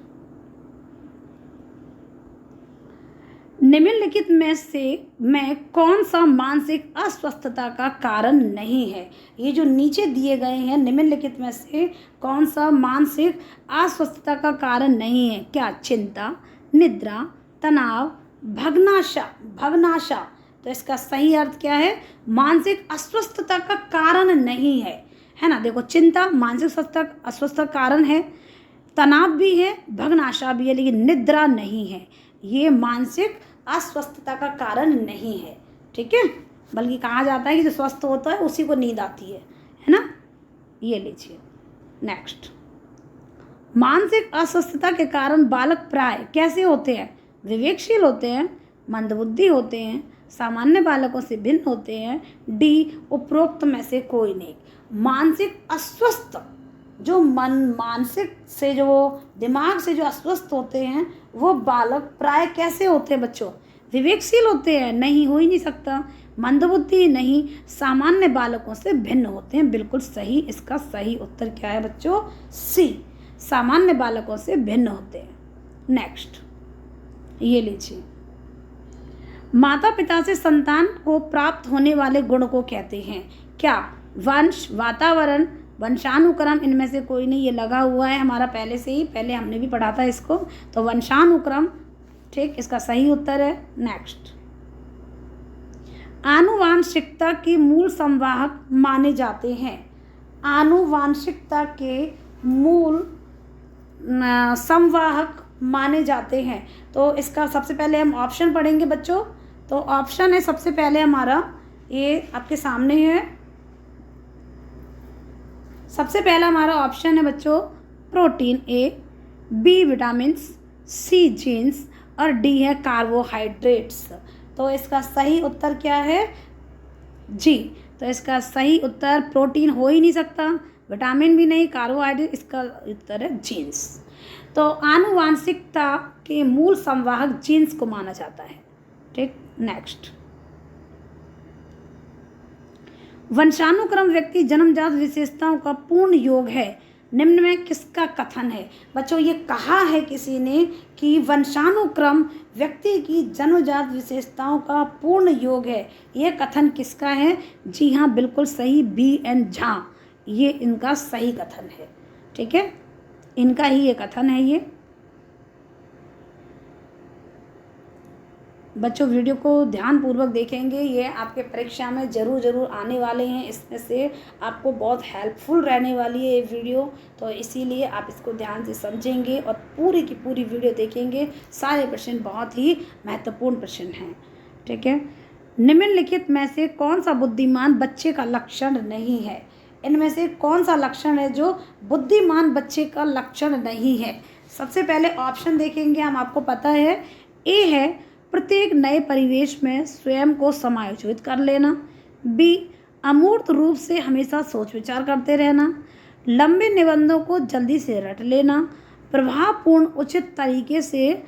Speaker 1: निम्नलिखित में से मैं कौन सा मानसिक अस्वस्थता का कारण नहीं है? ये जो नीचे दिए गए हैं निम्नलिखित में से कौन सा मानसिक अस्वस्थता का कारण नहीं है? क्या चिंता, निद्रा, तनाव, भग्नाशा। तो इसका सही अर्थ क्या है? मानसिक अस्वस्थता का कारण नहीं है, है ना। देखो, चिंता मानसिक अस्वस्थता का कारण है, तनाव भी है, भग्नाशा भी है, लेकिन निद्रा नहीं है। ये मानसिक अस्वस्थता का कारण नहीं है। ठीक है, बल्कि कहा जाता है कि जो स्वस्थ होता है उसी को नींद आती है ना। ये लीजिए नेक्स्ट, मानसिक अस्वस्थता के कारण बालक प्राय कैसे होते हैं? विवेकशील होते हैं, मंदबुद्धि होते हैं, सामान्य बालकों से भिन्न होते हैं, डी उपरोक्त में से कोई नहीं। मानसिक अस्वस्थ जो मानसिक से जो दिमाग से जो अस्वस्थ होते हैं वो बालक प्राय कैसे होते हैं बच्चों? विवेकशील होते हैं? नहीं, हो ही नहीं सकता। मंदबुद्धि नहीं, सामान्य बालकों से भिन्न होते हैं। बिल्कुल सही, इसका सही उत्तर क्या है बच्चों? सी, सामान्य बालकों से भिन्न होते हैं। नेक्स्ट, ये लीजिए, माता पिता से संतान को प्राप्त होने वाले गुण को कहते हैं क्या? वंश, वातावरण, वंशानुक्रम, इनमें से कोई नहीं। ये लगा हुआ है हमारा पहले से ही, पहले हमने भी पढ़ा था इसको। तो वंशानुक्रम, ठीक, इसका सही उत्तर है। नेक्स्ट, आनुवांशिकता के मूल संवाहक माने जाते हैं। आनुवांशिकता के मूल संवाहक माने जाते हैं। तो इसका सबसे पहले हम ऑप्शन पढ़ेंगे बच्चों। तो ऑप्शन है सबसे पहले हमारा, ये आपके सामने है। सबसे पहला हमारा ऑप्शन है बच्चों protein A, B vitamins, C genes और डी है कार्बोहाइड्रेट्स। तो इसका सही उत्तर क्या है? जी, तो इसका सही उत्तर प्रोटीन हो ही नहीं सकता, विटामिन भी नहीं, कार्बोहाइड्रेट, इसका उत्तर है जीन्स। तो आनुवांशिकता के मूल संवाहक जीन्स को माना जाता है। ठीक, नेक्स्ट, वंशानुक्रम व्यक्ति जन्मजात विशेषताओं का पूर्ण योग है, निम्न में किसका कथन है? बच्चों, ये कहा है किसी ने कि वंशानुक्रम व्यक्ति की जन्मजात विशेषताओं का पूर्ण योग है। ये कथन किसका है? जी हाँ, बिल्कुल सही, बी एन झा, ये इनका सही कथन है। ठीक है, इनका ही ये कथन है। ये बच्चों वीडियो को ध्यानपूर्वक देखेंगे, ये आपके परीक्षा में ज़रूर आने वाले हैं। इसमें से आपको बहुत हेल्पफुल रहने वाली है ये वीडियो, तो इसीलिए आप इसको ध्यान से समझेंगे और पूरी की पूरी वीडियो देखेंगे। सारे प्रश्न बहुत ही महत्वपूर्ण प्रश्न हैं। ठीक है, निम्नलिखित में से कौन सा बुद्धिमान बच्चे का लक्षण नहीं है? इनमें से कौन सा लक्षण है जो बुद्धिमान बच्चे का लक्षण नहीं है? सबसे पहले ऑप्शन देखेंगे हम, आपको पता है। ए है प्रत्येक नए परिवेश में स्वयं को समायोजित कर लेना, बी अमूर्त रूप से हमेशा सोच विचार करते रहना, लंबे निबंधों को जल्दी से रट लेना, प्रभावपूर्ण उचित तरीके से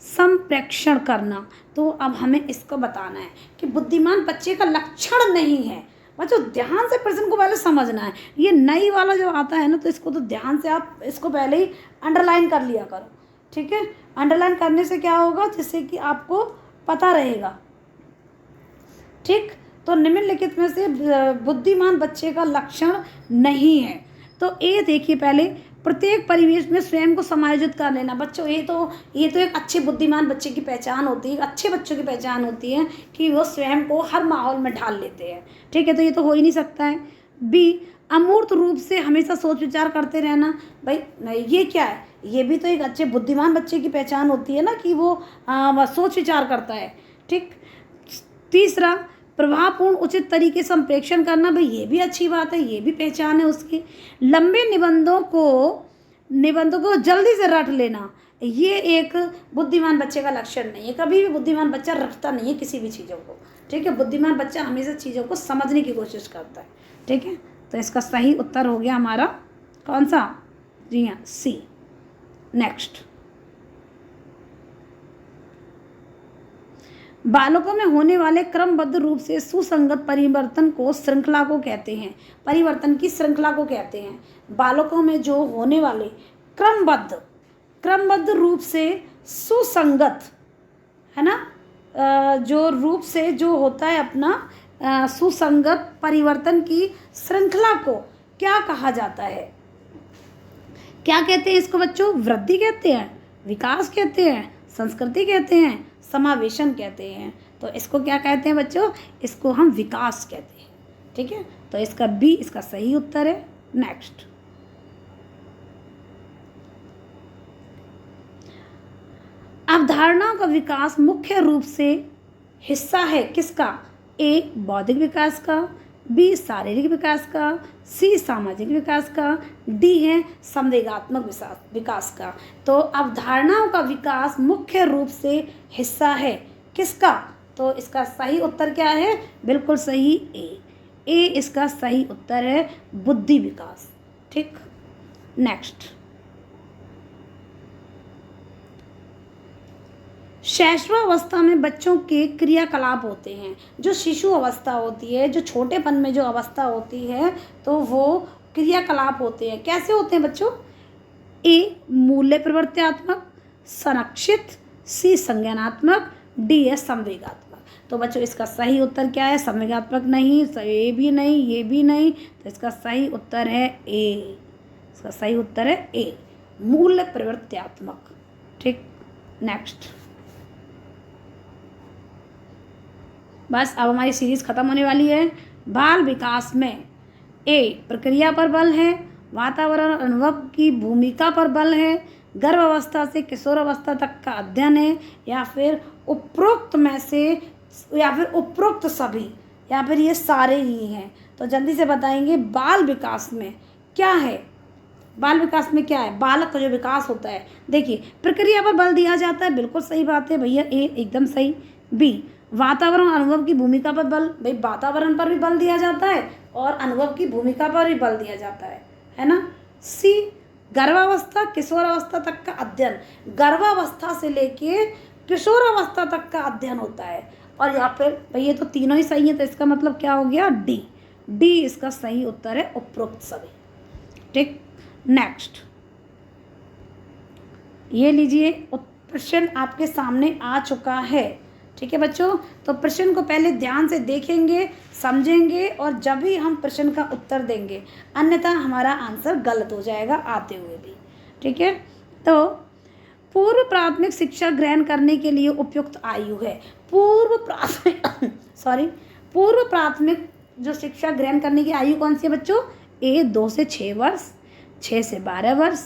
Speaker 1: संप्रेषण करना। तो अब हमें इसको बताना है कि बुद्धिमान बच्चे का लक्षण नहीं है। बच्चों, ध्यान से प्रश्न को पहले समझना है। ये नई वाला जो आता है ना, तो इसको तो ध्यान से आप इसको पहले ही अंडरलाइन कर लिया करो। ठीक है, अंडरलाइन करने से क्या होगा, जिससे कि आपको पता रहेगा। ठीक, तो निम्नलिखित में से बुद्धिमान बच्चे का लक्षण नहीं है। तो ए देखिए, पहले प्रत्येक परिवेश में स्वयं को समायोजित कर लेना। बच्चों ये तो एक अच्छे बुद्धिमान बच्चे की पहचान होती है, अच्छे बच्चों की पहचान होती है कि वो स्वयं को हर माहौल में ढाल लेते हैं। ठीक है, तो ये तो हो ही नहीं सकता है। बी, अमूर्त रूप से हमेशा सोच विचार करते रहना। भाई नहीं, ये क्या है? ये भी तो एक अच्छे बुद्धिमान बच्चे की पहचान होती है ना कि वो सोच विचार करता है। ठीक। तीसरा, प्रभावपूर्ण उचित तरीके से संप्रेषण करना। भाई ये भी अच्छी बात है, ये भी पहचान है उसकी। लंबे निबंधों को जल्दी से रट लेना, ये एक बुद्धिमान बच्चे का लक्षण नहीं है। कभी भी बुद्धिमान बच्चा रटता नहीं है किसी भी चीज़ों को। ठीक है, बुद्धिमान बच्चा हमेशा चीज़ों को समझने की कोशिश करता है। ठीक है, तो इसका सही उत्तर हो गया हमारा कौन सा? जी हाँ, सी। नेक्स्ट, बालकों में होने वाले क्रमबद्ध रूप से सुसंगत परिवर्तन को श्रृंखला को कहते हैं। परिवर्तन की श्रृंखला को कहते हैं। बालकों में जो होने वाले क्रमबद्ध रूप से सुसंगत, है ना, जो रूप से जो होता है अपना सुसंगत परिवर्तन की श्रृंखला को क्या कहा जाता है? क्या कहते हैं इसको बच्चों? वृद्धि कहते हैं, विकास कहते हैं, संस्कृति कहते हैं, समावेशन कहते हैं। तो इसको क्या कहते हैं बच्चों? इसको हम विकास कहते हैं। ठीक है, तो इसका बी इसका सही उत्तर है। नेक्स्ट, अवधारणाओं का विकास मुख्य रूप से हिस्सा है किसका? ए, बौद्धिक विकास का, बी, शारीरिक विकास का, सी, सामाजिक विकास का, डी है संवेगात्मक विकास का। तो अवधारणाओं का विकास मुख्य रूप से हिस्सा है किसका? तो इसका सही उत्तर क्या है? बिल्कुल सही, ए इसका सही उत्तर है, बुद्धि विकास। ठीक। नेक्स्ट, शैशवावस्था में बच्चों के क्रियाकलाप होते हैं। जो शिशु अवस्था होती है, जो छोटेपन में जो अवस्था होती है, तो वो क्रियाकलाप होते हैं। कैसे होते हैं बच्चों? ए, मूल्य प्रवर्त्यात्मक, संरक्षित, सी, संज्ञानात्मक, डी है संवेगात्मक। तो बच्चों इसका सही उत्तर क्या है? संवेगात्मक नहीं, ये भी नहीं, ये भी नहीं, तो इसका सही उत्तर है ए। इसका सही उत्तर है ए, मूल्य प्रवर्त्यात्मक। ठीक। नेक्स्ट, बस अब हमारी सीरीज खत्म होने वाली है। बाल विकास में ए, प्रक्रिया पर बल है, वातावरण अनुभव की भूमिका पर बल है, गर्भावस्था से किशोरावस्था तक का अध्ययन है, या फिर उपरोक्त में से, या फिर उपरोक्त सभी, या फिर ये सारे ही हैं। तो जल्दी से बताएंगे बाल विकास में क्या है? बाल विकास में क्या है? बालक का जो विकास होता है, देखिए प्रक्रिया पर बल दिया जाता है, बिल्कुल सही बात है भैया, ए एकदम सही। बी, वातावरण अनुभव की भूमिका पर बल, भाई वातावरण पर भी बल दिया जाता है और अनुभव की भूमिका पर भी बल दिया जाता है ना। सी, गर्भावस्था किशोरावस्था तक का अध्ययन, गर्भावस्था से लेके किशोरावस्था तक का अध्ययन होता है। और यहाँ पर भाई ये तो तीनों ही सही है, तो इसका मतलब क्या हो गया? डी इसका सही उत्तर है, उपरोक्त सभी। ठीक। नेक्स्ट, ये लीजिए प्रश्न आपके सामने आ चुका है। ठीक है बच्चों, तो प्रश्न को पहले ध्यान से देखेंगे, समझेंगे, और जब भी हम प्रश्न का उत्तर देंगे, अन्यथा हमारा आंसर गलत हो जाएगा आते हुए भी। ठीक है, तो पूर्व प्राथमिक शिक्षा ग्रहण करने के लिए उपयुक्त आयु है। पूर्व प्राथमिक जो शिक्षा ग्रहण करने की आयु कौन सी है बच्चों? ए, 2 से 6 वर्ष, 6 से 12 वर्ष,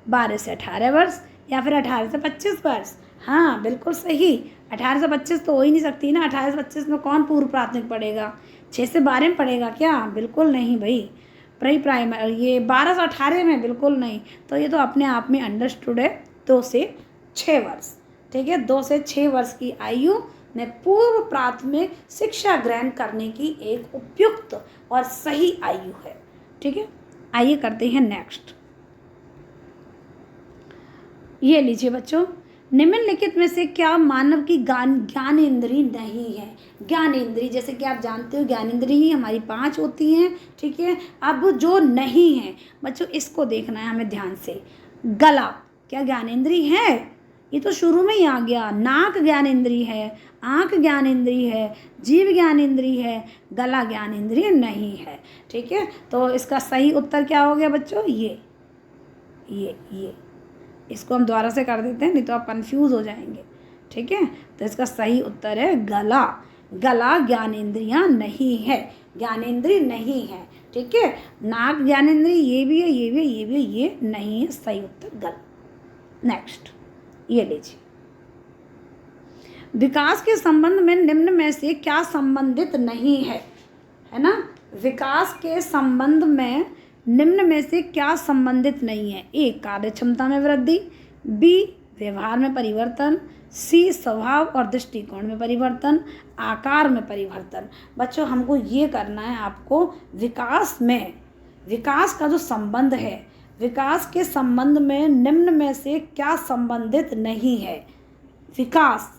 Speaker 1: 12 से 18 वर्ष, या फिर 18 से 25 वर्ष। हाँ बिल्कुल सही, 18 से 25 तो हो ही नहीं सकती ना। 18 से 25 में कौन पूर्व प्राथमिक पढ़ेगा? 6 से 12 में पढ़ेगा क्या? बिल्कुल नहीं भाई। प्री प्राइमरी ये 12 से 18 में बिल्कुल नहीं। तो ये तो अपने आप में अंडरस्टूड है, 2 से 6 वर्ष। ठीक है, 2 से 6 वर्ष की आयु में पूर्व प्राथमिक शिक्षा ग्रहण करने की एक उपयुक्त और सही आयु है। ठीक है, आइए करते हैं नेक्स्ट। ये लीजिए बच्चों, निम्नलिखित में से क्या मानव की ज्ञान इंद्री नहीं है? ज्ञान इंद्री, जैसे कि आप जानते हो ज्ञान इंद्री ही हमारी 5 होती हैं। ठीक है, अब जो नहीं है बच्चों, इसको देखना है हमें ध्यान से। गला क्या ज्ञान इंद्री है? ये तो शुरू में ही आ गया। नाक ज्ञानेंद्रिय है, आँख ज्ञानेंद्रिय है, जीभ ज्ञानेंद्रिय है, गला ज्ञानेंद्रिय नहीं है। ठीक है, तो इसका सही उत्तर क्या हो गया बच्चों? ये इसको हम दोबारा से कर देते हैं, नहीं तो आप कंफ्यूज हो जाएंगे। ठीक है, तो इसका सही उत्तर है गला। गला ज्ञानेंद्रियाँ नहीं है, ज्ञानेंद्रिय नहीं है। ठीक है, नाक ज्ञानेंद्रिय ये भी है, ये भी है, ये भी है, ये नहीं है। सही उत्तर गला। नेक्स्ट ये लीजिए, विकास के संबंध में निम्न में से क्या संबंधित नहीं है? है ना, विकास के संबंध में निम्न में से क्या संबंधित नहीं है? ए, कार्य क्षमता में वृद्धि, बी, व्यवहार में परिवर्तन, सी, स्वभाव और दृष्टिकोण में परिवर्तन, आकार में परिवर्तन। बच्चों हमको ये करना है, आपको विकास में, विकास का जो संबंध है, विकास के संबंध में निम्न में से क्या संबंधित नहीं है? विकास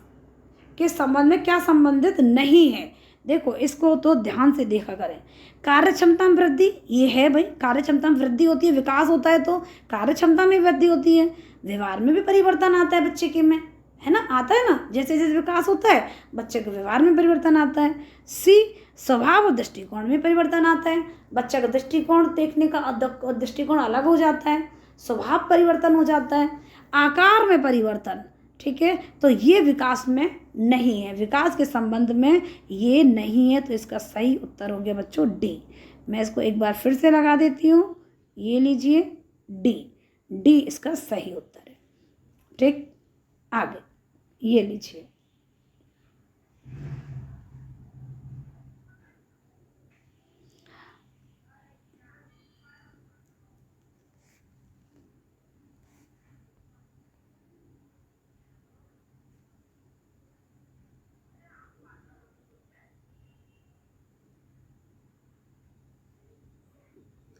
Speaker 1: के संबंध में क्या संबंधित नहीं है? देखो इसको तो ध्यान से देखा करें। कार्य क्षमता में वृद्धि, ये है भाई, कार्य क्षमता में वृद्धि होती है, विकास होता है तो कार्य क्षमता में वृद्धि होती है। व्यवहार में भी परिवर्तन आता है बच्चे के में, है ना, आता है ना, जैसे जैसे विकास होता है बच्चे के व्यवहार में परिवर्तन आता है। सी, स्वभाव और दृष्टिकोण में परिवर्तन आता है, बच्चा का दृष्टिकोण देखने का दृष्टिकोण अलग हो जाता है, स्वभाव परिवर्तन हो जाता है। आकार में परिवर्तन, ठीक है, तो ये विकास में नहीं है, विकास के संबंध में ये नहीं है। तो इसका सही उत्तर हो गया बच्चों डी। मैं इसको एक बार फिर से लगा देती हूँ, ये लीजिए डी, डी इसका सही उत्तर है। ठीक, आगे ये लीजिए,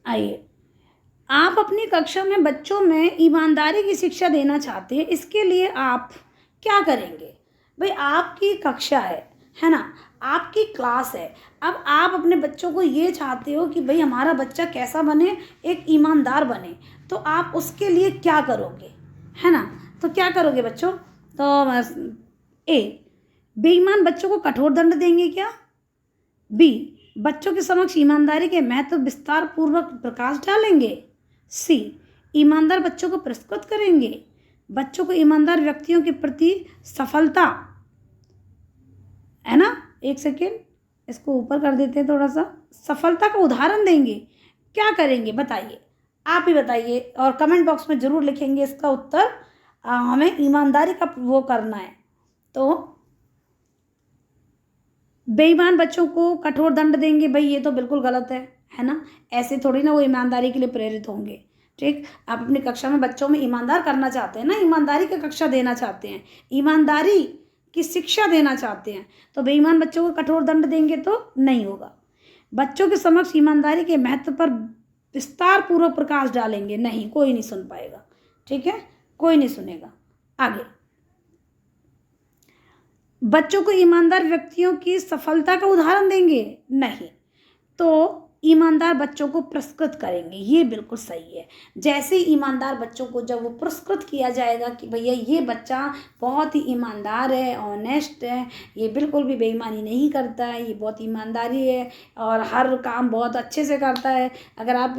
Speaker 1: आइए, आप अपनी कक्षा में बच्चों में ईमानदारी की शिक्षा देना चाहते हैं, इसके लिए आप क्या करेंगे? भाई आपकी कक्षा है ना, आपकी क्लास है, अब आप अपने बच्चों को ये चाहते हो कि भाई हमारा बच्चा कैसा बने, एक ईमानदार बने, तो आप उसके लिए क्या करोगे? है ना, तो क्या करोगे बच्चों? तो ए, बेईमान बच्चों को कठोर दंड देंगे क्या? बी, बच्चों के समक्ष ईमानदारी के महत्व विस्तार पूर्वक प्रकाश डालेंगे। सी, ईमानदार बच्चों को पुरस्कृत करेंगे, बच्चों को ईमानदार व्यक्तियों के प्रति सफलता, है ना, एक सेकेंड इसको ऊपर कर देते हैं थोड़ा सा, सफलता का उदाहरण देंगे। क्या करेंगे बताइए, आप ही बताइए, और कमेंट बॉक्स में जरूर लिखेंगे इसका उत्तर। हमें ईमानदारी का वो करना है। तो बेईमान बच्चों को कठोर दंड देंगे, भाई ये तो बिल्कुल गलत है ना, ऐसे थोड़ी ना वो ईमानदारी के लिए प्रेरित होंगे। ठीक, आप अपनी कक्षा में बच्चों में ईमानदार करना चाहते हैं ना, ईमानदारी की कक्षा देना चाहते हैं, ईमानदारी की शिक्षा देना चाहते हैं, तो बेईमान बच्चों को कठोर दंड देंगे तो नहीं होगा। बच्चों के समक्ष ईमानदारी के महत्व पर विस्तार पूर्वक प्रकाश डालेंगे, नहीं, कोई नहीं सुन पाएगा। ठीक है, कोई नहीं सुनेगा। आगे, बच्चों को ईमानदार व्यक्तियों की सफलता का उदाहरण देंगे, नहीं, तो ईमानदार बच्चों को पुरस्कृत करेंगे, ये बिल्कुल सही है। जैसे ईमानदार बच्चों को जब वो पुरस्कृत किया जाएगा कि भैया ये बच्चा बहुत ही ईमानदार है, ऑनेस्ट है, ये बिल्कुल भी बेईमानी नहीं करता है, ये बहुत ईमानदारी है और हर काम बहुत अच्छे से करता है, अगर आप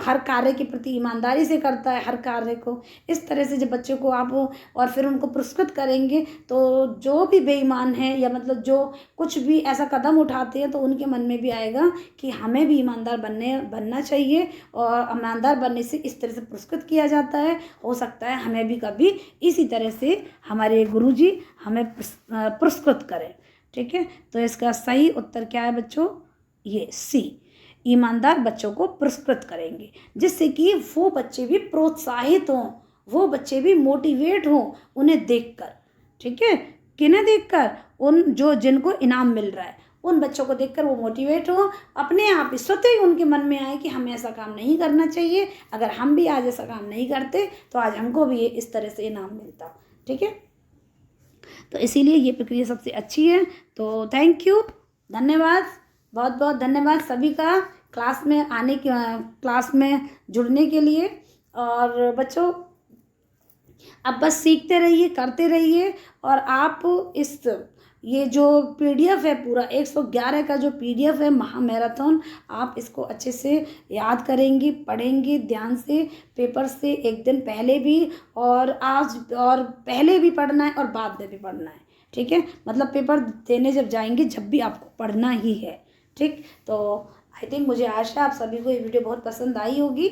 Speaker 1: हर कार्य के प्रति ईमानदारी से करता है हर कार्य को, इस तरह से जब बच्चों को आप और फिर उनको पुरस्कृत करेंगे, तो जो भी बेईमान है या मतलब जो कुछ भी ऐसा कदम उठाते हैं तो उनके मन में भी आएगा कि हमें भी ईमानदार बनना चाहिए, और ईमानदार बनने से इस तरह से पुरस्कृत किया जाता है, हो सकता है हमें भी कभी इसी तरह से हमारे गुरुजी हमें पुरस्कृत करें। ठीक है, तो इसका सही उत्तर क्या है बच्चों? ये सी, ईमानदार बच्चों को पुरस्कृत करेंगे, जिससे कि वो बच्चे भी प्रोत्साहित हों, वो बच्चे भी मोटिवेट हों उन्हें देखकर। ठीक है, किन्हें देखकर? उन जिनको इनाम मिल रहा है, उन बच्चों को देखकर वो मोटिवेट हो, अपने आप स्वतः ही उनके मन में आए कि हमें ऐसा काम नहीं करना चाहिए, अगर हम भी आज ऐसा काम नहीं करते तो आज हमको भी इस तरह से इनाम मिलता। ठीक है, तो इसीलिए ये प्रक्रिया सबसे अच्छी है। तो थैंक यू, धन्यवाद, बहुत बहुत धन्यवाद सभी का क्लास में जुड़ने के लिए। और बच्चों अब बस सीखते रहिए, करते रहिए और आप इस ये जो पीडीएफ है पूरा 111 का जो पीडीएफ है महामैराथन, आप इसको अच्छे से याद करेंगी, पढ़ेंगी ध्यान से, पेपर से एक दिन पहले भी और आज और पहले भी पढ़ना है और बाद में भी पढ़ना है, ठीक है। मतलब पेपर देने जब जाएंगे जब भी आपको पढ़ना ही है, ठीक। तो आई थिंक मुझे आशा आप सभी को ये वीडियो बहुत पसंद आई होगी।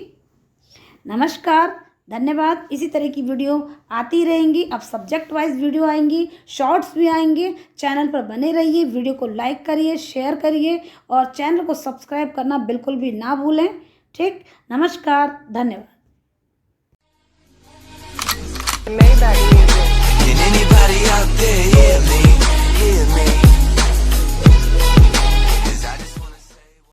Speaker 1: नमस्कार, धन्यवाद। इसी तरह की वीडियो आती रहेंगी। अब सब्जेक्ट वाइज वीडियो आएंगी, शॉर्ट्स भी आएंगे। चैनल पर बने रहिए, वीडियो को लाइक करिए, शेयर करिए और चैनल को सब्सक्राइब करना बिल्कुल भी ना भूलें, ठीक। नमस्कार, धन्यवाद।